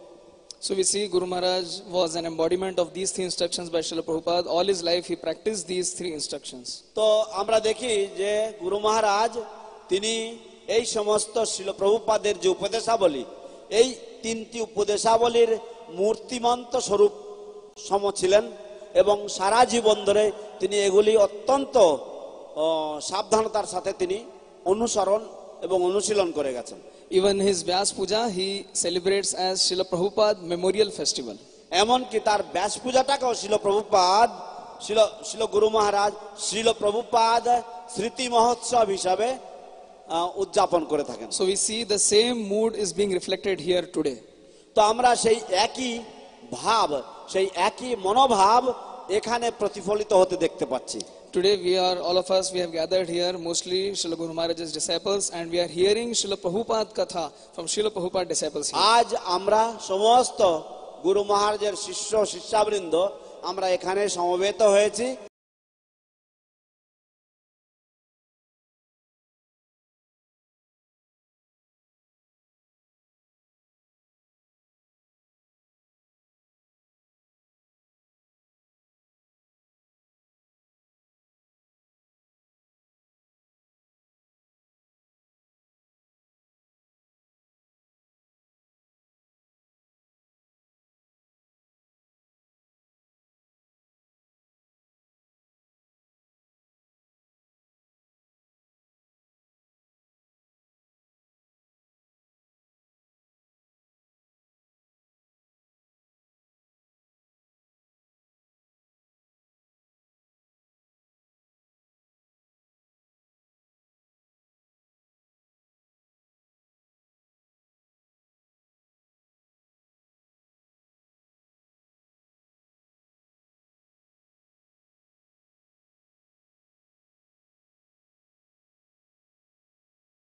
So we see Guru Maharaj was an embodiment of these three instructions by Srila Prabhupada. All his life he practiced these three instructions. তো আমরা দেখি যে গুরু মহারাজ তিনি এই সমস্ত শ্রীল প্রভুপাদের যে উপদেশাবলী, এই তিনটি উপদেশাবলীর মূর্তিমন্ত স্বরূপ সম ছিলেন এবং সারা জীবন ধরে তিনি এগুলি অত্যন্ত সাবধানতার সাথে তিনি অনুসরণ এবং অনুশীলন করে গেছেন। Even his Vyas Puja he celebrates as Srila Prabhupada Memorial Festival. এমনকি তার ব্যাস পূজাটাকেও শিল গুরু মহারাজ শিল প্রভুপাদ স্মৃতি মহোৎসব হিসাবে উদযাপন করে থাকেন। So we see the same mood is being reflected here today. তো আমরা সেই একই ভাব, সেই একই মনোভাব এখানে প্রতিফলিত হতে দেখতে পাচ্ছি। Today all of us we have gathered here, mostly Srila Guru Maharaj's disciples, and we are hearing Srila Prabhupada Katha from Srila Prabhupada disciples here. আজ আমরা সমস্ত গুরু মহারাজের শিষ্য শিষ্যাবৃন্দ আমরা এখানে সমবেত হয়েছি।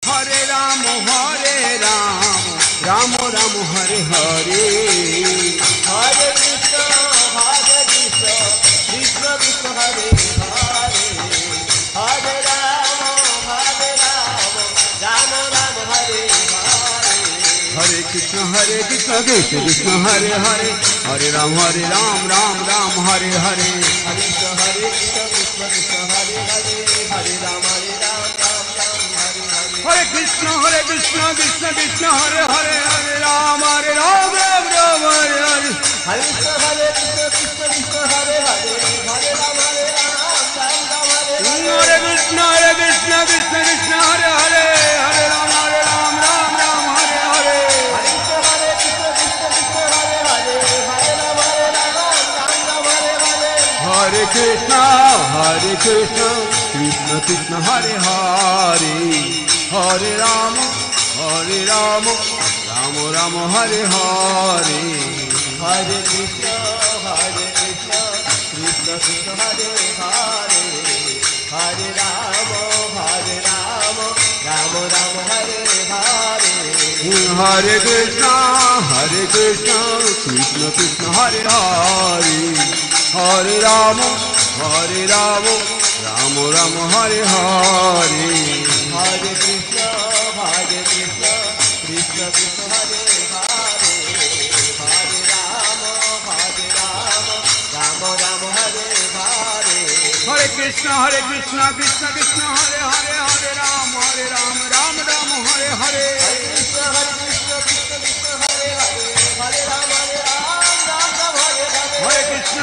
हरे राम राम राम हरे हरे, हरे कृष्ण कृष्ण कृष्ण हरे हरे, हरे राम राम राम हरे हरे, हरे कृष्ण कृष्ण कृष्ण हरे हरे, हरे राम राम राम हरे हरे, हरे कृष्ण कृष्ण कृष्ण हरे हरे, हरे राम हरे कृष्ण कृष्ण कृष्ण हरे हरे, हरे राम राम राम हरे हरे, हरे कृष्ण कृष्ण कृष्ण हरे हरे, हरे राम राम राम हरे कृष्ण कृष्ण कृष्ण हरे हरे, हरे राम राम राम हरे हरे, हरे कृष्ण कृष्ण कृष्ण हरे हरे, हरे राम राम हरे हरे, हरे कृष्ण कृष्ण कृष्ण हरे हरे, हरे राम राम राम हरे हरे, हरे कृष्ण कृष्ण कृष्ण हरे हरे, हरे राम राम राम हरे हरे, हरे कृष्ण कृष्ण कृष्ण हरे हरे, हरे राम राम राम हरे हरे, हरे कृष्ण कृष्ण कृष्ण हरे हरे, हरे राम राम राम हरे हरे, हरे कृष्ण कृष्ण कृष्ण हरे हरे, हरे राम राम राम हरे हरे, हरे कृष्ण कृष्ण कृष्ण हरे हरे, हरे राम राम राम हरे हरे, हरे कृष्ण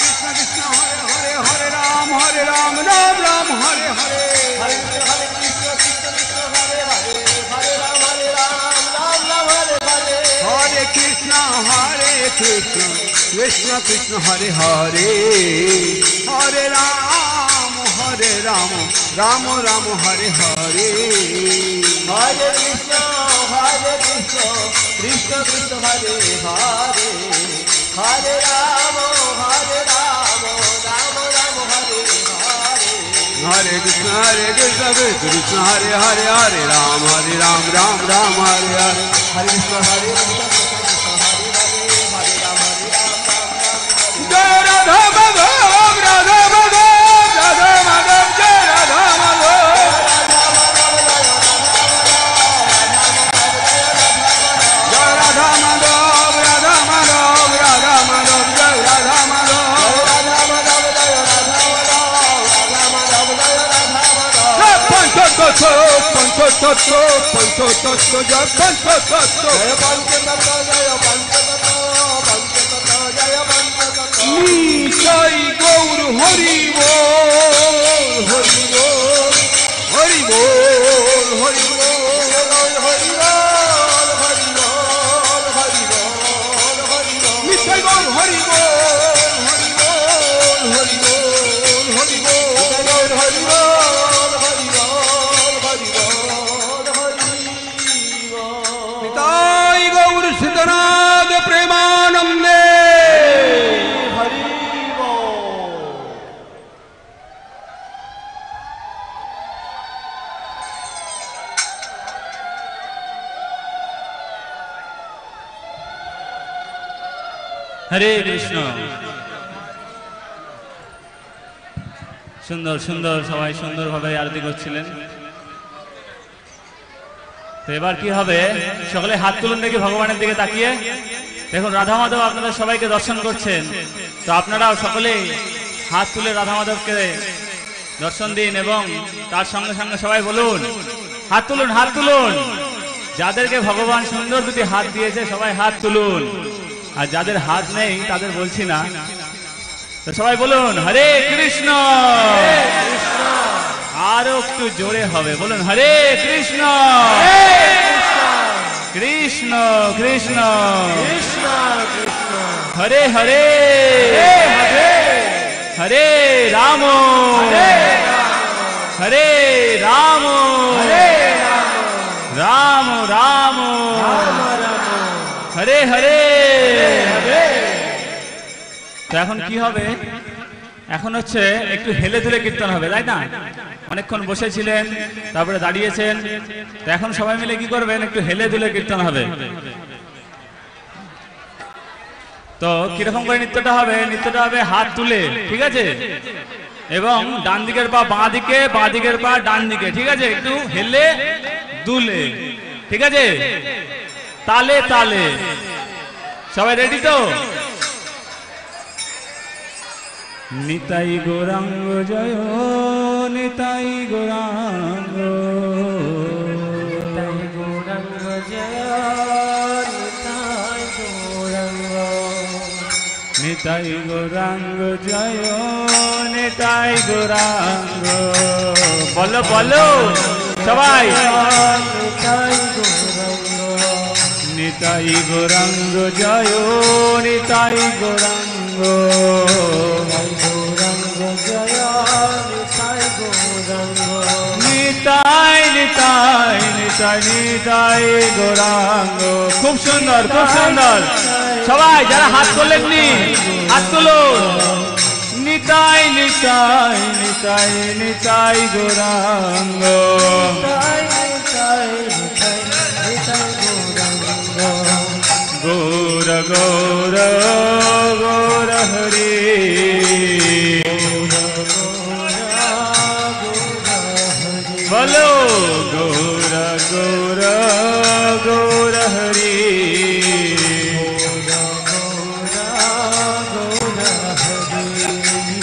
कृष्ण कृष्ण हरे हरे, हरे Ram Hare Hare Krishna Krishna Krishna Hare Hare Hare Ram Ram Ram Hare Hare Hare Krishna Krishna Krishna Hare Hare Hare Ram Ram Ram Hare Hare Hare Krishna Krishna Krishna Hare Hare Hare Ram Ram Ram Hare Hare Hare Krishna Krishna Krishna Hare Hare Hare Ram Ram Ram Hare Hare Hare Krishna Hare Krishna Jai Radha Madhav Radha Madhav Radha Madhav Jai Radha Madhav Jai Radha Madhav Radha Madhav Radha Madhav Jai Radha Madhav Radha Madhav Jai Radha Madhav Panchatattva Panchatattva Panchatattva Jai Panchatattva Jai Panchatattva Jai Panchatattva Nitai Gaur Hari Bol Hari Bol Hari Bol Hari Bol Hari Bol Hari Bol Hari Bol Hari Bol Nitai Gaur Hari Bol Hari Bol Hari Bol Hari Bol Gaur Hari Bol Hari Bol Hari Bol Hari Bol Nitai Gaur Siddhanath Premanande হরে কৃষ্ণ। সুন্দর সুন্দর সবাই সুন্দরভাবে আরতি করছিলেন। তো এবার কি হবে, সকলে হাত তুলুন দেখি ভগবানের দিকে তাকিয়ে। দেখুন রাধা মাধব আপনাদের সবাইকে দর্শন করছেন, তো আপনারাও সকলে হাত তুলে রাধা মাধবকে দর্শন দিন এবং তার সঙ্গে সঙ্গে সবাই বলুন হাত তুলুন, হাত তুলুন। যাদেরকে ভগবান সুন্দর দুটি হাত দিয়েছে সবাই হাত তুলুন, আর যাদের হাত নেই তাদের বলছি না। তো সবাই বলুন হরে কৃষ্ণ। আরো একটু জোরে হবে, বলুন হরে কৃষ্ণ কৃষ্ণ কৃষ্ণ হরে হরে হরে রাম হরে রাম রাম রাম হরে হরে। তো এখন কি হবে, এখন হচ্ছে একটু হেলে দুলে কীর্তন হবে, তাই না? অনেকক্ষণ বসেছিলেন, তারপরে দাঁড়িয়েছেন, তো এখন সবাই মিলে কি করবেন, একটু হেলে দুলে কীর্তন হবে। তো কিরকম করে নৃত্যটা হবে, নৃত্যটা হবে হাত তুলে, ঠিক আছে? এবং ডান দিকের পা বাঁ দিকে, বাঁ দিকের পা ডান দিকে, ঠিক আছে? একটু হেলে দুলে, ঠিক আছে? তালে তালে। সবাই রেডি তো? নিতাই গৌরাঙ্গ জয় নিতাই গৌরাঙ্গ, নিতাই গৌরাঙ্গ জয় নিতাই গৌরাঙ্গ, নিতাই গৌরাঙ্গ জয় নিতাই গৌরাঙ্গ। বলো বলো সবাই, নিতাই গৌরাঙ্গ নিতাই গৌরাঙ্গ জয় নিতাই গৌরাঙ্গ, গৌরাঙ্গ জয় নিতাই গৌরাঙ্গ, নিতাই নিতাই নিতাই নিতাই গৌরাঙ্গ। খুব সুন্দর, খুব সুন্দর। সবাই যারা হাত তোলেননি হাত তুলুন। নিতাই নিতাই নিতাই নিতাই গৌরাঙ্গ, গৌর গৌর গৌর হরি, বলো গৌর গৌর গৌর হরি,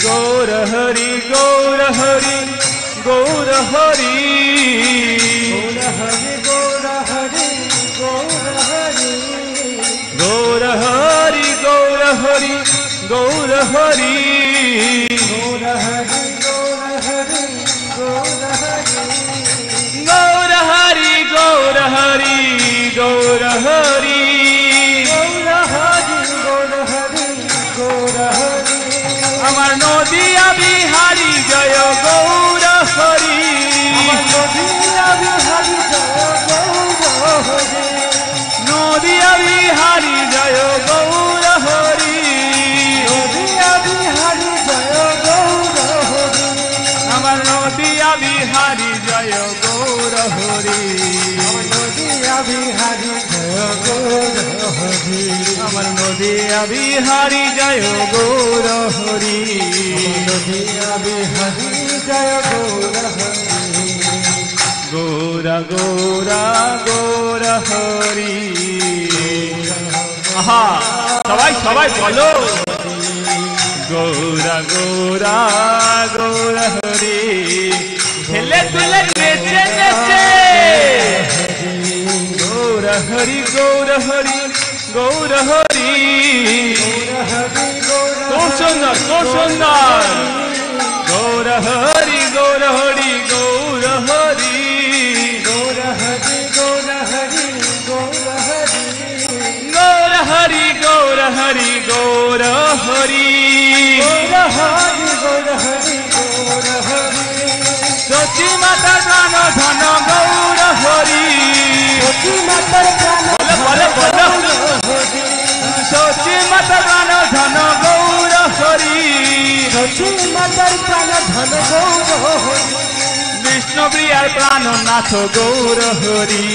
গৌর হরি গৌর হরি গৌর হরি, গৌর হরি গৌর হরি গৌর হরি, গৌর হরি গৌর হরি গৌর হরি গৌর হরি গৌর হরি আমার নদিয়া বিহারি জয় গৌর হরি নদিয়া বিহারি জয় গৌর হরি আমার নদিয়া বিহারি জয় গৌর হরি আমার নদিয়া বিহারি জয় গৌর হরি গৌরা গৌরা গৌর হরি আহা সবাই সবাই বলো গৌরা গৌরা গৌর হরি হেলে তুলে নেচে নেচে গৌর হরি গৌর হরি গৌর হরি খুব সুন্দর খুব সুন্দর গৌর হরি গৌর হরি গৌর হরি গৌর হরি গৌর হরি গৌর হরি সচি মাতার প্রাণ ধন গৌর হরি বলে বলে সচি মাতার প্রাণ ধন গৌর হরি বিষ্ণু প্রিয়ার প্রাণনাথ গৌর হরি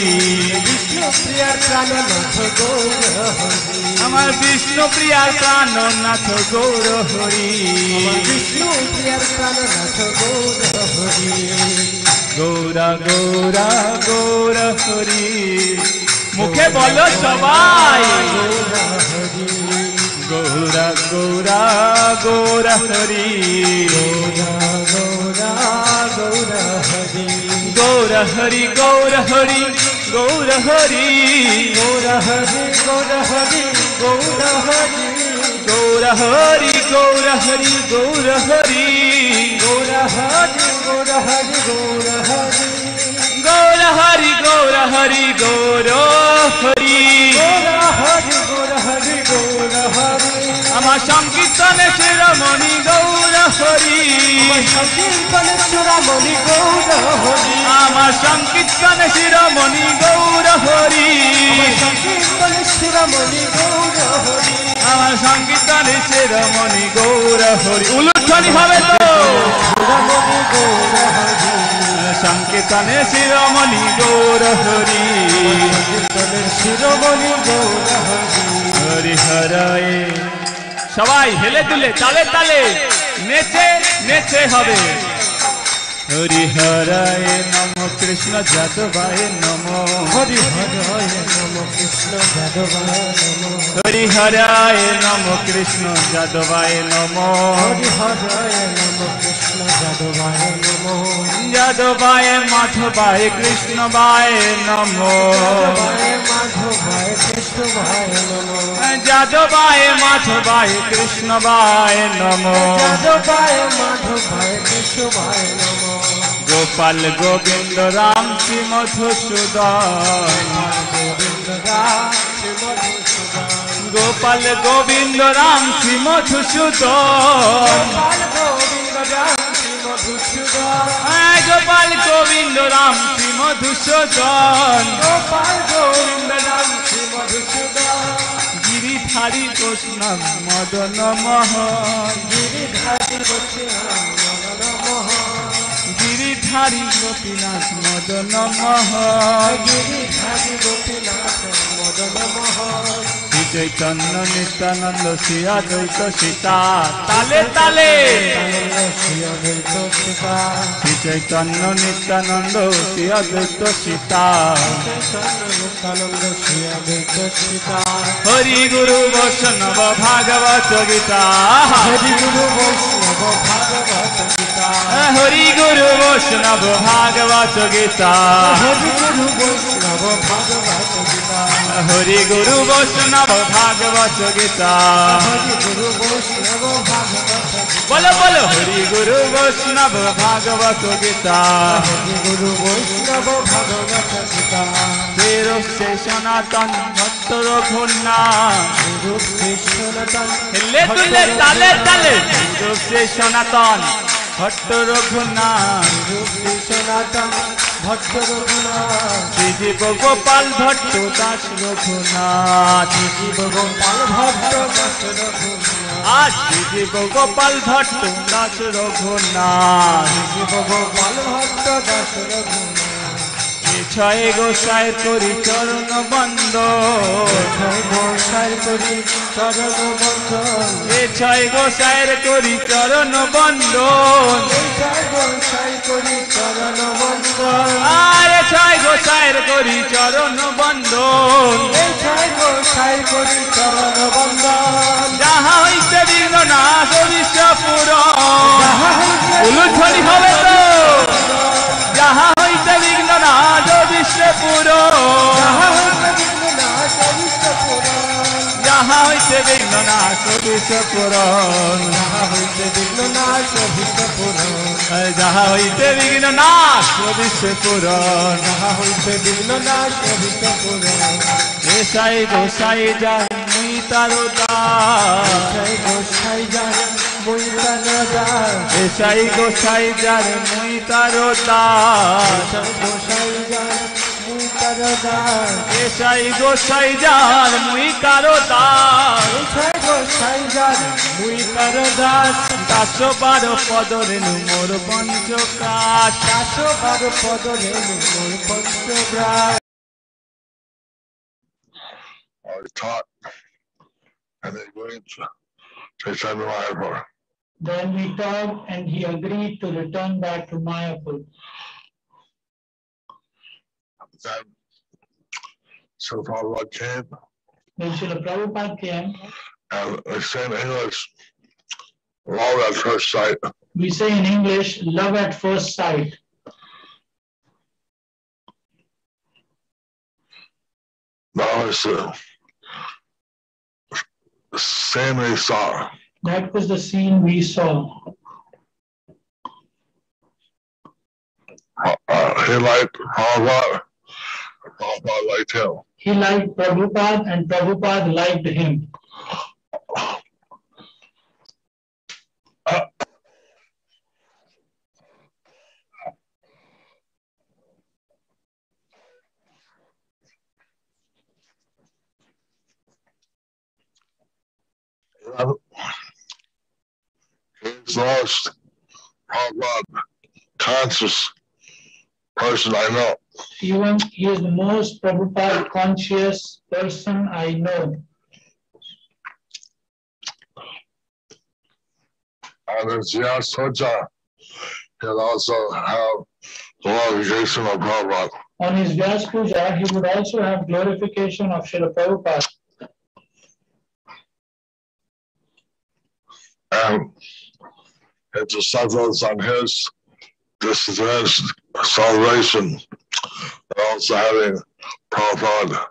আমার বিষ্ণু প্রিয়ার প্রাণনাথ গৌর হরি গৌরা গৌরা গৌর হরি মুখে বলো সবাই গৌরা গৌরা গৌর হরি গৌর হরি গৌর হরি গৌর হরি গৌর হরি গৌর হরি গৌর হরি গৌর হরি গৌর হরি গৌর হরি গৌর হরি গৌর হরি গৌর হরি গৌর হরি গৌর হরি গৌর হরি গৌর হরি গৌর হরি আমার সংকীর্তনে শিরোমণি গৌর হরি আমার সংকীর্তনে শিরোমণি গৌর হরি আমার সংকীর্তনে শিরোমণি গৌর হরি উলুধ্বনি হবে তো সংকীর্তনে শিরোমণি গৌর হরি শিরোমণি গৌর হরি হরে সবাই হেলে দুলে তালে তালে নেচে নেচে হবে হরি হরায় নম কৃষ্ণ যাদবায় নম হরি হরায় নম কৃষ্ণ যাদবায় নম হরি হরায় নম কৃষ্ণ যাদবায় নম হরি হরায় নম কৃষ্ণ যাদবায় নম যাদবায় মাধবায় কৃষ্ণবায় নম মাধবায় কৃষ্ণবায় নম যাদবায় মাধবায় কৃষ্ণবায় নম যাদবায় মাধবায় কৃষ্ণবায় নম গোপাল গোবিন্দ রাম শ্রী মধুসূদন গোপাল গোবিন্দ রাম শ্রী মধুসূদন গোপাল গোবিন্দ রাম শ্রী মধুসূদন গোপাল গোবিন্দ রাম শ্রী মধুসূদন গিরিধারী কৃষ্ণ মদন মোহন গিরিধারী কৃষ্ণ মদন মোহন গিরিধারী গোপীনাথ মদন মোহন গিরিধারী গোপীনাথ মদন মোহন শ্রী চৈতন্য নিত্যানন্দ শ্রী অদ্বৈত সীতা তালে তালে শ্রী চৈতন্য নিত্যানন্দ শ্রী অদ্বৈত সীতা হরি গুরু বৈষ্ণব ভাগবত গীতা হরি গুরু বৈষ্ণব ভাগবত গীতা হরি গুরু বৈষ্ণব ভাগবত গীতা হরি গুরু বৈষ্ণব भागवत गीता हरि गुरु वैष्णव भागवत गीता हरि गुरु वैष्णव भागवत गीता बोलो बोलो हरि गुरु वैष्णव भागवत गीता हरि गुरु वैष्णव भागवत गीता तेरो से सनातन भक्त रघुना रूप से सनातन ले तुले ताले ताले तेरो से सनातन भक्त रघुना रूप से सनातन भक्त रघुनाथ श्री गोपाल भट्ट दास रघुनाथ जीव गोपाल भक्त दास रघुनाथ आज श्री गोपाल भट्ट दास रघुनाथ जीव गोपाल भक्त दास रघुनाथ छय गोसाई करी चरण बंद छय गोसाई करी चरण बंदन छय गोसाई करी चरण बंद छय गोसाई करी चरण बंदन आरे छय गोसाई करी चरण बंद छय गोसाई करी चरण बंदन जहाँ হইতে বিঘ্ন নাশ বিশ্বপুর উলুধ্বনি হবে তো जहाँ হইতে বিঘ্ন নাশ বিশ্বপুর जहाँ হইতে বিঘ্ন নাশ বিশ্বপুর जहाँ হইতে বিঘ্ন নাশ বিশ্বপুর এসাই গোসাই যায় মুই তারো দাস গোসাই যায় মুই তারো দাস এসাই গোসাই যার মুই তারো দাস গোসাই যায় মুই তারো দাস এসাই গোসাই যার মুই কারো দাস গোসাই যায় মুই তারো দাস 10-12 পদ রেণু মোর পঞ্চকাশ 10-12 পদ রেণু মোর পঞ্চগ্রাস already taught, and they went to Chaitanya Mayapur. Then we talked and he agreed to return back to Mayapur. Then Srila Prabhupada came, When Srila Prabhupada came, and they say in English, love at first sight. we say in English, love at first sight. That was the same they saw. That was the scene we saw. He liked Prabhupada, and Prabhupada liked him. He liked Prabhupada and Prabhupada liked him. He's the most Prabhupada conscious person I know. Even he is the most Prabhupada conscious person I know. And as Yas Puja, he'll also have glorification of Prabhupada. On his Vyas Puja, he would also have glorification of Srila Prabhupada. And it's a substance on his disappearance celebration, and also having Prabhupada.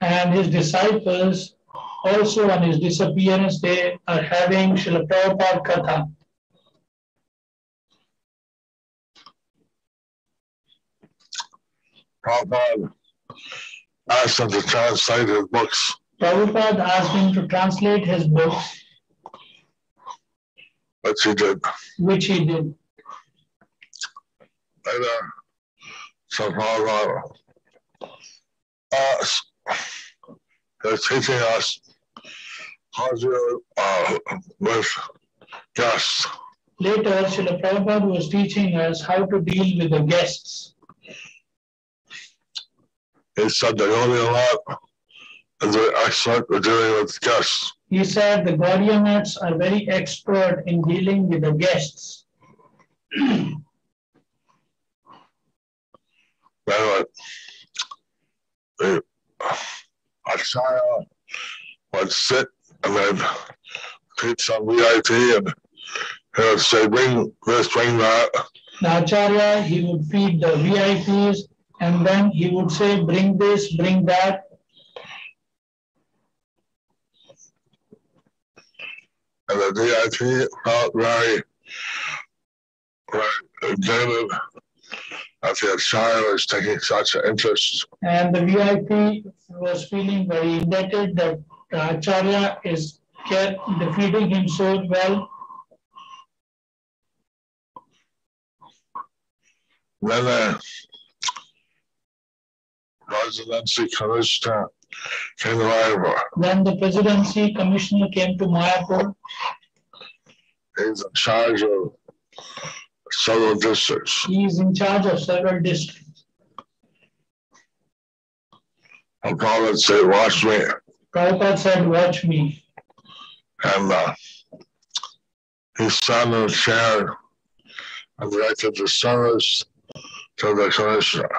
And his disciples also on his disappearance day are having Srila Prabhupada Katha. Prabhupada asked him to translate his books. Prabhupada asked him to translate his books, Which he did. which he did. Later, so Prabhupada they're teaching us how to with guests. Later, Srila Prabhupada was teaching us how to deal with the guests. He said the only lot is very expert at dealing with guests. He said the Gaudiyamats are very expert in dealing with the guests. Anyway, the Acharya would sit and then teach some VIP, and he would say, bring this, bring that. The Acharya, he would feed the VIPs And then he would say, bring this, bring that. And the VIP felt very excited that the Acharya was taking such an interest. And the VIP was feeling very indebted that the Acharya is defeating him so well. Then the presidency commissioner came to Mayapur. When the presidency commissioner came to Mayapur, He's in charge of several districts. he is in charge of several districts. And Prabhupada said, watch me. Prabhupada said, watch me. And he sat in a chair and directed the service to the commissioner.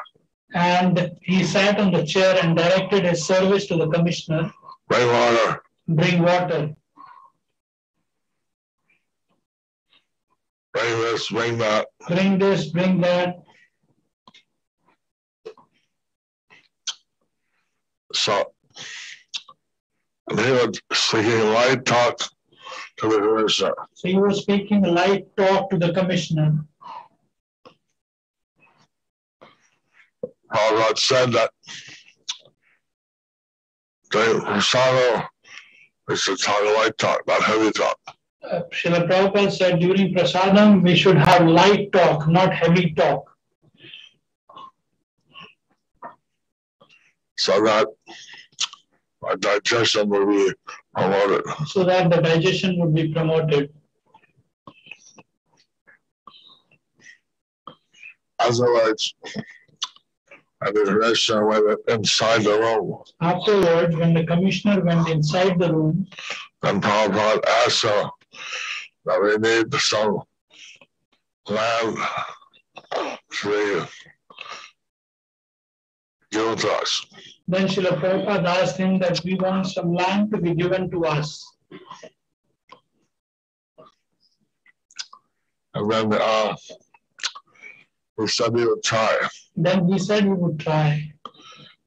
And he sat on the chair and directed his service to the commissioner. Bring water. Bring water. Bring this, bring that. Bring this, bring that. So, and he was speaking light talk to the commissioner. So he was speaking a light talk to the commissioner. Prabhupada said that during Prasadam, we should talk light talk, not heavy talk. Srila Prabhupada said during Prasadam, we should have light talk, not heavy talk. So that our digestion will be promoted. So that the digestion would be promoted. Otherwise, and the commissioner went inside the room. Afterwards, when the commissioner went inside the room, then Prabhupada asked him that we need some land to be given to us. then Srila Prabhupada asked him that we want some land to be given to us. And then we said we would try. Then he said he would try.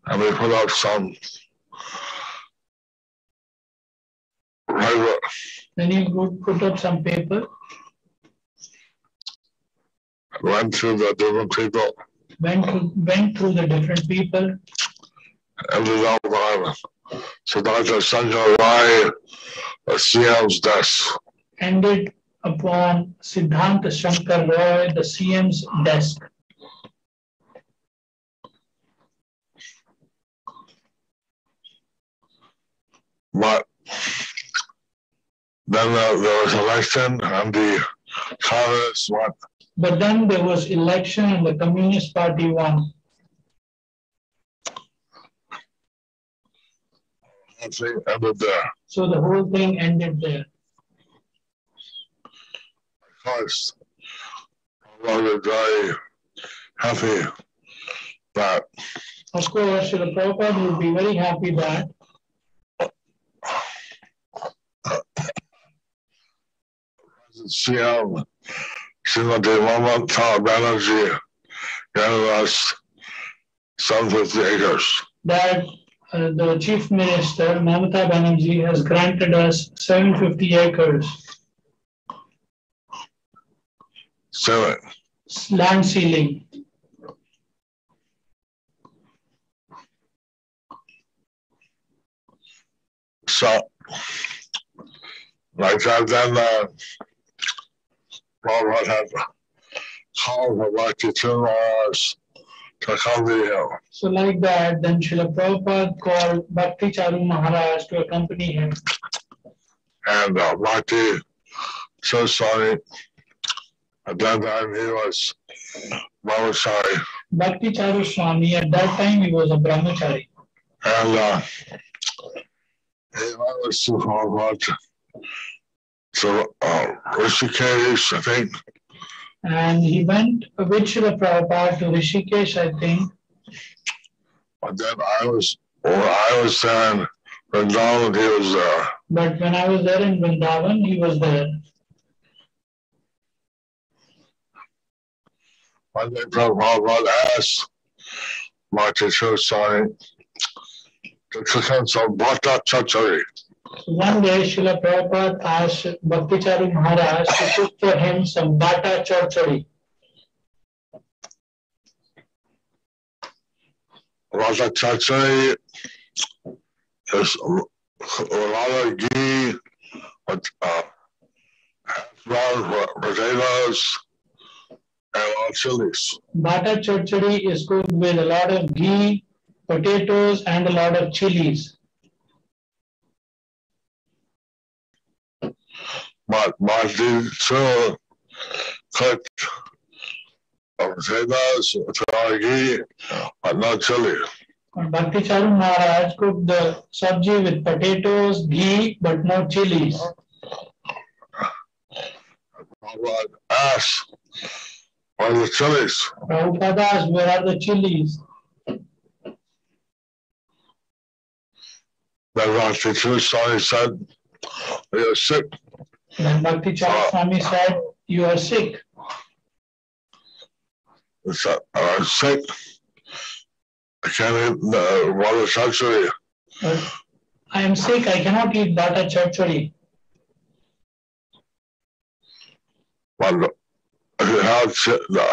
And we put out some paper. Then he would put up some paper. Went through the different people. Went through the different people. Ended up on Siddhartha Sanjay Rai, the CM's desk. Ended upon Siddhanta Shankar Roy, the CM's desk. But then there was election and the Congress won. But then there was election and the Communist Party won. The thing ended there. So the whole thing ended there. Of course, I was very happy that Of course, Srila Prabhupada would be very happy that CM Srimati Mamata Banerjee gave us 750 acres. that the Chief Minister, Mamata Banerjee, has granted us 750 acres. Ceiling. Land ceiling. So, like that, then Prabhupada had called for Bhakti Charu to come to him. So like that, then Srila Prabhupada called Bhakti Charu Maharaj to accompany him. And Bhakti Charu Swami, at that time he was Brahmachari. Bhakti Charu Swami, at that time he was a brahmachari. And he was to Prabhupada to Rishikesh, I think. And he went with Srila Prabhupada to Rishikesh, I think. But then I was there in Vrindavan, he was there. But when I was there in Vrindavan, he was there. One day Prabhupada asked Bhakti Charu Swami to cook him some Bhakti Charu. One day, Srila Prabhupada asked Bhakti Charu Maharaj to cook for him some Bata Chorchori. Bhakti Charu is a lot of ghee with brown potatoes and a lot of chilies. Bata Chorchori is cooked with a lot of ghee, potatoes, and a lot of chilies. But Bhakti Charu cooked potatoes with a lot of ghee, but no chili. Bhakti Charu Maharaj cooked the sabji with potatoes, ghee, but no chilies. Prabhupada asked, where are the chilies? Prabhupada asked, where are the chilies? Then Bhakti Charu Swami said, you're sick. Then Bhakti Charu Swami said, you are sick. He said, I'm sick. I can't eat the water chachari. I am sick, I cannot eat Bata Chorchori. But if you have the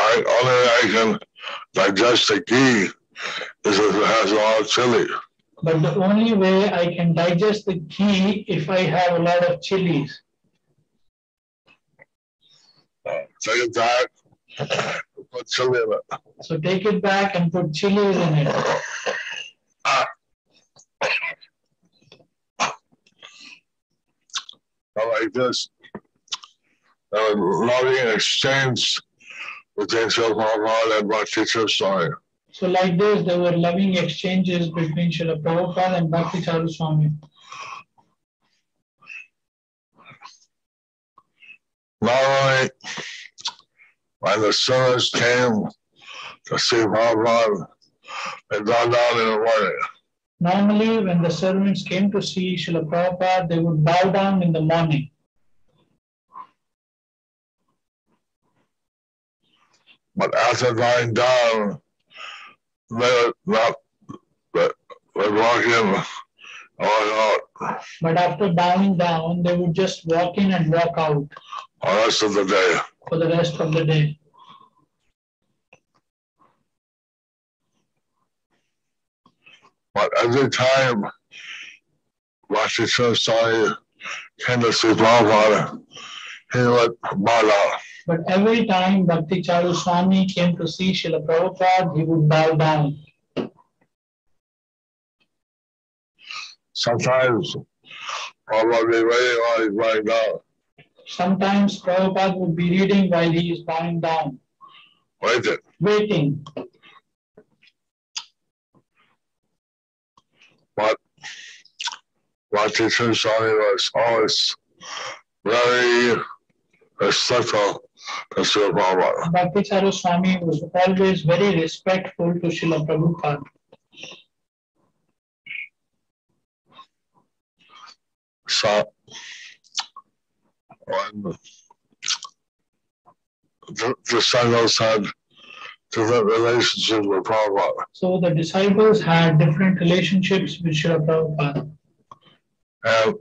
only way I can digest the ghee is if it has a lot of chili. But the only way I can digest the ghee if I have a lot of chilies. Take it back, put chili in it. So take it back and put chilies in it. Like this, loving exchange between Tirobhav Mahotsava and Bhakti Charu Swami. So like this, there were loving exchanges between Srila Prabhupada and Bhakti Charu Swami. Not only when the servants came to see Prabhupada, they bowed down in the morning. Normally, when the servants came to see Srila Prabhupada, they would bow down in the morning. But after bowing down, they would walk in and walk out. But after bowing down, they would just walk in and walk out For the rest of the day. for the rest of the day. But every time Bhakti Charu Swami came to see Prabhupada, he would bow down. But every time Bhakti Charu Swami came to see Srila Prabhupada, he would bow down. Sometimes Prabhupada would be waiting while he's bowing down. Sometimes Prabhupada would be reading while he is bowing down. Waiting. But Bhakti Charu Swami was always very respectful to Srila Prabhupada. Bhakti Charu Swami was always very respectful to Srila Prabhupada. So when the disciples had different relationships with Prabhupada. So the disciples had different relationships with Srila Prabhupada. And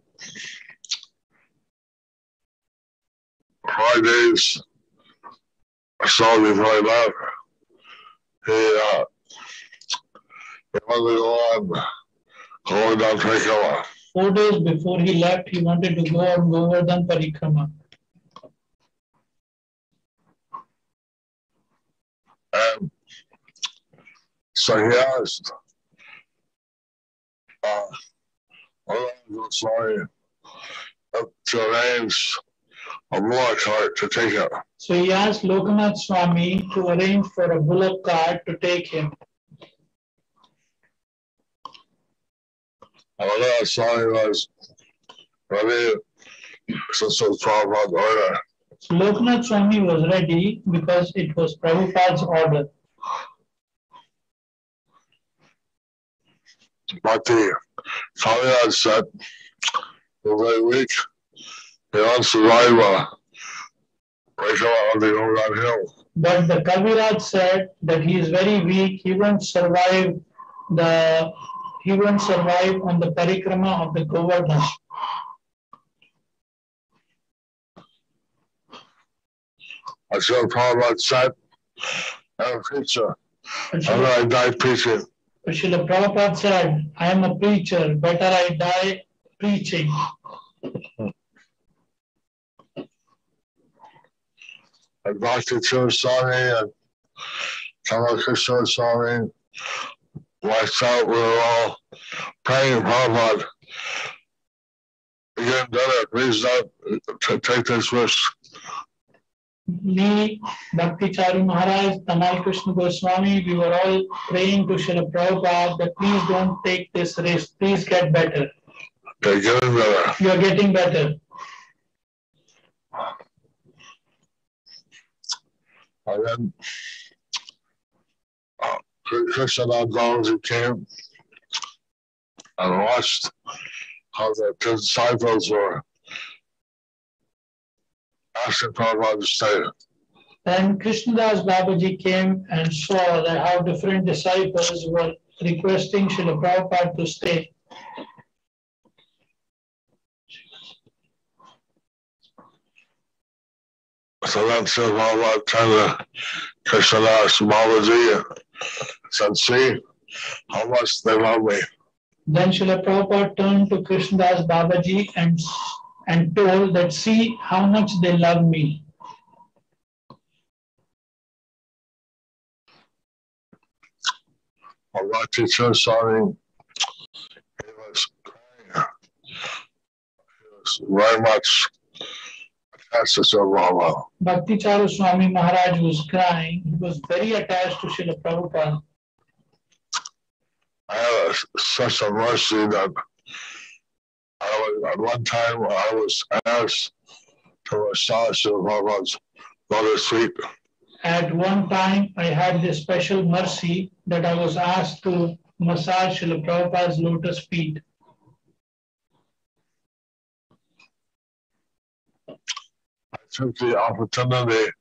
5 days or so before he left, he wanted to go on Govardhan Parikrama. 4 days before he left, he wanted to go on Govardhan Parikrama. And so he asked Swami to arrange a bullock cart to take him. So he asked Lokanath Swami to arrange for a bullock cart to take him. And Lokanath Swami was ready since it was Prabhupada's order. So Lokanath Swami was ready because it was Prabhupada's order. But the Swami said, for very weak, he wants to ride Parikrama on the Govardhan Hill. But the Kaviraj said that he is very weak. He won't survive on the parikrama of the Govardhan. Srila Prabhupada said, I'm a preacher. Better I die preaching. Srila Prabhupada said, I am a preacher, better I die preaching. And Bhakti Charu Swami and Tirobhav Swami, myself, we were all praying Prabhupada. Again, brother, please don't take this risk. Me, Bhakti Charu Maharaj, Tamal Krishna Goswami, we were all praying to Srila Prabhupada that please don't take this risk, please get better. They're getting better. You are getting better. And then Krishna Babaji came and watched how the disciples were asking Prabhupada to stay. And Krishnadas Babaji came and saw that how different disciples were requesting Srila Prabhupada to stay. So then Srila Prabhupada turned to Krishnadas Babaji and said, see how much they love me. Then Srila Prabhupada turned to Krishnadas Babaji and told that see how much they love me. Bhakti Charu Swami, he was crying. He was very much attached to Tirobhav. Bhakti Charu Swami Maharaj was crying. He was very attached to Srila Prabhupada. I had such a mercy that at one time I was asked to massage Prabhupada's lotus feet. At one time, I had this special mercy that I was asked to massage Srila Prabhupada's lotus feet. I took the opportunity of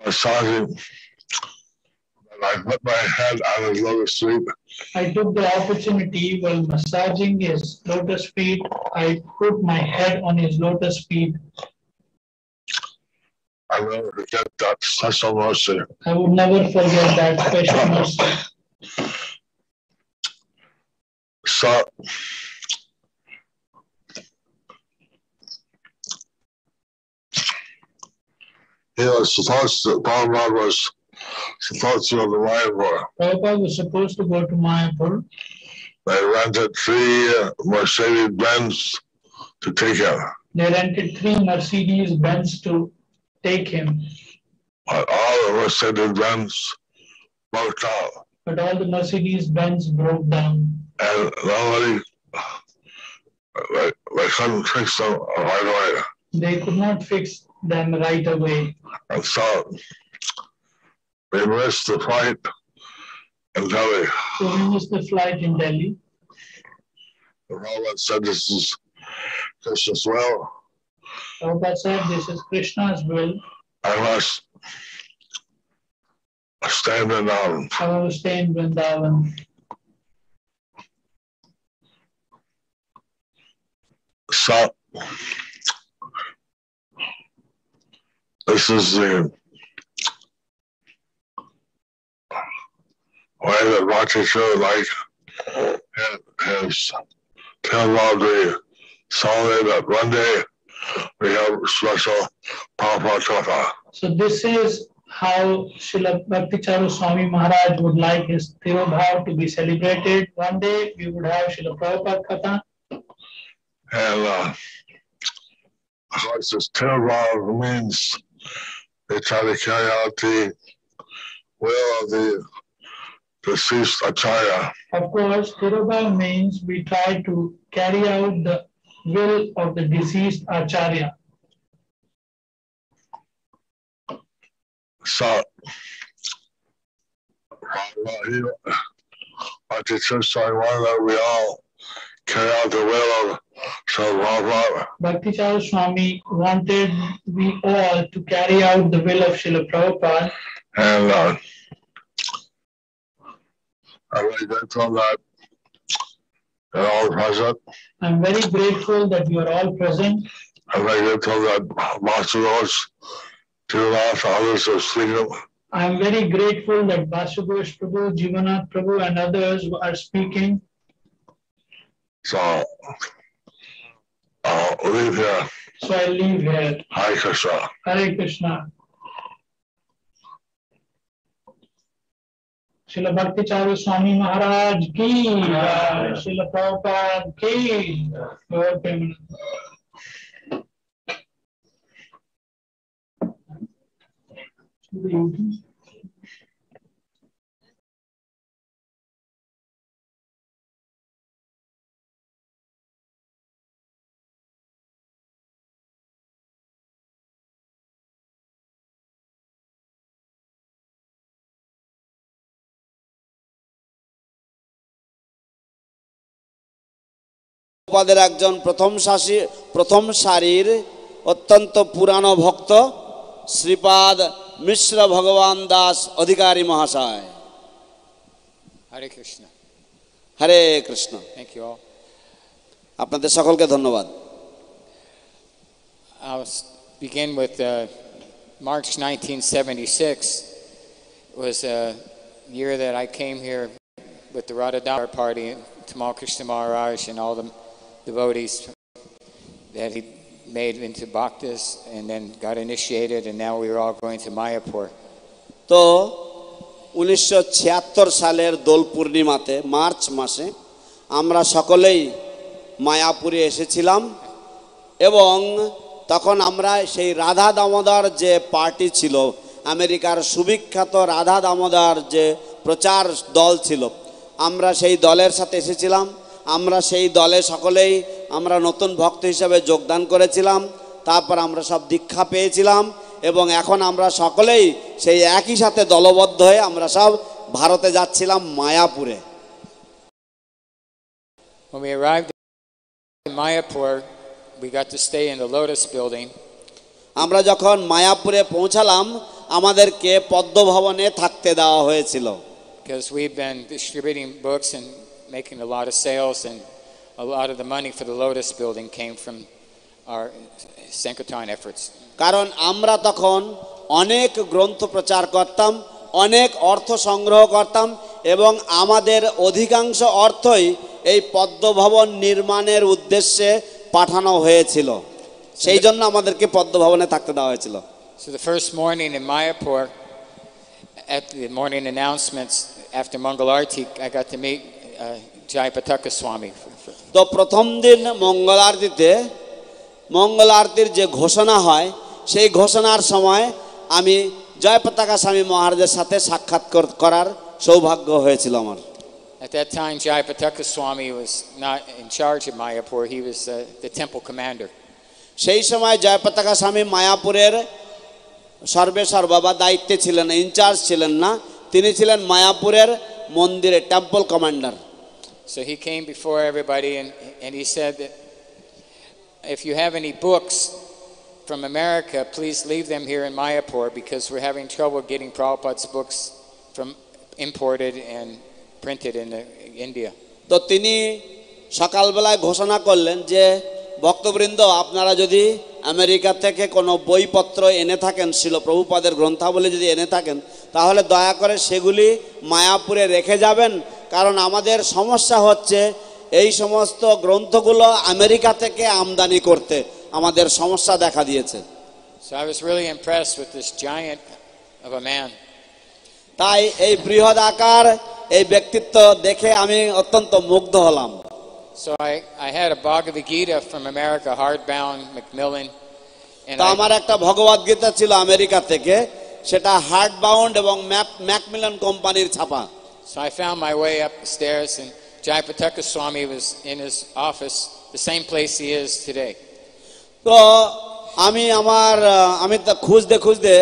massaging, and I put my head on his lotus feet. I took the opportunity while massaging his lotus feet. I put my head on his lotus feet. I will never forget that special mercy. I would never forget that special mercy. So, he was supposed to, Prabhupada was supposed to go to Mayapur. Prabhupada was supposed to go to Mayapur. They rented 3 Mercedes-Benz to take him. They rented 3 Mercedes-Benz to take him. But all the Mercedes-Benz broke down. But all the Mercedes-Benz broke down. And nobody, they couldn't fix them right away. They could not fix them right away. And so we missed the flight in Delhi. So we missed the flight in Delhi. The Prabhupada said, this is Krishna's will. Prabhupada said, this is Krishna's will. I must stay in Vrindavan. I want to stay in Vrindavan. So, this is the way that Bhakti Charu has Tirobhav the Swami that one day we have special Prabhupada Katha. So this is how Srila Bhakti Charu Swami Maharaj would like his Tirobhav to be celebrated. One day we would have Srila Prabhupada Katha. And of course, this Tirobhav means they try to carry out the will of the deceased Acharya. Of course, Tirobhav means we try to carry out the will of the deceased Acharya. So, Bhakti Charu Swami wanted that we all carry out the will of Srila Prabhupada. Bhakti Charu Swami wanted we all to carry out the will of Srila Prabhupada. And I'm very grateful that you're all present. I'm very grateful that you are all present. I'm very grateful that Vasudev, Tirobhav, others are speaking. I'm very grateful that Vasudev Prabhu, Jivanath Prabhu and others are speaking. So I'll leave here. So I leave here. Hare Krishna. Hare Krishna. Srila Bhakti Charu Swami Maharaj ki, Srila Prabhupada ki, Gaur Premanand. প্রভুপাদের একজন প্রথম সারির অত্যন্ত পুরানো ভক্ত শ্রীপাদ মিশ্র ভগবান দাস অধিকারী মহাশয়। Hare Krishna. Hare Krishna. Thank you all. আপনাদের সকলকে ধন্যবাদ। I'll begin with March 1976. It was a year that I came here with the Radha Damodar party, Tamal Krishna Maharaj and all the devotees that he made into bhaktas and then got initiated, and now we were all going to Mayapur. তো 1976 সালের দোল পূর্ণিমাতে March মাসে আমরা সকলেই মায়াপুরে এসেছিলাম এবং তখন আমরা সেই রাধা দামোদর যে পার্টি ছিল, আমেরিকার সুবিখ্যাত রাধা দামোদর যে প্রচার দল ছিল, আমরা সেই দলের সাথে এসেছিলাম। আমরা সেই দলে সকলেই আমরা নতুন ভক্ত হিসেবে যোগদান করেছিলাম। তারপর আমরা সব দীক্ষা পেয়েছিলাম এবং এখন আমরা সকলেই সেই একই সাথে দলবদ্ধ হয়ে আমরা সব ভারতে যাচ্ছিলাম মায়াপুরে। When we arrived in Mayapur, we got to stay in the Lotus building. আমরা যখন মায়াপুরে পৌঁছালাম আমাদেরকে পদ্ম ভবনে থাকতে দেওয়া হয়েছিল। Because we've been distributing books and making a lot of sales, and a lot of the money for the Lotus building came from our Sankirtan efforts. কারণ আমরা তখন অনেক গ্রন্থ প্রচার করতাম, অনেক অর্থ সংগ্রহ করতাম এবং আমাদের অধিকাংশ অর্থই এই পদ্ম ভবন নির্মাণের উদ্দেশ্যে পাঠানো হয়েছিল। সেই জন্য আমাদেরকে পদ্ম ভবনে থাকতে দেওয়া হয়েছিল। So the first morning in Mayapur, at the morning announcements after Mangal Arti, I got to meet Jayapataka Swami. তো প্রথম দিন মঙ্গল আরতির যে ঘোষণা হয় সেই ঘোষণার সময় আমি জয়পতাকা স্বামী মহারাজের সাথে সাক্ষাৎ করার সৌভাগ্য হয়েছিল আমার। At that time, Jayapataka Swami was not in charge of Mayapur. He was the temple commander. সেই সময় জয়পতাকা স্বামী মায়াপুরের সর্বেসর্বা বা দায়িত্বে ছিলেন, ইনচার্জ ছিলেন না, তিনি ছিলেন মায়াপুরের মন্দিরের temple commander. So he came before everybody and he said that if you have any books from America, please leave them here in Mayapur because we're having trouble getting Prabhupada's books from imported and printed in India. তো তিনি সকালবেলায় ঘোষণা করলেন যে ভক্তবৃন্দ, আপনারা যদি America থেকে কোনো বইপত্র এনে থাকেন, শিল প্রভুপাদের গ্রন্থাবলী যদি এনে থাকেন, তাহলে দয়া করে সেগুলি মায়াপুরে রেখে যাবেন, কারণ আমাদের সমস্যা হচ্ছে এই সমস্ত গ্রন্থগুলো আমেরিকা থেকে আমদানি করতে আমাদের সমস্যা দেখা দিয়েছে। So I was really impressed with this giant of a man. তাই এই বৃহৎ আকার এই ব্যক্তিত্ব দেখে আমি অত্যন্ত মুগ্ধ হলাম। So I had a Bhagavad Gita from America, hardbound, Macmillan. তো আমার একটা ভগবদ গীতা ছিল আমেরিকা থেকে, সেটা হার্ডবাউন্ড এবং ম্যাকমিলান কোম্পানির ছাপা। So I found my way up the stairs and Jayapataka Swami was in his office, the same place he is today. তো আমি তো খুঁজতে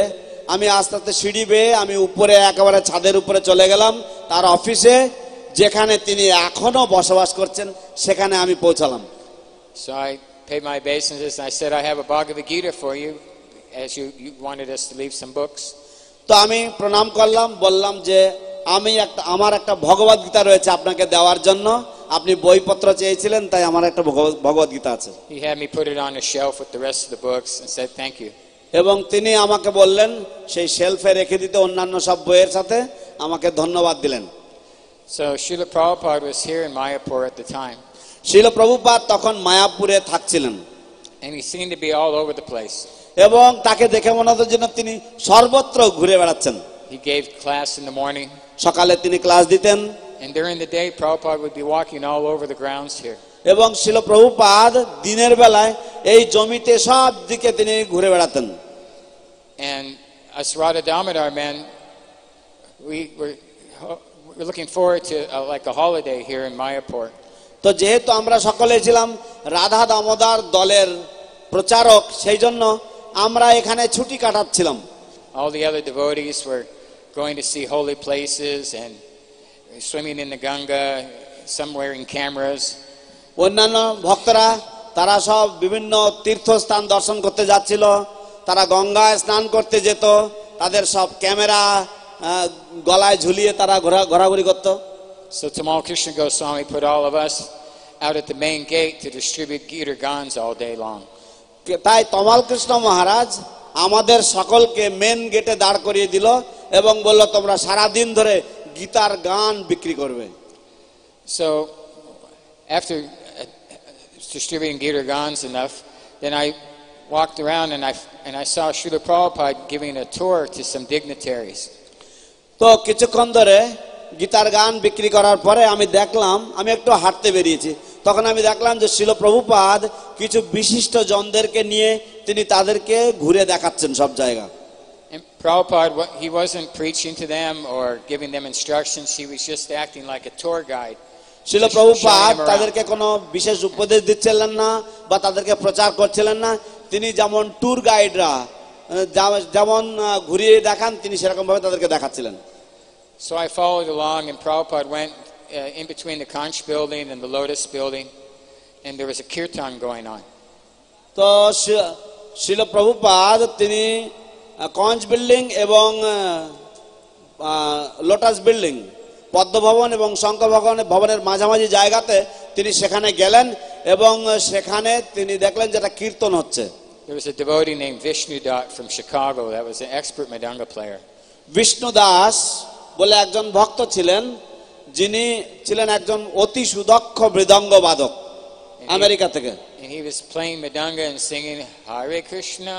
আমি আস্তে আস্তে সিঁড়ি বেয়ে আমি উপরে একেবারে ছাদের উপরে চলে গেলাম তার অফিসে, যেখানে তিনি এখনো বসবাস করছেন সেখানে আমি পৌঁছালাম। So I paid my obeisances and I said, I have a Bhagavad Gita for you, as you wanted us to leave some books. তো আমি প্রণাম করলাম, বললাম যে আমার একটা ভগবদ গীতা রয়েছে আপনাকে দেওয়ার জন্য, আপনি বইপত্র চেয়েছিলেন তাই আমার একটা ভগবদ গীতা আছে। He had me put it on a shelf with the rest of the books and said, thank you. এবং তিনি আমাকে বললেন সেই শেলফে রেখে দিতে অন্যান্য সব বইয়ের সাথে, আমাকে ধন্যবাদ দিলেন। So Srila Prabhupada was here in Mayapur at the time. শিল প্রভুপাদ তখন মায়াপুরে থাকছিলেন। And he seemed to be all over the place. এবং তাকে দেখে মনে হতো যেন তিনি সর্বত্র ঘুরে বেড়াচ্ছেন। He gave class in the morning. সকালে তিনি ক্লাস দিতেন। And during the day, Prabhupada would be walking all over the grounds here. এবং শিল প্রভুপাদ দিনের বেলায় এই জমিতে সব দিকে তিনি ঘুরে বেড়াতেন। And us Radha Damodar men, we were looking forward to like a holiday here in Mayapur. তো যেহেতু আমরা সকলে ছিলাম রাধা দামোদর দলের প্রচারক, সেই জন্য আমরা এখানে ছুটি কাটাচ্ছিলাম। All the other devotees were going to see holy places and swimming in the Ganga, some wearing cameras. অন্যান্য ভক্তরা তারা সব বিভিন্ন তীর্থস্থান দর্শন করতে যাচ্ছিল, তারা গঙ্গায় স্নান করতে যেত, তাদের সব ক্যামেরা গলায় ঝুলিয়ে তারা ঘোরাঘুরি করত। So Tamal Krishna Goswami put all of us out at the main gate to distribute Gita Gans all day long. তাই তমাল কৃষ্ণ মহারাজ আমাদের সকলকে মেন গেটে দাঁড় করিয়ে দিল এবং বলল তোমরা সারা দিন ধরে গীতার গান বিক্রি করবে। So after distributing Gita Gans enough, then I walked around and I saw Srila Prabhupada giving a tour to some dignitaries. তো কিছুক্ষণ ধরে গীতার গান বিক্রি করার পরে আমি দেখলাম, আমি একটু হাঁটতে বেরিয়েছি, তখন আমি দেখলাম যে শিল প্রভুপাদ কিছু বিশিষ্ট জনদেরকে নিয়ে তিনি তাদেরকে ঘুরে দেখাচ্ছেন সব জায়গা। And Prabhupada, he wasn't preaching to them or giving them instructions, he was just acting like a tour guide. শিল প্রভুপাদ তাদেরকে কোনো বিশেষ উপদেশ দিচ্ছিলেন না বা তাদেরকে প্রচার করছিলেন না, তিনি যেমন ট্যুর গাইডরা যেমন ঘুরিয়ে দেখান তিনি সেরকম ভাবে তাদেরকে দেখাচ্ছিলেন। So I followed along and Prabhupada went in between the Conch building and the Lotus building, and there was a kirtan going on. তো শিল প্রভুপাদ তিনি কঞ্চ বিল্ডিং এবং লোটাস বিল্ডিং, পদ্মভবন এবং শঙ্খ ভবনের মাঝামাঝি জায়গাতে তিনি সেখানে গেলেন এবং সেখানে তিনি দেখলেন যে একটা কীর্তন হচ্ছে। There was a devotee named Vishnu Das from Chicago that was an expert Mridanga player. Vishnu Das বলে একজন ভক্ত ছিলেন, যিনি ছিলেন একজন অতি সুদক্ষ মৃদঙ্গ বাদক আমেরিকা থেকে। And he was playing Mridanga and singing Hare Krishna,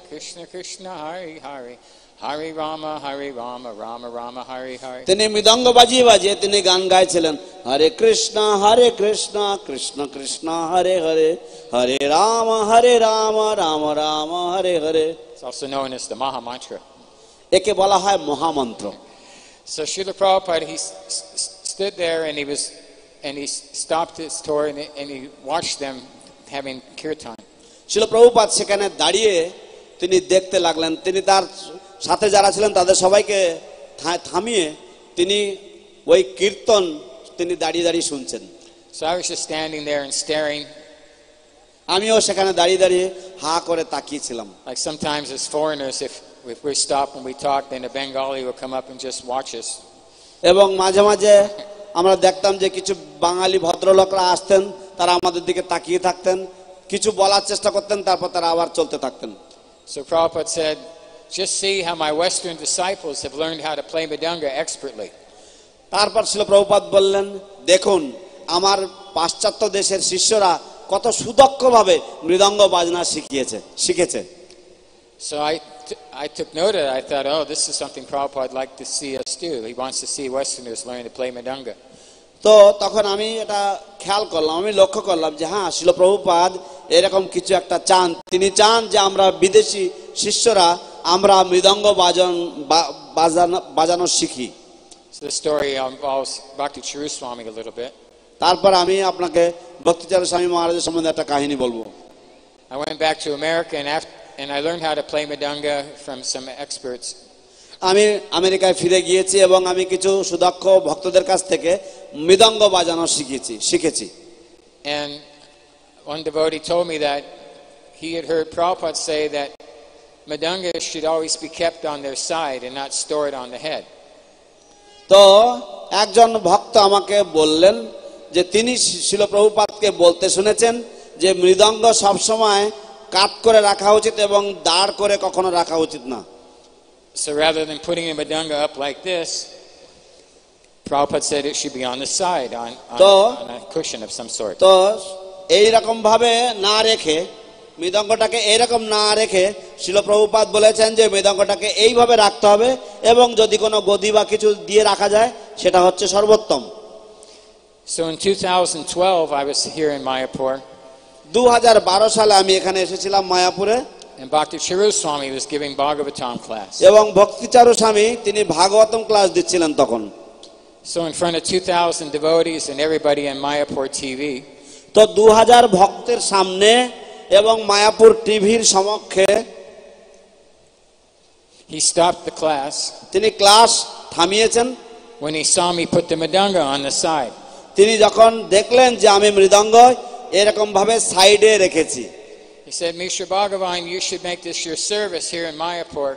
Krishna Krishna, Hare Hare, Hare Rama, Rama Rama, Hare Hare. তিনি মৃদঙ্গ বাজিয়ে বাজিয়ে তিনি গান গাইছিলেন, হরে কৃষ্ণ কৃষ্ণ কৃষ্ণ হরে হরে, হরে Ram Ram Ram Hare Hare. It's also known as the Maha Mantra. একে বলা হয় মহামন্ত্র। So Srila Prabhupada, he stood there and he stopped his tour and he watched them having kirtan. শিল প্রভুপাদ সেখানে দাঁড়িয়ে তিনি দেখতে লাগলেন, তিনি তার সাথে যারা ছিলেন তাদের সবাইকে থামিয়ে তিনি ওই কীর্তন তিনি দাঁড়িয়ে দাঁড়িয়ে শুনছেন। So I was just standing there and staring. আমিও সেখানে দাঁড়িয়ে দাঁড়িয়ে হা করে তাকিয়েছিলাম। Like sometimes as foreigners, if we stop and we talk, then a Bengali will come up and just watch us. এবং মাঝে মাঝে আমরা দেখতাম যে কিছু বাঙালি ভদ্রলোকরা আসতেন, তারা আমাদের দিকে তাকিয়ে থাকতেন, কিছু বলার চেষ্টা করতেন, তারপর তারা আবার চলতে থাকতেন। So Prabhupada said, just see how my Western disciples have learned how to play Mridanga expertly. তারপর শিল প্রভুপাদ বললেন, দেখুন আমার পাশ্চাত্য দেশের শিষ্যরা কত সুদক্ষভাবে মৃদঙ্গ বাজনা শিখেছে। So I took note of it. I thought, oh, this is something Prabhupada would like to see us do. He wants to see Westerners learn to play Mridanga. তো তখন আমি এটা খেয়াল করলাম, আমি লক্ষ্য করলাম যে হ্যাঁ শিল প্রভুপাদ এরকম কিছু একটা চান, তিনি চান যে আমরা বিদেশি শিষ্যরা আমরা মৃদঙ্গ বাজানো শিখি। So the story involves Bhakti Charu Swami a little bit. তারপর আমি আপনাকে ভক্তি চারু স্বামী মহারাজের সম্বন্ধে একটা কাহিনী বলবো। I went back to America and I learned how to play Mridanga from some experts. আমি আমেরিকায় ফিরে গিয়েছি এবং আমি কিছু সুদক্ষ ভক্তদের কাছ থেকে মৃদঙ্গ বাজানো শিখেছি And one devotee told me that he had heard Prabhupada say that Madanga should always be kept on their side and not stored on the head. তো একজন ভক্ত আমাকে বললেন যে তিনি শিল প্রভুপাদকে বলতে শুনেছেন যে মৃদঙ্গ সব সময় কাত করে রাখা উচিত এবং দাঁড় করে কখনো রাখা উচিত না So rather than putting the Madanga up like this, Prabhupada said it should be on the side, on a cushion of some sort. তো এই রকম ভাবে না রেখে মৃদঙ্গটাকে এইরকম না রেখে শিল প্রভুপাদ বলেছেন যে মৃদঙ্গটাকে এইভাবে রাখতে হবে এবং যদি কোনো গদি বা কিছু দিয়ে রাখা যায় সেটা হচ্ছে সর্বোত্তম So in 2012 I was here in Mayapur. 2012 সালে আমি এখানে এসেছিলাম মায়াপুরে And Bhakti Charu Swami was giving Bhagavatam class. এবং ভক্তি চারু স্বামী তিনি ভাগবতম ক্লাস দিচ্ছিলেন তখন So in front of 2,000 devotees and everybody on Mayapur TV, তো 2000 ভক্তের সামনে এবং মায়াপুর টিভির সমক্ষে he stopped the class তিনি class থামিয়েছেন when he saw me put the Madanga on the side. তিনি যখন দেখলেন যে আমি মৃদঙ্গ এরকম ভাবে সাইডে রেখেছি He said, Mishra Bhagavan, you should make this your service here in Mayapur,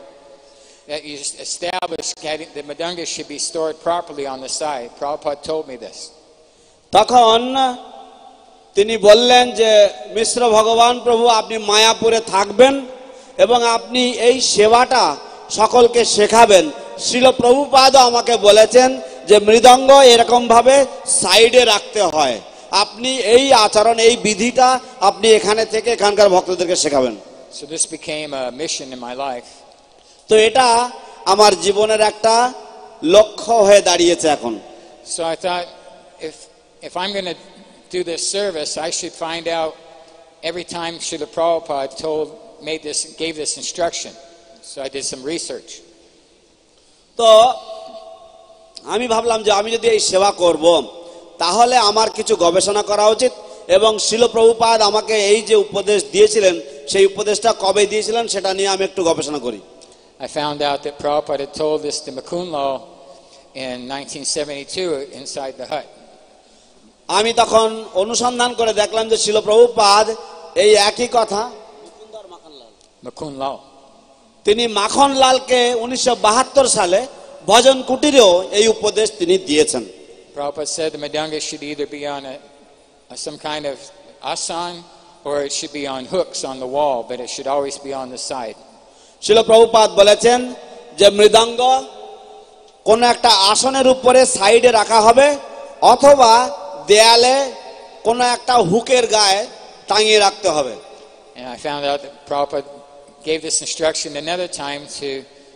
that you establish that the Madanga should be stored properly on the side. Prabhupada told me this. তখন তিনি বললেন যে মিশ্র ভগবান প্রভু আপনি মায়াপুরে থাকবেন এবং আপনি এই সেবাটা সকলকে শেখাবেন শ্রীল প্রভুপাদও আমাকে বলেছেন যে মৃদঙ্গ এরকম ভাবে সাইডে রাখতে হয় আপনি এই আচরণ এই বিধিটা আপনি এখানে থেকে এখানকার ভক্তদেরকে শেখাবেন So this became a mission in my life. তো এটা আমার জীবনের একটা লক্ষ্য হয়ে দাঁড়িয়েছে এখন So I thought if I'm going to do this service, I should find out every time Srila Prabhupada gave this instruction. So I did some research. তো আমি ভাবলাম যে আমি যদি এই সেবা করব তাহলে আমার কিছু গবেষণা করা উচিত এবং শিল প্রভুপাদ আমাকে এই যে উপদেশ দিয়েছিলেন সেই উপদেশটা কবে দিয়েছিলেন সেটা নিয়ে আমি একটু গবেষণা করি I found out that Prabhupada had told this to Mukunlal in 1972 inside the hut. আমি তখন অনুসন্ধান করে দেখলাম যে শিল প্রভুপাদ এই একই কথা Mukunlal. তিনি মাখনলালকে 1972 সালে ভজন কুটিরেও এই উপদেশ তিনি দিয়েছেন Prabhupada said the Madanga should either be on some kind of asan or it should be on hooks on the wall, but it should always be on the side. শিল প্রভুপাদ বলেছেন যে মৃদঙ্গ কোন একটা আসনের উপরে সাইডে রাখা হবে অথবা দেয়ালে কোন একটা হুকের গায়ে টাঙিয়ে রাখতে হবে And I found out that Prabhupada gave this instruction another time to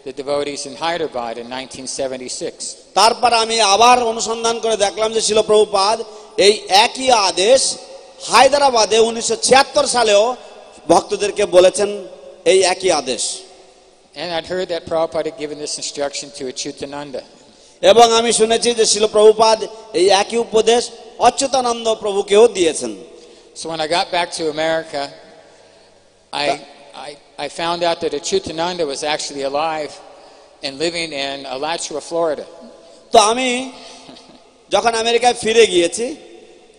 the devotees in Hyderabad in 1976. তারপর আমি আবার অনুসন্ধান করে দেখলাম যে শিল প্রভুপাদ এই একই আদেশ হায়দ্রাবাদে 1976 সালেও ভক্তদেরকে বলেছেন এই একই আদেশ And I'd heard that Prabhupada had given this instruction to Achyutananda. এবং আমি শুনেছি যে শিল প্রভুপাদ এই একই উপদেশ অচ্যুতানন্দ প্রভুকেও দিয়েছেন So when I got back to America, I found out that Achyutananda was actually alive and living in Alachua, Florida. তো আমি যখন আমেরিকায় ফিরে গিয়েছি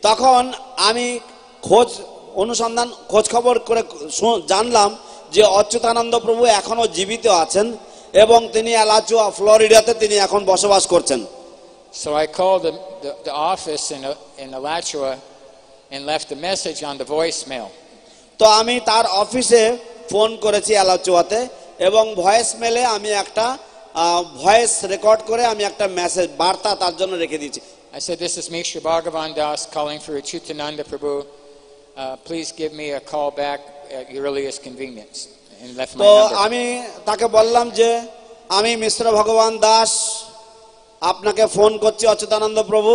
তখন আমি খোঁজ খবর করে জানলাম যে অচ্যুতানন্দ প্রভু এখনো জীবিত আছেন এবং তিনি আলাচুয়া ফ্লোরিডাতে তিনি এখন বসবাস করছেন So I called the office in Alachua and left a message on the voicemail. তো আমি তার অফিসে ফোন করেছি আলাচুয়াতে এবং ভয়েস মেলে আমি একটা ভয়েস রেকর্ড করে আমি একটা মেসেজ বার্তা তার জন্য রেখে দিয়েছি I said, this is Mishra Bhagavan Das calling for Achyutananda Prabhu. Please give me a call back at your earliest convenience. And left my তো number. আমি তাকে বললাম যে আমি মিশ্র ভগবান দাস আপনাকে ফোন করছি অচ্যুতানন্দ প্রভু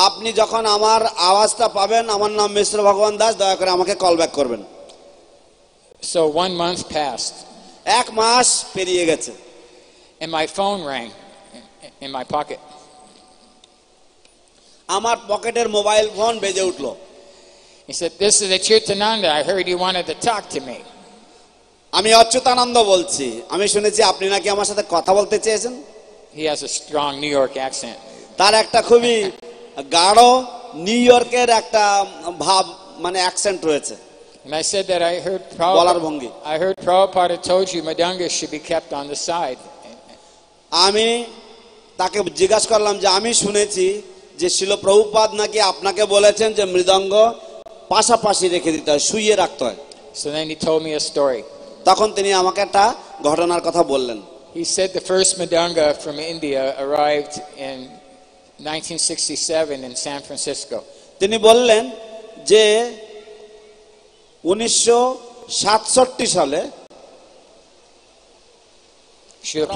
আপনি যখন আমার আওয়াজটা পাবেন আমার নাম মিশ্র ভগবান দাস দয়া করে আমাকে কল ব্যাক করবেন So 1 month passed. এক মাস পেরিয়ে গেছে And my phone rang in my pocket. আমার পকেটের মোবাইল ফোন বেজে উঠলো He said, this is Achyutananda. I heard you wanted to talk to me. আমি অচ্যুতানন্দ বলছি। আমি শুনেছি আপনি নাকি আমার সাথে কথা বলতে চেয়েছেন। He has a strong New York accent. তার একটা খুবই গাঢ় নিউ ইয়র্কের একটা ভাব, মানে অ্যাকসেন্ট রয়েছে। And I said that বলার ভঙ্গি। I heard Prabhupada told you Madanga should be kept on the side. আমি তাকে জিজ্ঞাসা করলাম যে আমি শুনেছি যে শিল প্রভুপাদ নাকি আপনাকে বলেছেন যে মৃদঙ্গ পাশাপাশি রেখে দিতে হয়, শুইয়ে রাখতে হয়। So then he told me a story. তখন তিনি আমাকে একটা ঘটনার কথা বললেন। He said the first Madanga from India arrived in 1967 in San Francisco. তিনি বললেন যে 1967 সালে Srila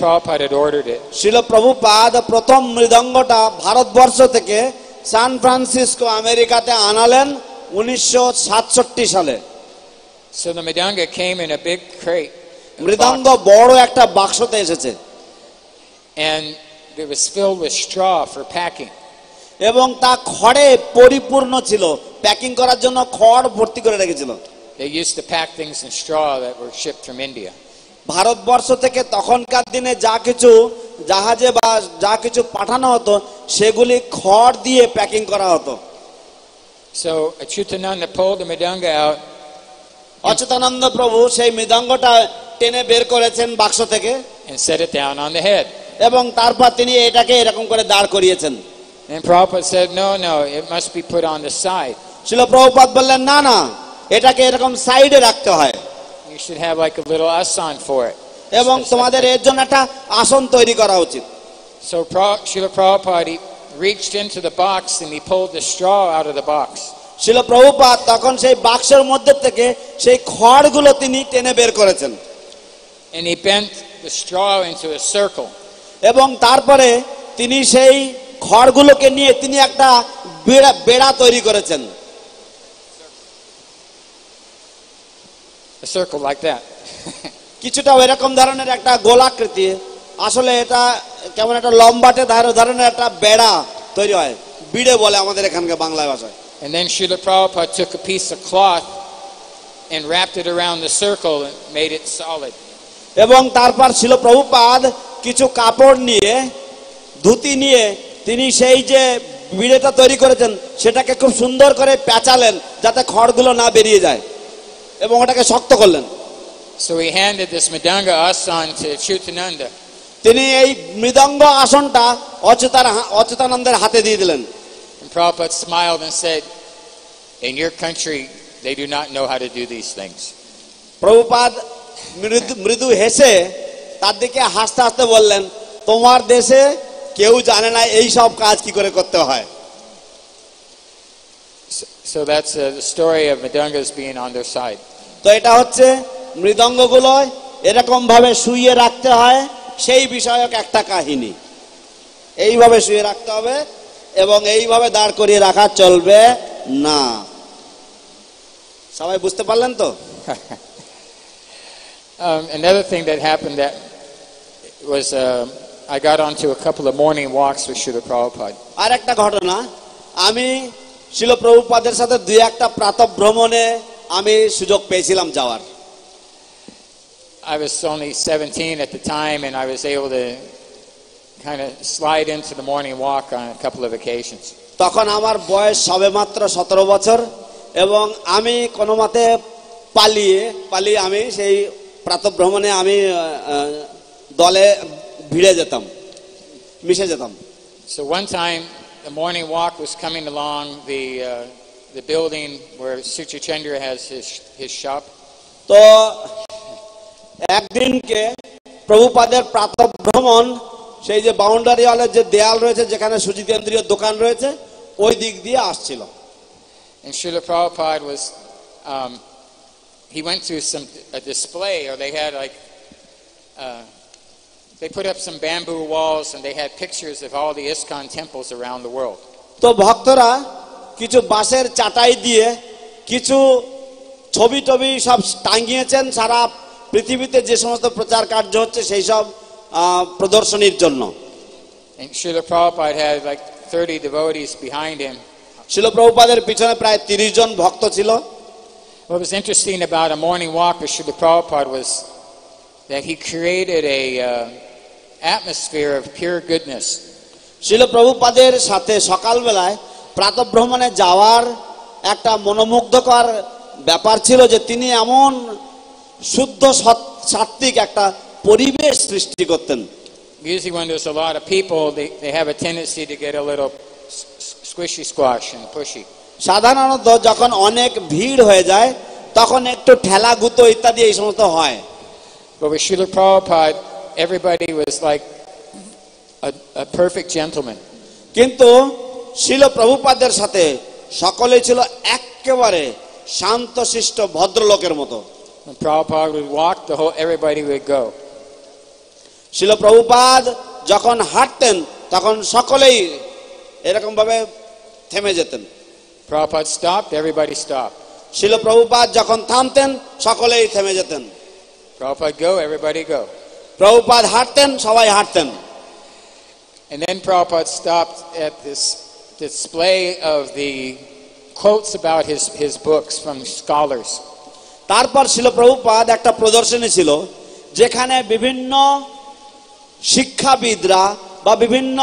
Prabhupada had ordered it. শিল প্রভুপাদ প্রথম মৃদঙ্গটা ভারতবর্ষ থেকে সান ফ্রান্সিসকো আমেরিকাতে আনালেন 1967 সালে। So the Madanga came in a big crate. মৃদঙ্গ বড় একটা বাক্সতে এসেছে। And it was filled with straw for packing. এবং তা খড়ে পরিপূর্ণ ছিল, প্যাকিং করার জন্য খড় ভর্তি করে রেখেছিল। They used to pack things in straw that were shipped from India. Bharatvarsha থেকে তখনকার দিনে যা কিছু জাহাজে বা যা কিছু পাঠানো হতো সেগুলি খড় দিয়ে প্যাকিং করা হতো। So Achyutananda pulled the Madanga out. Achyutananda প্রভু সেই মৃদঙ্গটা টেনে বের করেছেন বাক্স থেকে and set it down on the head. এবং তারপর তিনি এটাকে এরকম করে দাঁড় করিয়েছেন। And Prabhupada said, no, it must be put on the side. শিল প্রভুপাদ বললেন না না, এটাকে এরকম সাইডে রাখতে হয়। You should have like a little asan for it. এবং তোমাদের এর জন্য একটা আসন তৈরি করা উচিত। So Srila Prabhupada reached into the box and he pulled the straw out of the box. শিল প্রভুপাদ তখন সেই বাক্সের মধ্যে থেকে সেই খড়গুলো তিনি টেনে বের করেছেন। And he bent the straw into a circle. এবং তারপরে তিনি সেই খড়গুলোকে নিয়ে তিনি একটা বেড়া তৈরি করেছেন। A circle like that. কিছুটা এরকম ধরনের একটা গোলাকৃতি, আসলে এটা কেমন একটা লম্বাটে ধরনের একটা বেড়া তৈরি হয়, বিড়ে বলে আমাদের এখানকার বাংলা ভাষায়। And then Srila Prabhupada took a piece of cloth and wrapped it around the circle and made it solid. এবং তারপর শিল প্রভুপাদ কিছু কাপড় নিয়ে, ধুতি নিয়ে তিনি সেই যে বিড়েটা তৈরি করেছেন সেটাকে খুব সুন্দর করে পেঁচালেন যাতে খড়গুলো না বেরিয়ে যায় এবং ওটাকে শক্ত করলেন। So he handed this Madanga asan to Achyutananda. তিনি এই মৃদঙ্গ আসনটা অচ্যুতানন্দের হাতে দিয়ে দিলেন। And Prabhupada smiled and said, in your country they do not know how to do these things. Prabhupada মৃদু হেসে তার দিকে হাসতে হাসতে বললেন, তোমার দেশে কেউ জানে না এই সব কাজ কি করে করতে হয়। So that's the story of Madangas being on their side. তো এটা হচ্ছে মৃদঙ্গগুলো এরকম ভাবে শুইয়ে রাখতে হয় সেই বিষয়ক একটা কাহিনী। এইভাবে শুইয়ে রাখতে হবে এবং এইভাবে দাঁড় করিয়ে রাখা চলবে না। সবাই বুঝতে পারলেন তো? Another thing that happened that was I got onto a couple of morning walks with Srila Prabhupada. আর একটা ঘটনা, আমি শিল প্রভুপাদের সাথে দুই একটা প্রাতঃ ভ্রমণে আমি সুযোগ পেয়েছিলাম যাওয়ার। I was only 17 at the time and I was able to kind of slide into the morning walk on a couple of occasions. তখন আমার বয়স সবেমাত্র 17 বছর এবং আমি কোনো মতে পালিয়ে আমি সেই প্রাতঃ ভ্রমণে আমি দলে ভিড়ে যেতাম, মিশে যেতাম। So one time the morning walk was coming along the building where Sucha Chandra has his shop. তো একদিনকে প্রভুপাদের প্রাতঃ ভ্রমণ সেই যে বাউন্ডারি ওয়ালের যে দেয়াল রয়েছে যেখানে সুজিতেন্দ্রীয় দোকান রয়েছে ওই দিক দিয়ে আসছিল। And Srila Prabhupada was he went to a display, or they had like they put up some bamboo walls and they had pictures of all the ISKCON temples around the world. তো ভক্তরা কিছু বাঁশের চাটাই দিয়ে কিছু ছবি সব টাঙিয়েছেন সারা পৃথিবীতে যে সমস্ত প্রচার কার্য হচ্ছে সেই সব প্রদর্শনীর জন্য। And Srila Prabhupada had like 30 devotees behind him. শিল প্রভুপাদের পিছনে প্রায় 30 জন ভক্ত ছিল। What was interesting about a morning walk with Srila Prabhupada was that he created a atmosphere of pure goodness. শিল প্রভুপাদের সাথে সকালবেলায় প্রাতঃভ্রমণে যাওয়ার একটা মনোমুগ্ধকর ব্যাপার ছিল যে তিনি এমন শুদ্ধ সাত্বিক একটা পরিবেশ সৃষ্টি করতেন। Usually when there's a lot of people, they have a tendency to get a little squishy squash and pushy. সাধারণত যখন অনেক ভিড় হয়ে যায় তখন একটু ঠেলা গুঁতো ইত্যাদি এই সমস্ত হয়। But with Srila Prabhupada, everybody was like a perfect gentleman. কিন্তু শিল প্রভুপাদের সাথে সকলেই ছিল একেবারে শান্তশিষ্ট ভদ্রলোকের মতো। When Prabhupada would walk, everybody would go. শিল প্রভুপাদ যখন হাঁটতেন তখন সকলেই এরকম ভাবে থেমে যেতেন। Prabhupada stopped, everybody stopped. শিল প্রভুপাদ যখন থামতেন সকলেই থেমে যেতেন। Prabhupada go, everybody go. Prabhupada হাঁটতেন সবাই হাঁটতেন। And then Prabhupada stopped at this display of the quotes about his books from scholars. তারপর শিল প্রভুপাদ একটা প্রদর্শনী ছিল যেখানে বিভিন্ন শিক্ষাবিদরা বা বিভিন্ন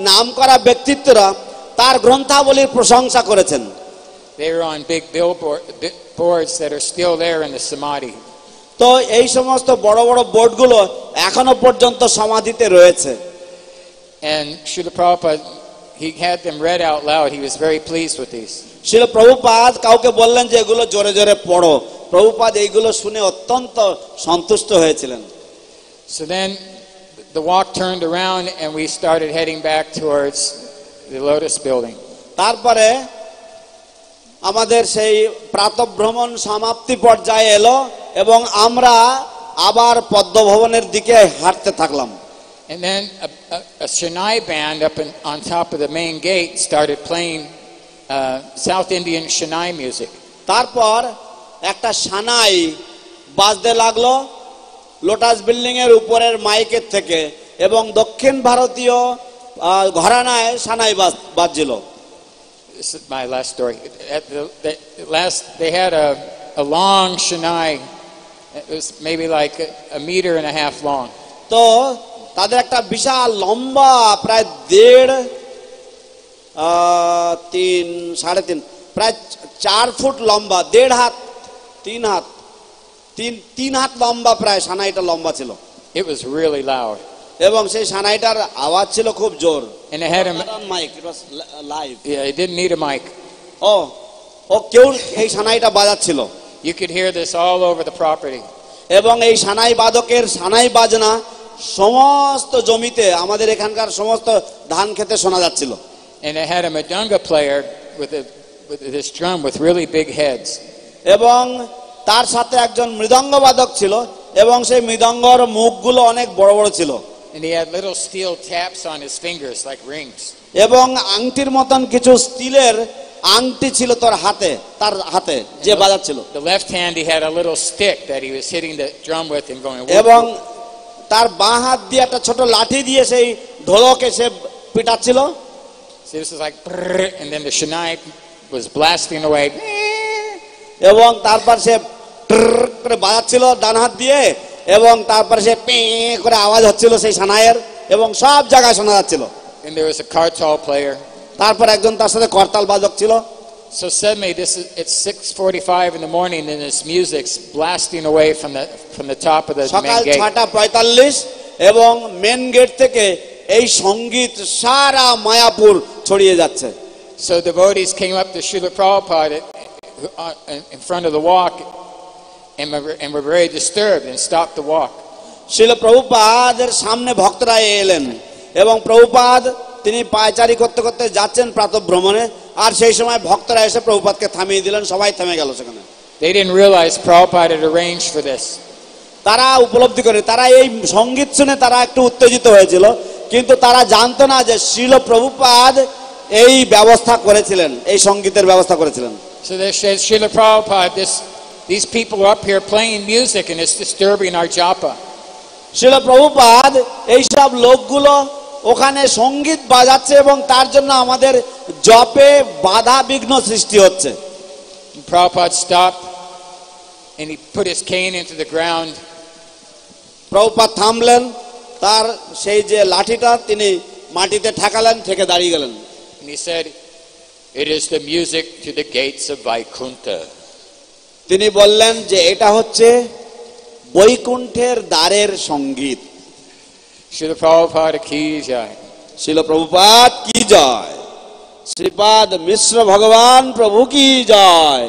নামকরা ব্যক্তিত্বরা তার গ্রন্থাবলীর প্রশংসা করেছেন। They were on big billboards that are still there in the samadhi. তো এই সমস্ত বড় বড় বোর্ডগুলো এখনো পর্যন্ত সমাধিতে রয়েছে। And Srila Prabhupada, he had them read out loud. He was very pleased with these. শিল প্রভুপাদ কাউকে বললেন যে এগুলো জোরে জোরে পড়ো। প্রভুপাদ এইগুলো শুনে অত্যন্ত সন্তুষ্ট হয়েছিলেন। So then the walk turned around and we started heading back towards the Lotus building. তারপরে আমাদের সেই প্রাতঃভ্রমণ সমাপ্তি পর্যায়ে এলো এবং আমরা আবার পদ্মভবনের দিকে হাঁটতে থাকলাম। And then a Shanai band up on top of the main gate started playing South Indian Shanai music. তারপর একটা সানাই বাজতে লাগলো লোটাস বিল্ডিং এর উপরের মাইকের থেকে এবং দক্ষিণ ভারতীয় ঘরানায় সানাই বাজছিল। This is my last story. They had a long Shanai. It was maybe like a meter and a half long. তো তাদের একটা বিশাল লম্বা প্রায় 1.5 3.5 প্রায় 4 ফুট লম্বা 1.5 হাত 3 হাত 3 হাত লম্বা প্রায় সানাইটা লম্বা ছিল। It was really loud. এবং সেই সানাইটার আওয়াজ ছিল খুব জোর। And it had a mic. It was live. Yeah, it didn't need a mic. ও কেউ এই সানাইটা বাজাচ্ছিল। You could hear this all over the property. এবং এই সানাই বাদকের সানাই বাজনা সমস্ত জমিতে আমাদের এখানকার সমস্ত ধান খেতে শোনা যাচ্ছিল। And it had a mridanga player with this drum with really big heads. এবং তার সাথে একজন মৃদঙ্গ বাদক ছিল এবং সেই মৃদঙ্গর মুখগুলো অনেক বড় বড় ছিল। And he had little steel taps on his fingers like rings. এবং আংটির মতন কিছু স্টিলের আংটি ছিল তার হাতে যে বাজাচ্ছিল। The left hand he had a little stick that he was hitting the drum with and going. এবং তার বাঁ হাত দিয়ে একটা ছোট লাঠি দিয়ে সেই ঢোলকে সে পিটাচ্ছিল। So this was like and then the Shanai was blasting away. এবং তারপর সে করে বাজাচ্ছিল ডান হাত দিয়ে এবং তারপর সে পে করে আওয়াজ হচ্ছিল সেই সানাইয়ের এবং সব জায়গায় শোনা যাচ্ছিল। And there was a kartal player. তারপর একজন তার সাথে করতাল বাদক ছিল। So suddenly it's 6:45 in the morning and this music's blasting away from the top of the সকাল main gate. 6:45 এবং মেন গেট থেকে এই সংগীত সারা মায়াপুর ছড়িয়ে যাচ্ছে। So devotees came up to Srila Prabhupada in front of the walk and were very disturbed and stopped the walk. শিল প্রভুপাদের সামনে ভক্তরা এলেন এবং প্রভুপাদ তিনি পায়চারি করতে করতে যাচ্ছেন প্রাতঃভ্রমণে আর সেই সময় ভক্তরা এসে প্রভুপাদকে থামিয়ে দিলেন। সবাই থেমে গেল সেখানে। They didn't realize Prabhupada had arranged for this. তারা উপলব্ধি করে তারা এই সঙ্গীত শুনে তারা একটু উত্তেজিত হয়েছিল কিন্তু তারা জানতো না যে শিল প্রভুপাদ এই ব্যবস্থা করেছিলেন, এই সঙ্গীতের ব্যবস্থা করেছিলেন। So they said, Srila Prabhupada, these people are up here playing music and it's disturbing our japa. শিল প্রভুপাদ এইসব লোকগুলো ওখানে সঙ্গীত বাজাচ্ছে এবং তার জন্য আমাদের জপে বাধা বিঘ্ন সৃষ্টি হচ্ছে। And Prabhupada stopped and he put his cane into the ground. Prabhupada থামলেন, তার সেই যে লাঠিটা তিনি মাটিতে ঠেকালেন, ঠেকে দাঁড়িয়ে গেলেন। And he said, "It is the music to the gates of Vaikuntha." তিনি বললেন যে এটা হচ্ছে বৈকুণ্ঠের দ্বারের সঙ্গীত। Srila Prabhupada ki jai. শিল প্রভুপাদ কি জয়, শ্রীপাদ মিশ্র ভগবান প্রভু কি জয়,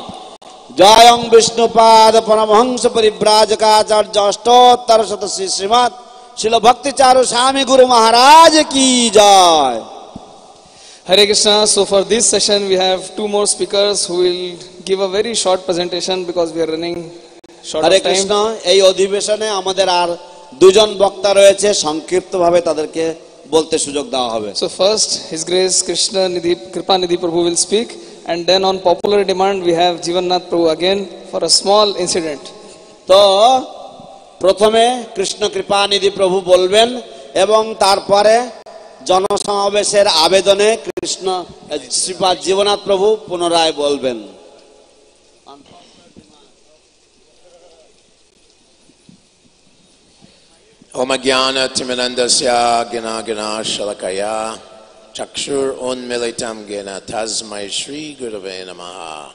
জয়ং বিষ্ণুপাদ পরমহংস পরিব্রাজকাচার্য অষ্টোত্তর শত শ্রী শ্রীমৎ শিল ভক্তি চারু স্বামী গুরু মহারাজ কি জয়। Hare Krishna. So for this session we have two more speakers who will give a very short presentation because we are running short Hare of time. Krishna, এই অধিবেশনে আমাদের আর দুজন বক্তা রয়েছে, সংক্ষিপ্তভাবে তাদেরকে বলতে সুযোগ দেওয়া হবে। So first His Grace Krishna Nidhi Kripa Nidhi Prabhu will speak, and then on popular demand we have Jivannath Prabhu again for a small incident. তো প্রথমে কৃষ্ণ কৃপানিধি প্রভু বলবেন এবং তারপরে জনসমাবেশের আবেদনে কৃষ্ণ শ্রীপাদ জীবনাথ প্রভু পুনরায় বলবেন। Om Jnana Timirandasya Gina Gina Shalakaya Chakshur Unmilitam Gina Tasmai Shri Gurave Namaha.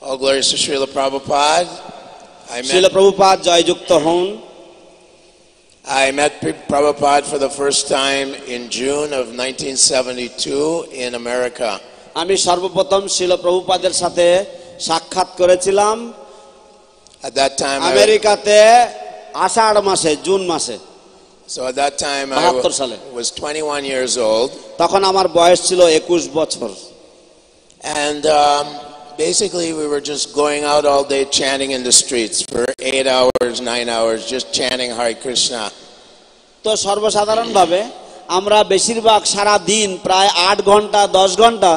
All glories to Srila Prabhupada. Srila Prabhupada Jayjukta Hon. I met Prabhupada for the first time in June of 1972 in America. আমি সর্বপ্রথম শিলা প্রভুপাদের সাথে সাক্ষাৎ করেছিলাম At that time আমেরিকাতে আষাঢ় মাসে, June মাসে। So at that time I was 21 years old. তখন আমার বয়স ছিল 21 বছর। And basically we were just going out all day chanting in the streets for 8 hours, 9 hours, just chanting Hare Krishna. তো সর্বসাধারণভাবে আমরা বেশিরভাগ সারা দিন প্রায় 8 ঘন্টা 10 ঘন্টা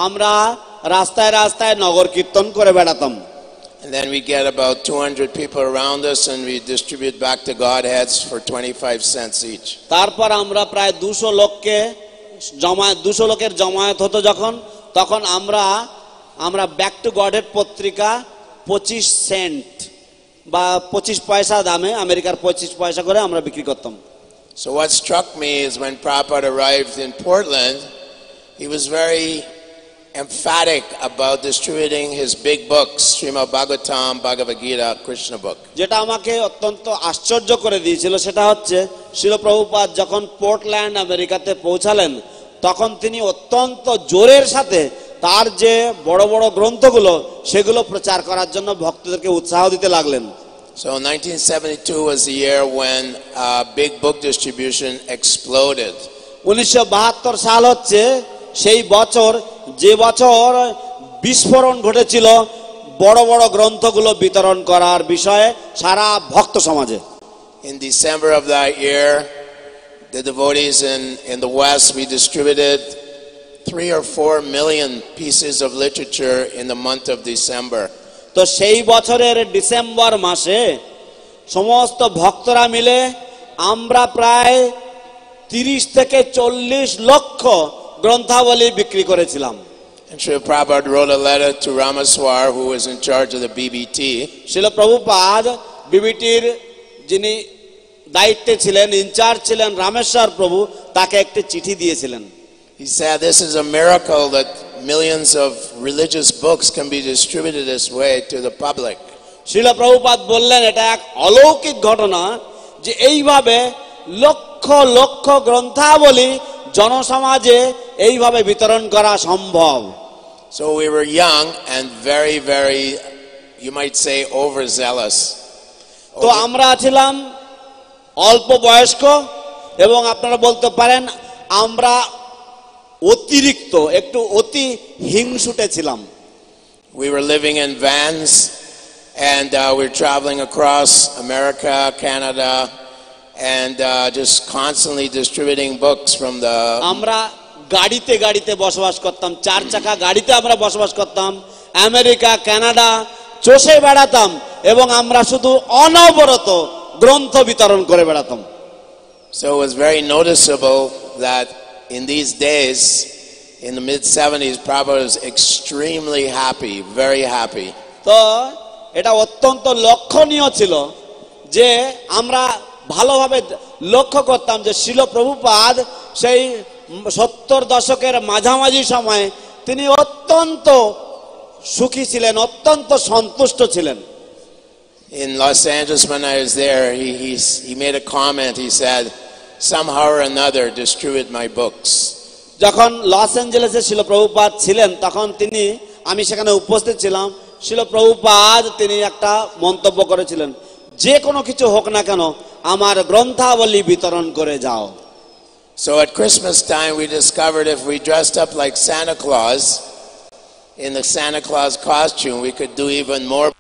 আমরা রাস্তায় রাস্তায় নগর কীর্তন করে বেড়াতাম। And then we get about 200 people around us and we distribute back to Godheads for 25 cents each. তারপর আমরা প্রায় 200 লোকের জমায়েত হতো যখন, তখন আমরা ব্যাক টু গডহেড পত্রিকা 25 সেন্ট বা 25 পয়সা দামে, আমেরিকার 25 পয়সা করে আমরা বিক্রি করতাম। So what struck me is when Prabhupada arrived in Portland, he was very emphatic about distributing his big books, Srimad Bhagavatam, Bhagavad Gita, Krishna book. যেটা আমাকে অত্যন্ত আশ্চর্য করে দিয়েছিল সেটা হচ্ছে শিল প্রভুপাদ যখন পোর্টল্যান্ড আমেরিকাতে পৌঁছালেন তখন তিনি অত্যন্ত জোরের সাথে তার যে বড় বড় গ্রন্থগুলো সেগুলো প্রচার করার জন্য ভক্তদেরকে উৎসাহ দিতে লাগলেন। So 1972 was the year when big book distribution exploded. 1972 সাল হচ্ছে সেই বছর যে বছর বিস্ফোরণ ঘটেছিল বড় বড় গ্রন্থগুলো বিতরণ করার বিষয়ে সারা ভক্ত সমাজে। In December of that year, the devotees in the West, we distributed 3 or 4 million pieces of literature in the month of December. তো সেই বছরের ডিসেম্বর মাসে সমস্ত ভক্তরা মিলে আমরা প্রায় 30 থেকে 40 লক্ষ গ্রন্থাবলী বিক্রি করেছিলাম। And Srila Prabhupada wrote a letter to Ramaswar, who was in charge of the BBT. Srila Prabhupada বিবিটির যিনি দায়িত্বে ছিলেন, ইনচার্জ ছিলেন রামেশ্বর প্রভু, তাকে একটি চিঠি দিয়েছিলেন। He said this is a miracle that millions of religious books can be distributed this way to the public. Srila Prabhupada বললেন এটা এক অলৌকিক ঘটনা যে এইভাবে লক্ষ লক্ষ গ্রন্থাবলী জনসমাজে এইভাবে বিতরণ করা সম্ভব। So we were young and very, very, you might say, overzealous. তো আমরা ছিলাম অল্প বয়স্ক এবং আপনারা বলতে পারেন আমরা অতিরিক্ত একটু অতি হিংসুটে ছিলাম। We were living in vans and we were traveling across America, Canada, and just constantly distributing books from the আমরা গাড়িতে গাড়িতে বসবাস করতাম, 4 চাকা গাড়িতে আমরা বসবাস করতাম, আমেরিকা কানাডা চষে বেড়াতাম এবং আমরা শুধু অনবরত গ্রন্থ বিতরণ করে বেড়াতাম। So it was very noticeable that in these days in the mid 70s Prabhupada was extremely happy, very happy. তো এটা অত্যন্ত লক্ষণীয় ছিল যে আমরা ভালোভাবে লক্ষ্য করতাম যে শিল প্রভুপাদ সেই 70 দশকের মাঝামাঝি সময়ে তিনি অত্যন্ত সুখী ছিলেন, অত্যন্ত সন্তুষ্ট ছিলেন। In Los Angeles, when I was there, he made a comment. He said, somehow or another, distribute my books. যখন লস অ্যাঞ্জেলেসে শিল প্রভুপাদ ছিলেন তখন আমি সেখানে উপস্থিত ছিলাম। শিল প্রভুপাদ তিনি একটা মন্তব্য করেছিলেন, যে কোনো কিছু হোক না কেন আমার গ্রন্থাবলী বিতরণ করে যাও। So at Christmas time, we discovered if we dressed up like Santa Claus in the Santa Claus costume, we could do even more.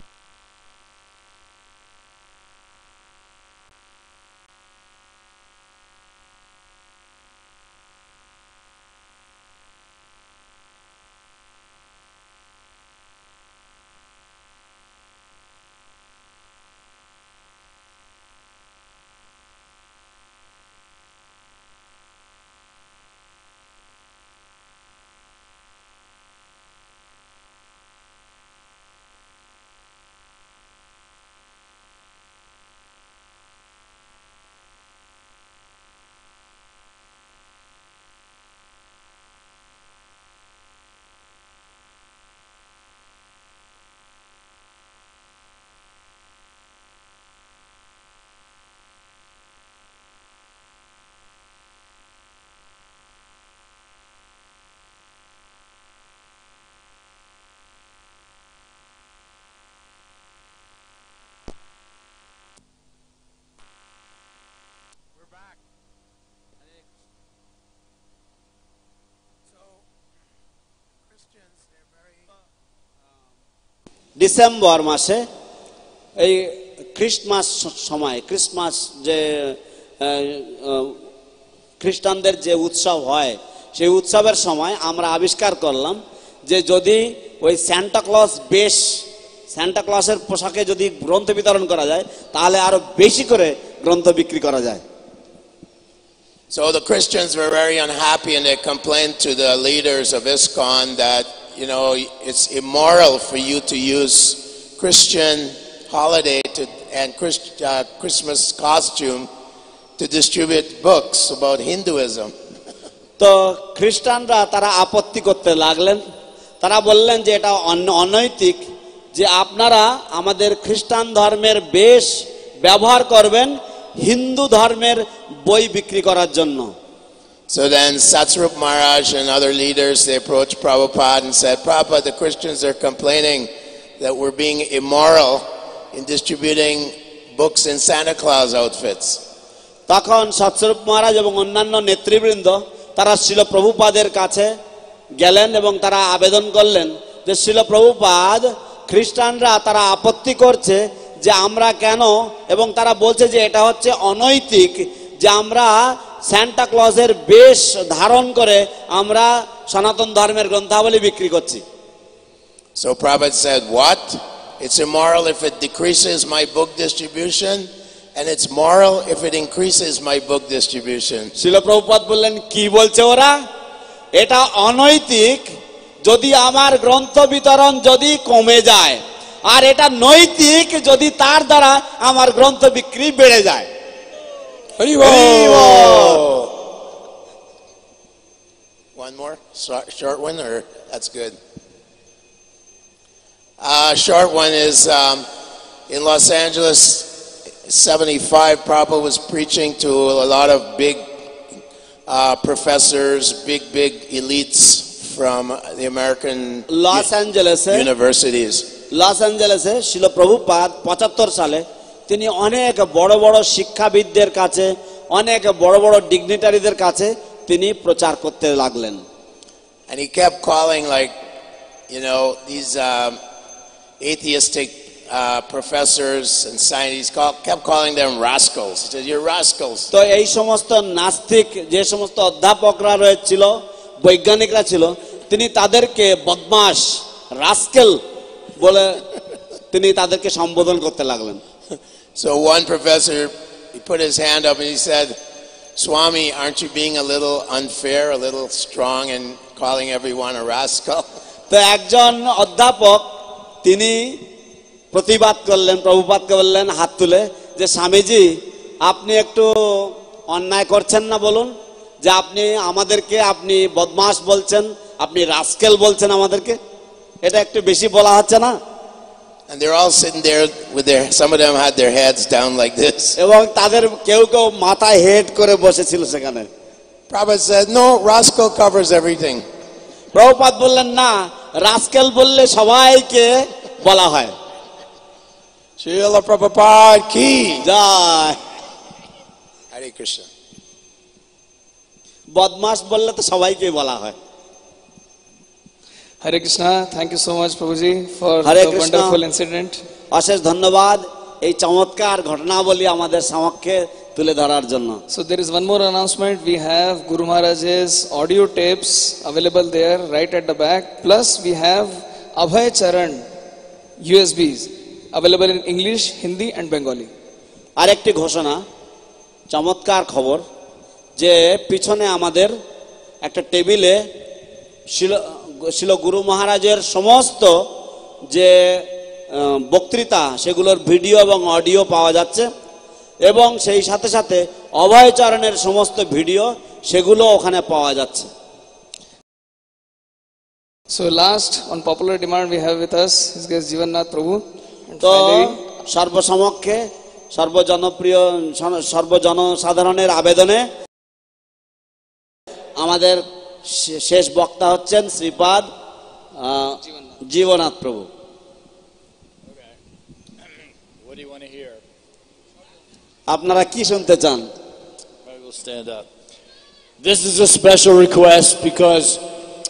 December মাসে এই ক্রিসমাস সময়, ক্রিসমাস যে খ্রিস্টানদের যে উৎসব হয় সেই উৎসবের সময় আমরা আবিষ্কার করলাম যে যদি ওই সান্টা ক্লসের পোশাকে যদি গ্রন্থ বিতরণ করা যায় তাহলে আরো বেশি করে গ্রন্থ বিক্রি করা যায়। So the Christians were very unhappy and they complained to the leaders of ISKCON that, you know, it's immoral for you to use Christian holiday and Christmas costume to distribute books about Hinduism. তো খ্রিস্টানরা তারা আপত্তি করতে লাগলেন, তারা বললেন যে এটা অনৈতিক যে আপনারা আমাদের খ্রিস্টান ধর্মের বেশ ব্যবহার করবেন হিন্দু ধর্মের বই বিক্রি করার জন্য। So then Satsrup Maharaj and other leaders, they approached Prabhupada and said, Prabhupada, the Christians are complaining that we're being immoral in distributing books in Santa Claus outfits. তখন সৎস্বরূপ মহারাজ এবং অন্যান্য নেতৃবৃন্দ তারা শিল প্রভুপাদের কাছে গেলেন এবং তারা আবেদন করলেন যে শিল প্রভুপাদ, খ্রিস্টানরা তারা আপত্তি করছে যে আমরা কেন, এবং তারা বলছে যে এটা হচ্ছে অনৈতিক যে আমরা সান্টা ক্লজের বেশ ধারণ করে আমরা সনাতন ধর্মের গ্রন্থাবলী বিক্রি করছি। So Prabhupada said, what? It's immoral if it decreases my book distribution, and it's moral if it increases my book distribution. শিল প্রভুপাদ বললেন, কি বলছে ওরা? এটা অনৈতিক যদি আমার গ্রন্থ বিতরণ যদি কমে যায়, আর এটা নৈতিক যদি তার দ্বারা আমার গ্রন্থ বিক্রি বেড়ে যায়। One more short one, or that's good. Short one is in Los Angeles, 75. Prabhupada was preaching to a lot of big professors, big elites from the American universities. Los অ্যাঞ্জেলেসে শিল প্রভুপাদ 75 সালে তিনি অনেক বড় বড় শিক্ষাবিদদের কাছে, অনেক বড় বড় ডিগনিটারিদের কাছে তিনি প্রচার করতে লাগলেন। And he kept calling, like, you know, these atheistic professors and scientists kept calling them rascals. He said, "You're rascals." তো এই সমস্ত নাস্তিক যে সমস্ত অধ্যাপকরা রয়েছিল, বৈজ্ঞানিকরা ছিল, তিনি তাদেরকে বদমাশ, রাস্কেল বলে তিনি তাদেরকে সম্বোধন করতে লাগলেন। So one professor, he put his hand up and he said, Swami, aren't you being a little unfair, a little strong, and calling everyone a rascal? তো একজন অধ্যাপক তিনি প্রতিবাদ করলেন, প্রভুপাদকে বললেন হাত তুলে যে স্বামীজি আপনি একটু অন্যায় করছেন না বলুন, যে আপনি আমাদেরকে আপনি বদমাশ বলছেন, আপনি রাস্কেল বলছেন আমাদেরকে, এটা একটু বেশি বলা হচ্ছে না? And they're all sitting there with their, some of them had their heads down like this. এবং তাদের কেউ কেউ মাথায় হেড করে বসেছিল সেখানে। Prabhupada said, no, rascal covers everything. Prabhupada বললেন না, রাস্কেল বললে সবাইকে বলা হয়। Srila Prabhupada ki জয়। Hare Krishna. বদমাশ বললে তো সবাইকে বলা হয়। Hare Krishna. Thank you so much, Prabhuji, for Hare the Krishna. wonderful incident. অশেষ ধন্যবাদ এই চমৎকার ঘটনাবলী আমাদের সমক্ষে তুলে ধরার জন্য। So there is one more announcement. We have Guru Maharaj's audio tapes available there right at the back. Plus we have Abhay Charan USBs available in English, Hindi and Bengali. আরেকটি ঘোষণা, চমৎকার খবর, যে পিছনে আমাদের একটা টেবিলে শিল গুরু মহারাজের সমস্ত যে বক্তৃতা সেগুলোর ভিডিও এবং অডিও পাওয়া যাচ্ছে, এবং সেই সাথে সাথে অভয়চরণের সমস্ত ভিডিও সেগুলো ওখানে পাওয়া যাচ্ছে। So last, on popular demand, we have with us His Grace Jivannath Prabhu. And তো finally, সর্বসমক্ষে সর্বজনপ্রিয় সর্বজনসাধারণের আবেদনে আমাদের শেষ বক্তা হচ্ছেন শ্রীপাদ জীবনাথ প্রভু। What do you want to hear? আপনারা কি শুনতে চান? I will stand up. This is a special request because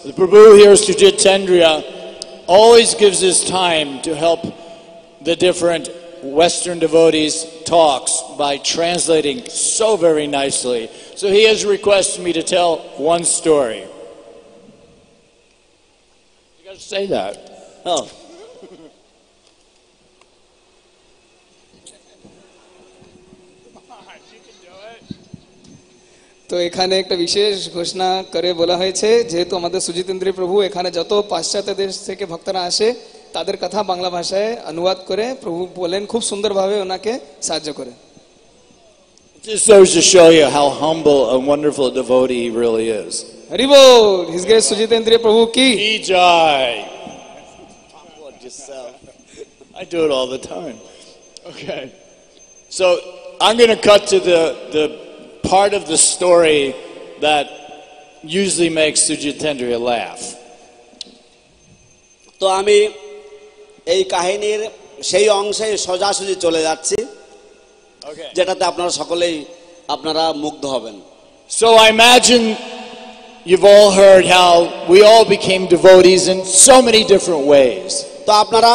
the Prabhu here, Sujitendriya, always gives his time to help the different Western devotees' talks by translating so very nicely. So he has requested me to tell one story. You got to say that. Oh. তো এখানে একটা বিশেষ ঘোষণা করে বলা হয়েছে, যেহেতু আমাদের সুজিতেন্দ্র প্রভু এখানে যত পাশ্চাত্য দেশ থেকে ভক্তরা আসে তাদের কথা বাংলা ভাষায় অনুবাদ করে প্রভু বলেন খুব সুন্দরভাবে ওনাকে সাহায্য করে। Just goes to show you how humble and wonderful a devotee he really is. Hari বল, হিজ গ্রেস সুজিতেন্দ্র প্রভু কি Jai. I do it all the time. Okay. So I'm going to cut to the part of the story that usually makes Sujitendriya laugh. তো আমি এই কাহিনীর সেই অংশে সোজাসুজি চলে যাচ্ছি, যেটাতে আপনারা সকলেই আপনারা মুগ্ধ হবেন। So I imagine you've all heard how we all became devotees in so many different ways. তো আপনারা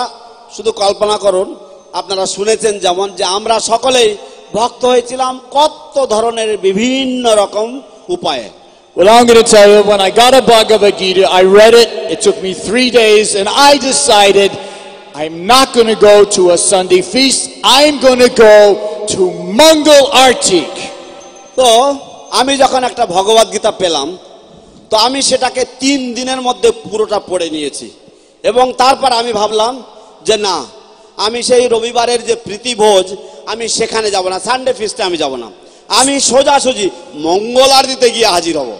শুধু কল্পনা করুন, আপনারা শুনেছেন যেমন যে আমরা সকলেই ভক্ত হয়েছিলাম কত ধরনের বিভিন্ন রকম উপায়ে। Well, I'm going to tell you, when I got a Bhagavad Gita, I read it, it took me 3 days, and I decided I'm not going to go to a Sunday feast, I'm going to go to Mangal Artik. তো আমি যখন একটা ভগবদ গীতা পেলাম, তো আমি সেটাকে 3 দিনের মধ্যে পুরোটা পড়ে নিয়েছি, এবং তারপর আমি ভাবলাম যে না, আমি সেই রবিবারের যে প্রীতিভোজ আমি সেখানে যাব না, সানডে ফিস্টে আমি যাব না, আমি সোজাসুজি মঙ্গল আরতিতে গিয়ে হাজির হব।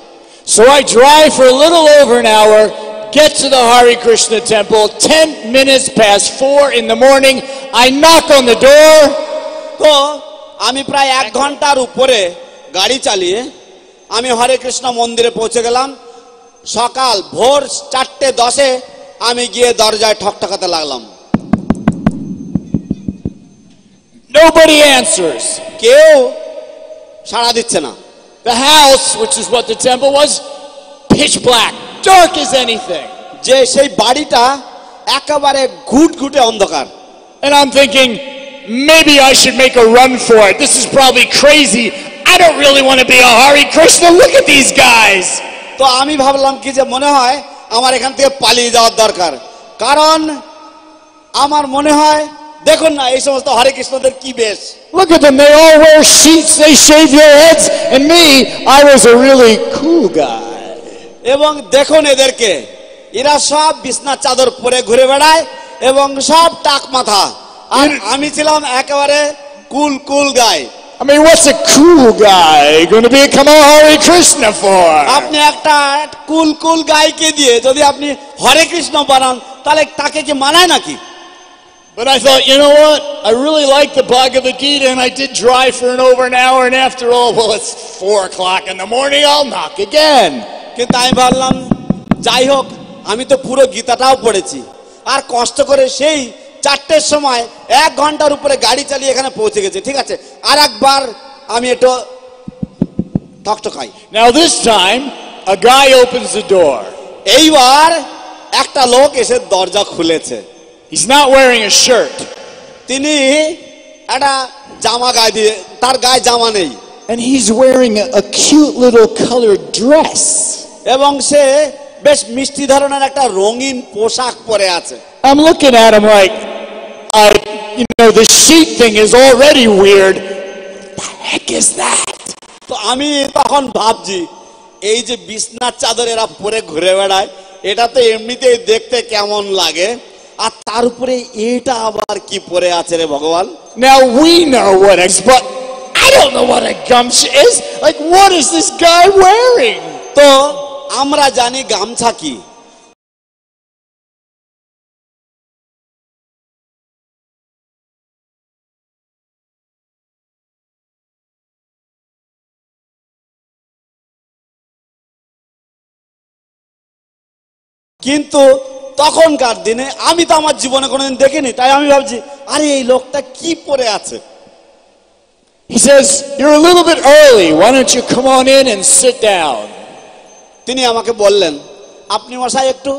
So I drive for a little over an hour, get to the Hare Krishna temple, 10 minutes past 4 in the morning, I knock on the door. তো আমি প্রায় 1 ঘন্টার উপরে গাড়ি চালিয়ে আমি হরে কৃষ্ণ মন্দিরে পৌঁছে গেলাম। সকাল ভোর 4:10 আমি গিয়ে দরজায় ঠকঠকাতে লাগলাম। Nobody answers. কেউ সাড়া দিচ্ছে না। The house, which is what the temple was, pitch black, dark as anything. যে সেই বাড়িটা একেবারে ঘুটঘুটে অন্ধকার। And I'm thinking, maybe I should make a run for it. This is probably crazy. I don't really want to be a Hare Krishna. Look at these guys. তো আমি ভাবলাম কি যে মনে হয় আমার এখান থেকে পালিয়ে যাওয়ার দরকার, কারণ আমার মনে হয় দেখুন না এই সমস্ত হরে কৃষ্ণদের কি বেশ। Look at them, they all wear sheets, they shave their heads, and me, I was a really cool guy. এবং দেখুন এদেরকে, এরা সব বিছনা চাদর পরে ঘুরে বেড়ায় এবং সব টাক মাথা, আর আমি ছিলাম একেবারে কুল গাই। I mean, what's a cool guy going to become a Hare Krishna for? আপনি একটা কুল গাইকে দিয়ে যদি আপনি হরে কৃষ্ণ বানান তাহলে তাকে কি মানায় নাকি? But I thought, you know what? I really like the Bhagavad Gita, and I did drive for over an hour, and after all, well, it's 4 o'clock in the morning, I'll knock again. কিন্তু আমি ভাবলাম যাই হোক, আমি তো পুরো গীতাটাও পড়েছি, আর কষ্ট করে সেই 4টের সময় 1 ঘন্টার উপরে গাড়ি চালিয়ে এখানে পৌঁছে গেছি, ঠিক আছে, আর একবার আমি একটু ঠকঠকাই। Now this time, a guy opens the door. এইবার একটা লোক এসে দরজা খুলেছে। He's not wearing a shirt. তিনি একটা জামা গায়ে দিয়ে, তার গায়ে জামা নেই। And he's wearing a cute little colored dress. এবং সে বেশ মিষ্টি ধরনের একটা রঙিন পোশাক পরে আছে। I'm looking at him like, you know, the sheet thing is already weird. What the heck is that? তো আমি তখন ভাবছি, এই যে বিছনার চাদর এরা পরে ঘুরে বেড়ায়, এটা তো এমনিতেই দেখতে কেমন লাগে, আর তার উপরে এটা আবার কি পরে আছে রে ভগবান। Now we know what but I don't know what a gamcha is. Like, what is this guy wearing? তো আমরা জানি গামছা কি। কিন্তু তখনকার দিনে আমি তো আমার জীবনে কোনোদিন দেখিনি, তাই আমি ভাবছি আরে এই লোকটা কি পরে আছে। He says, "You're a little bit early. Why don't you come on in and sit down?" তিনি আমাকে বললেন, আপনি মশাই একটু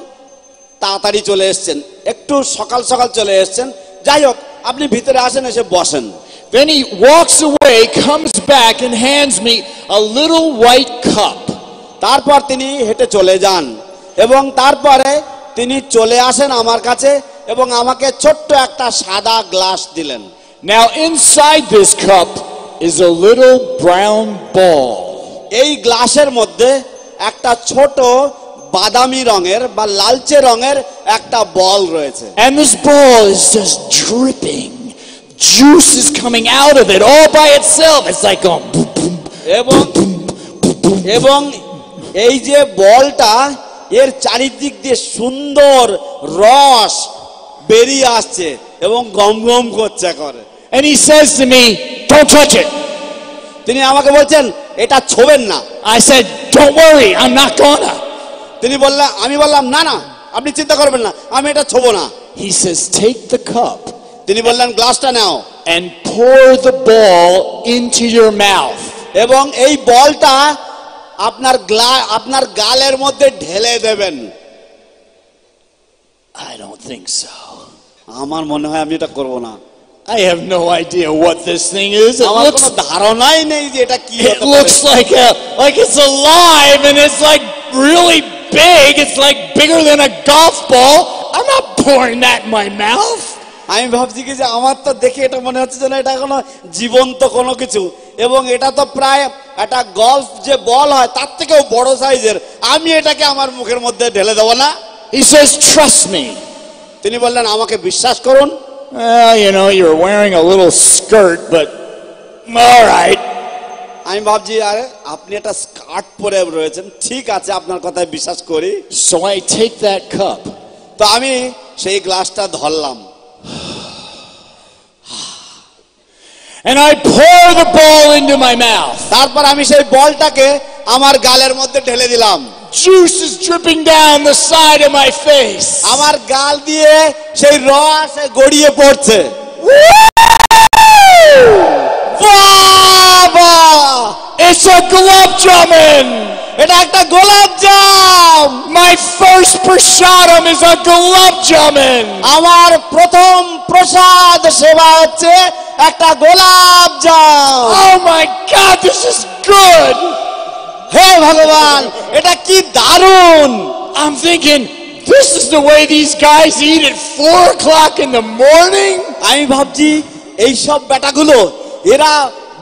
তাড়াতাড়ি চলে এসেছেন, একটু সকাল সকাল চলে এসেছেন, যাই হোক আপনি ভিতরে আসেন, এসে বসেন। Then he walks away, comes back and hands me a little white cup. তারপর তিনি হেঁটে চলে যান এবং তারপরে তিনি চলে আসেন আমার কাছে এবং আমাকে ছোট্ট একটা সাদা গ্লাস দিলেন। Now inside this cup is a little brown ball. এই গ্লাসের মধ্যে একটা ছোট বাদামি রঙের বা লালচে রঙের একটা বল রয়েছে। And this ball is just dripping. Juice is coming out of it all by itself. It's like going boom boom. এবং এই যে বলটা, এর চারিদিক দিয়ে সুন্দর রস বেরিয়ে আসছে এবং গম গম করছে করে। And he says to me, "Don't touch it." তিনি আমাকে বলছেন এটা ছোবেন না। I said, "Don't worry, I'm not gonna." আমি বললাম না না, আপনি চিন্তা করবেন না, আমি এটা ছোবো না। He says, "Take the cup." তিনি বললেন গ্লাসটা নাও and pour the ball into your mouth. এবং এই বলটা আপনার গালের মধ্যে ঢেলে দেবেন। I don't think so. আমার মনে হয় আমি এটা করব না। I have no idea what this thing is. আমার কোনো ধারণাই নেই যে এটা কি হতে পারে। It looks like it's alive and it's like really big. It's like bigger than a golf ball. I'm not pouring that in my mouth. আমি ভাবছি কি যে আমার তো দেখে এটা মনে হচ্ছে যেন এটা কোনো জীবন্ত কোনো কিছু, এবং এটা তো প্রায় একটা গলফ যে বল হয় তার থেকেও বড় সাইজের, আমি এটাকে আমার মুখের মধ্যে ঢেলে দেবো না। He says, "Trust me." তিনি বললেন আমাকে বিশ্বাস করুন। You know, you're wearing a little skirt, but all right. আমি ভাবছি আরে আপনি একটা স্কার্ট পরে রয়েছেন, ঠিক আছে আপনার কথায় বিশ্বাস করি। So I take that cup. তো আমি সেই গ্লাসটা ধরলাম and I pour the ball into my mouth. তারপর আমি সেই বলটাকে আমার গালের মধ্যে ঢেলে দিলাম। Juice is dripping down the side of my face. আমার গাল দিয়ে সেই রস গড়িয়ে পড়ছে। বাবা, it's a gulab jamun. এটা একটা গোলাপ জাম। My first prasadam is a gulab jamun. আমার প্রথম প্রসাদ সেবা হচ্ছে একটা গোলাপ জাম। Oh my God, this is good. হে ভগবান, এটা কি দারুণ। I'm thinking, this is the way these guys eat at 4 o'clock in the morning. আমি ভাবছি এই সব বেটাগুলো এরা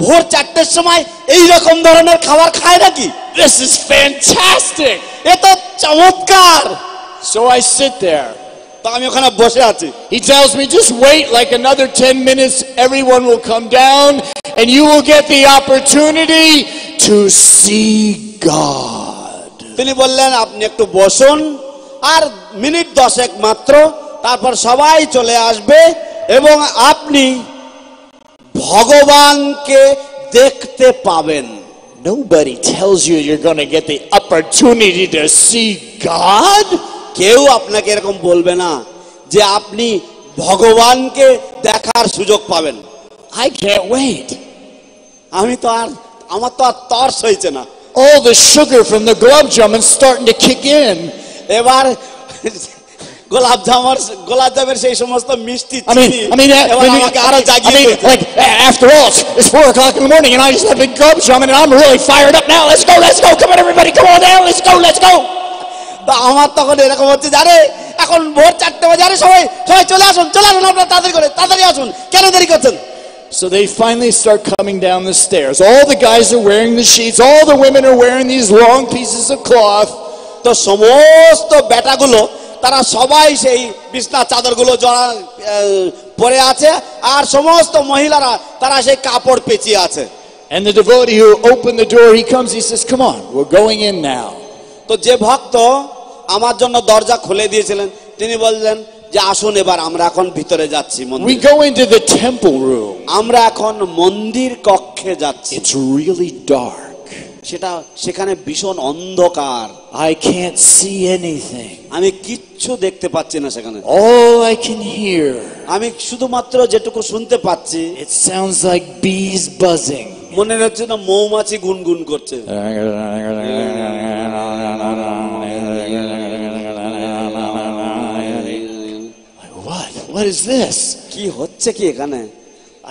ভোর 4টের সময় এই রকম ধরনের খাবার খায় নাকি? This is fantastic. এ তো চমৎকার। So I sit there. তো আমি ওখানে বসে আছি। He tells me, just wait like another 10 minutes, everyone will come down, and you will get the opportunity to see God. তিনি বললেন আপনি একটু বসুন, আর মিনিট 10 মাত্র, তারপর সবাই চলে আসবে এবং আপনি ভগবানকে দেখতে পাবেন। Nobody tells you you're going to get the opportunity to see God. কেউ আপনাকে এরকম বলবে না যে আপনি ভগবানকে দেখার সুযোগ পাবেন। I can't wait. আমি তো আর আমার তো আর তর্স হয়েছে না। All the sugar from the gulab jamun starting to kick in. এবার গোলাপ জামের সেই সমস্ত মিষ্টি like after all, it's 4 o'clock in the morning and I just had a big gulab jamun and I'm really fired up now. Let's go, come on everybody, come on down, let's go. তা আমার তখন এরকম হচ্ছে, আরে এখন ভোর 4টে বাজে, আরে সবাই চলে আসুন আপনারা তাড়াতাড়ি আসুন, কেন দেরি করছেন? So they finally start coming down the stairs. All the guys are wearing the sheets, all the women are wearing these long pieces of cloth. তো সমস্ত বেটাগুলো তারা সবাই সেই বিছনা চাদরগুলো জড়া পরে আছে, আর সমস্ত মহিলারা তারা সেই কাপড় পেঁচিয়ে আছে। And the devotee who opened the door, he comes, he says, come on, we're going in now. তো যে ভক্ত আমার জন্য দরজা খুলে দিয়েছিলেন তিনি বললেন যে আসুন এবার আমরা এখন ভিতরে যাচ্ছি। We go into the temple room. আমরা এখন মন্দির কক্ষে যাচ্ছি। It's really dark. সেখানে ভীষণ অন্ধকার। I can't see anything. আমি কিচ্ছু দেখতে পাচ্ছি না সেখানে। All I can hear, আমি শুধুমাত্র যেটুকু শুনতে পাচ্ছি, it sounds like bees buzzing. মনে হচ্ছে না মৌমাছি গুনগুন করছে। What is this? কি হচ্ছে কি এখানে?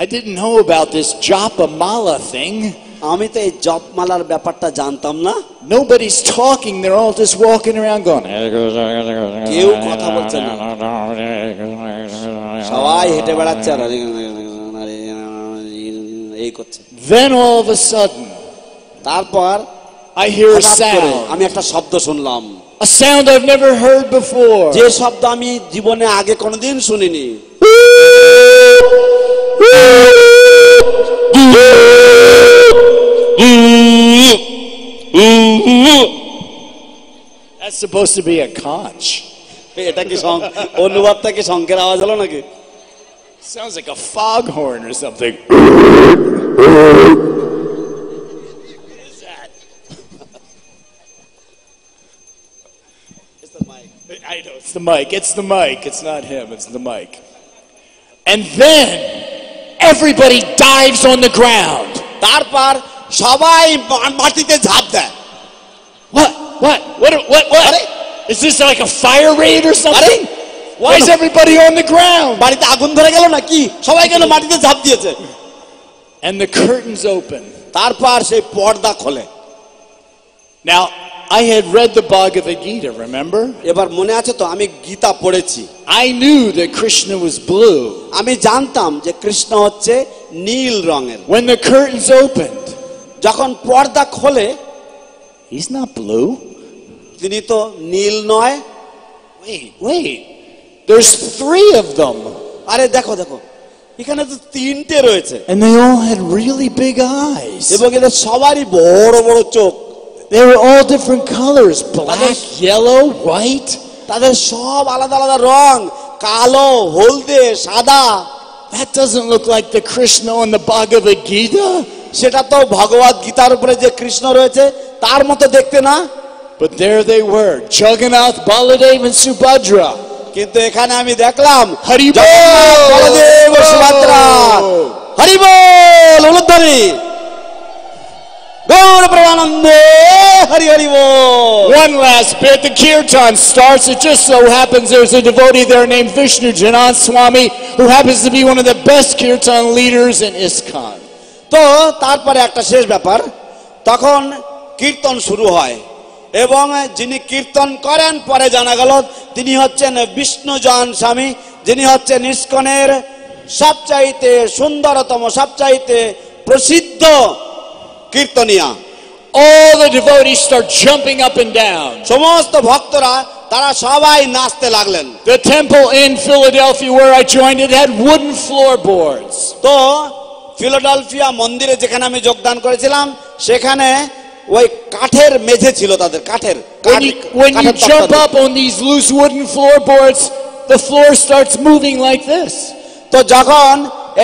I didn't know about this japa mala thing. আমি তো এই জপমালার ব্যাপারটা জানতাম না। Nobody's talking, they're all just walking around going. কেউ কথা বলছে না, সবাই হেঁটে বেড়াচ্ছে আর এই করছে। Then all of a sudden, তারপর I hear a sound. আমি একটা শব্দ শুনলাম, a sound I've never heard before. যে শব্দ আমি জীবনে আগে কোনোদিন শুনিনি। That's supposed to be a conch. এটা কি অনুবাদটা কি শঙ্কের আওয়াজ হলো নাকি? Sounds like a foghorn or something. I know, it's the mic. It's not him, it's the mic. And then everybody dives on the ground. তারপর সবাই মাটিতে ঝাঁপ দেয়। What? Is this like a fire raid or something? Why is everybody on the ground? বাড়িতে আগুন ধরে গেল নাকি? সবাই কেন মাটিতে ঝাঁপ দিয়েছে? And the curtains open. তারপর সেই পর্দা খোলে। Now, I had read the Bhagavad Gita, remember? এবার মনে আছে তো আমি গীতা পড়েছি। I knew that Krishna was blue. আমি জানতাম যে কৃষ্ণ হচ্ছে নীল রঙের। When the curtains opened, যখন পর্দা খোলে, he's not blue. তিনি তো নীল নয়। Wait. There's 3 of them. আরে দেখো এখানে তো 3টে রয়েছে। And they all had really big eyes. এবং এদের সবারই বড় বড় চোখ। They were all different colors, black, yellow, white. তাদের সব আলাদা আলাদা রং, কালো, হলদে, সাদা। That doesn't look like the Krishna on the Bhagavad Gita. সেটা তো ভগবত গীতার উপরে যে কৃষ্ণ রয়েছে তার মতো দেখতে না। But there they were, Jagannath, Baladev and Subhadra. কিন্তু এখানে আমি দেখলাম হরি বল, বলদেব ও সুভদ্রা। হরি বল, উলুধ্বনি, গৌর প্রেমানন্দে, হরি হরি বল। One last bit, the kirtan starts. It just so happens there's a devotee there named Vishnu Janan Swami who happens to be one of the best kirtan leaders in ISKCON. তো তারপরে একটা শেষ ব্যাপার, তখন কীর্তন শুরু হয় এবং যিনি কীর্তন করেন পরে জানা গেল তিনি হচ্ছেন বিষ্ণুজন স্বামী, যিনি হচ্ছেন ইসকনের সবচাইতে সুন্দরতম, সবচাইতে প্রসিদ্ধ কীর্তনিয়া। All the devotees start jumping up and down. সমস্ত ভক্তরা তারা সবাই নাচতে লাগলেন। The temple in Philadelphia where I joined it had wooden floorboards. তো ফিলাডেলফিয়া মন্দিরে যেখানে আমি যোগদান করেছিলাম সেখানে ওই কাঠের মেঝে ছিল, তাদের কাঠের। When you jump up on these loose wooden floorboards, the floor starts moving like this. তো যখন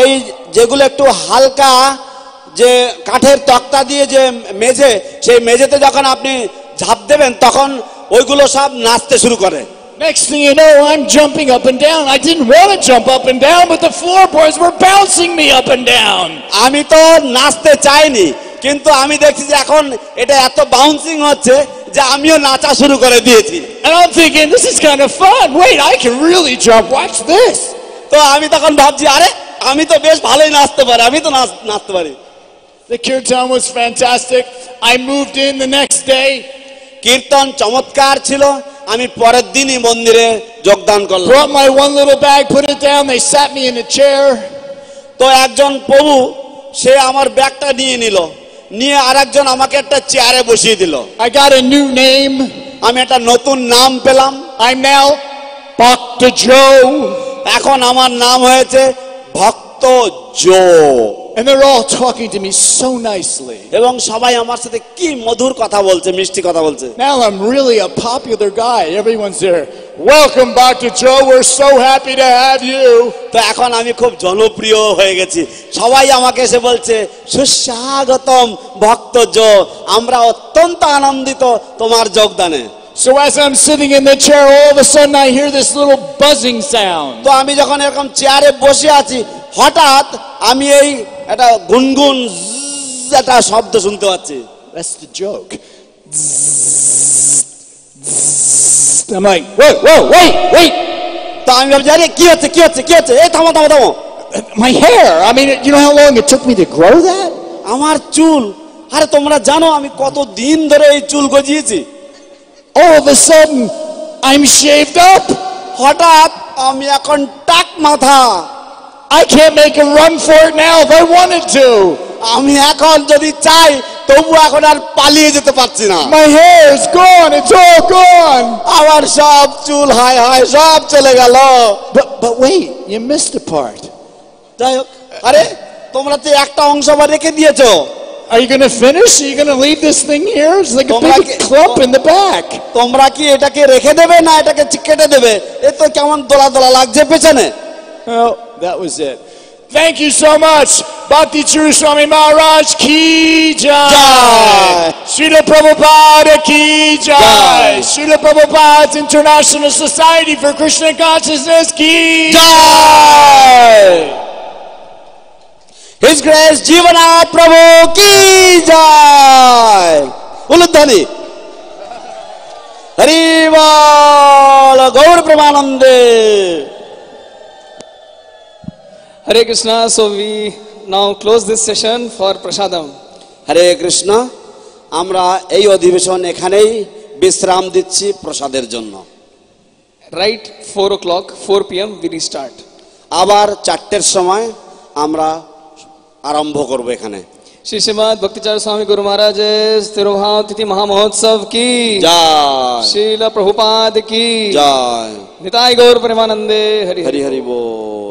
এই যেগুলো একটু হালকা যে কাঠের তক্তা দিয়ে যে মেঝে, সেই মেঝেতে যখন আপনি ঝাঁপ দেবেন তখন ওইগুলো সব নাচতে শুরু করে। Next thing you know, I'm jumping up and down. I didn't want to jump up and down, but the floorboards were bouncing me up and down. আমি তো নাচতে চাইনি, কিন্তু আমি দেখছি যে এখন এটা এত বাউন্সিং হচ্ছে যে আমিও নাচা শুরু করে দিয়েছি। And I'm thinking, this is kind of fun. Wait, I can really jump. Watch this. তো আমি তখন ভাবছি, আরে আমি তো বেশ ভালোই নাচতে পারি, আমি তো নাচতে পারি। The kirtan was fantastic. I moved in the next day. কীর্তন চমৎকার ছিল। আমি পরের দিনই মন্দিরে যোগদান করলাম। Brought my one little bag, put it down. They sat me in a chair. তো একজন প্রভু সে আমার ব্যাগটা নিয়ে নিল, নিয়ে আরেকজন আমাকে একটা চেয়ারে বসিয়ে দিল। I got a new name. আমি একটা নতুন নাম পেলাম। I'm now Bhakti Charu. এখন আমার নাম হয়েছে ভক্ত জো। And they're all talking to me so nicely. এবং সবাই আমার সাথে কি মধুর কথা বলছে, মিষ্টি কথা বলছে। Now I'm really a popular guy. Everyone's there. Welcome Bhakti Charu. We're so happy to have you. তো এখন আমি খুব জনপ্রিয় হয়ে গেছি। সবাই আমাকে এসে বলছে সুস্বাগতম ভক্ত জো, আমরা অত্যন্ত আনন্দিত তোমার যোগদানে। So as I'm sitting in the chair, all of a sudden I hear this little buzzing sound. তো আমি যখন এরকম চেয়ারে বসে আছি, হঠাৎ আমি এই একটা গুনগুন একটা শব্দ শুনতে পাচ্ছি। That's the joke. I'm like, wait. তো আমি ভাবছি, আরে কি হচ্ছে কি হচ্ছে কি হচ্ছে, এই থামো থামো থামো। My hair. I mean, you know how long it took me to grow that? আমার চুল, আরে তোমরা জানো আমি কত দিন ধরে এই চুল গজিয়েছি। All of a sudden, I'm shaved up. হঠাৎ আমি এখন টাক মাথা। I can't make a run for it now if I wanted to. আমি এখন যদি চাই তবু এখন আর পালিয়ে যেতে পারছি না। My hair is gone. It's all gone. আমার সব চুল হায় হায় সব চলে গেল। But wait, you missed a part. যাই হোক, আরে তোমরা তো একটা অংশ আবার রেখে দিয়েছো। Are you going to finish? Are you going to leave this thing here? It's like a big clump in the back. তোমরা কি এটাকে রেখে দেবে না এটাকে কেটে দেবে? এ তো কেমন দোলা দোলা লাগছে পেছনে। Well, that was it. Thank you so much. Bhakti Charu Swami Maharaj ki jai. Srila Prabhupada ki jai. Srila Prabhupada's International Society for Krishna Consciousness ki jai. His Grace Jivanath Prabhu ki jai. Uludhani. Hari Bol Gaur Premanande. Hare Krishna. So we now close this session for Prasadam. Hare Krishna. আমরা এই অধিবেশন এখানেই বিশ্রাম দিচ্ছি প্রসাদের জন্য। Right 4 o'clock, 4 p.m. we restart. আবার 4টের সময় আমরা আরম্ভ করব এখানে। श्री श्रीमद भक्ति चारू स्वामी गुरु महाराज तिरुभाव तिथि महामहोत्सव की जय। श्रील प्रभुपाद की जय। निताई गौर प्रेमानंदे। हरि हरि बोल।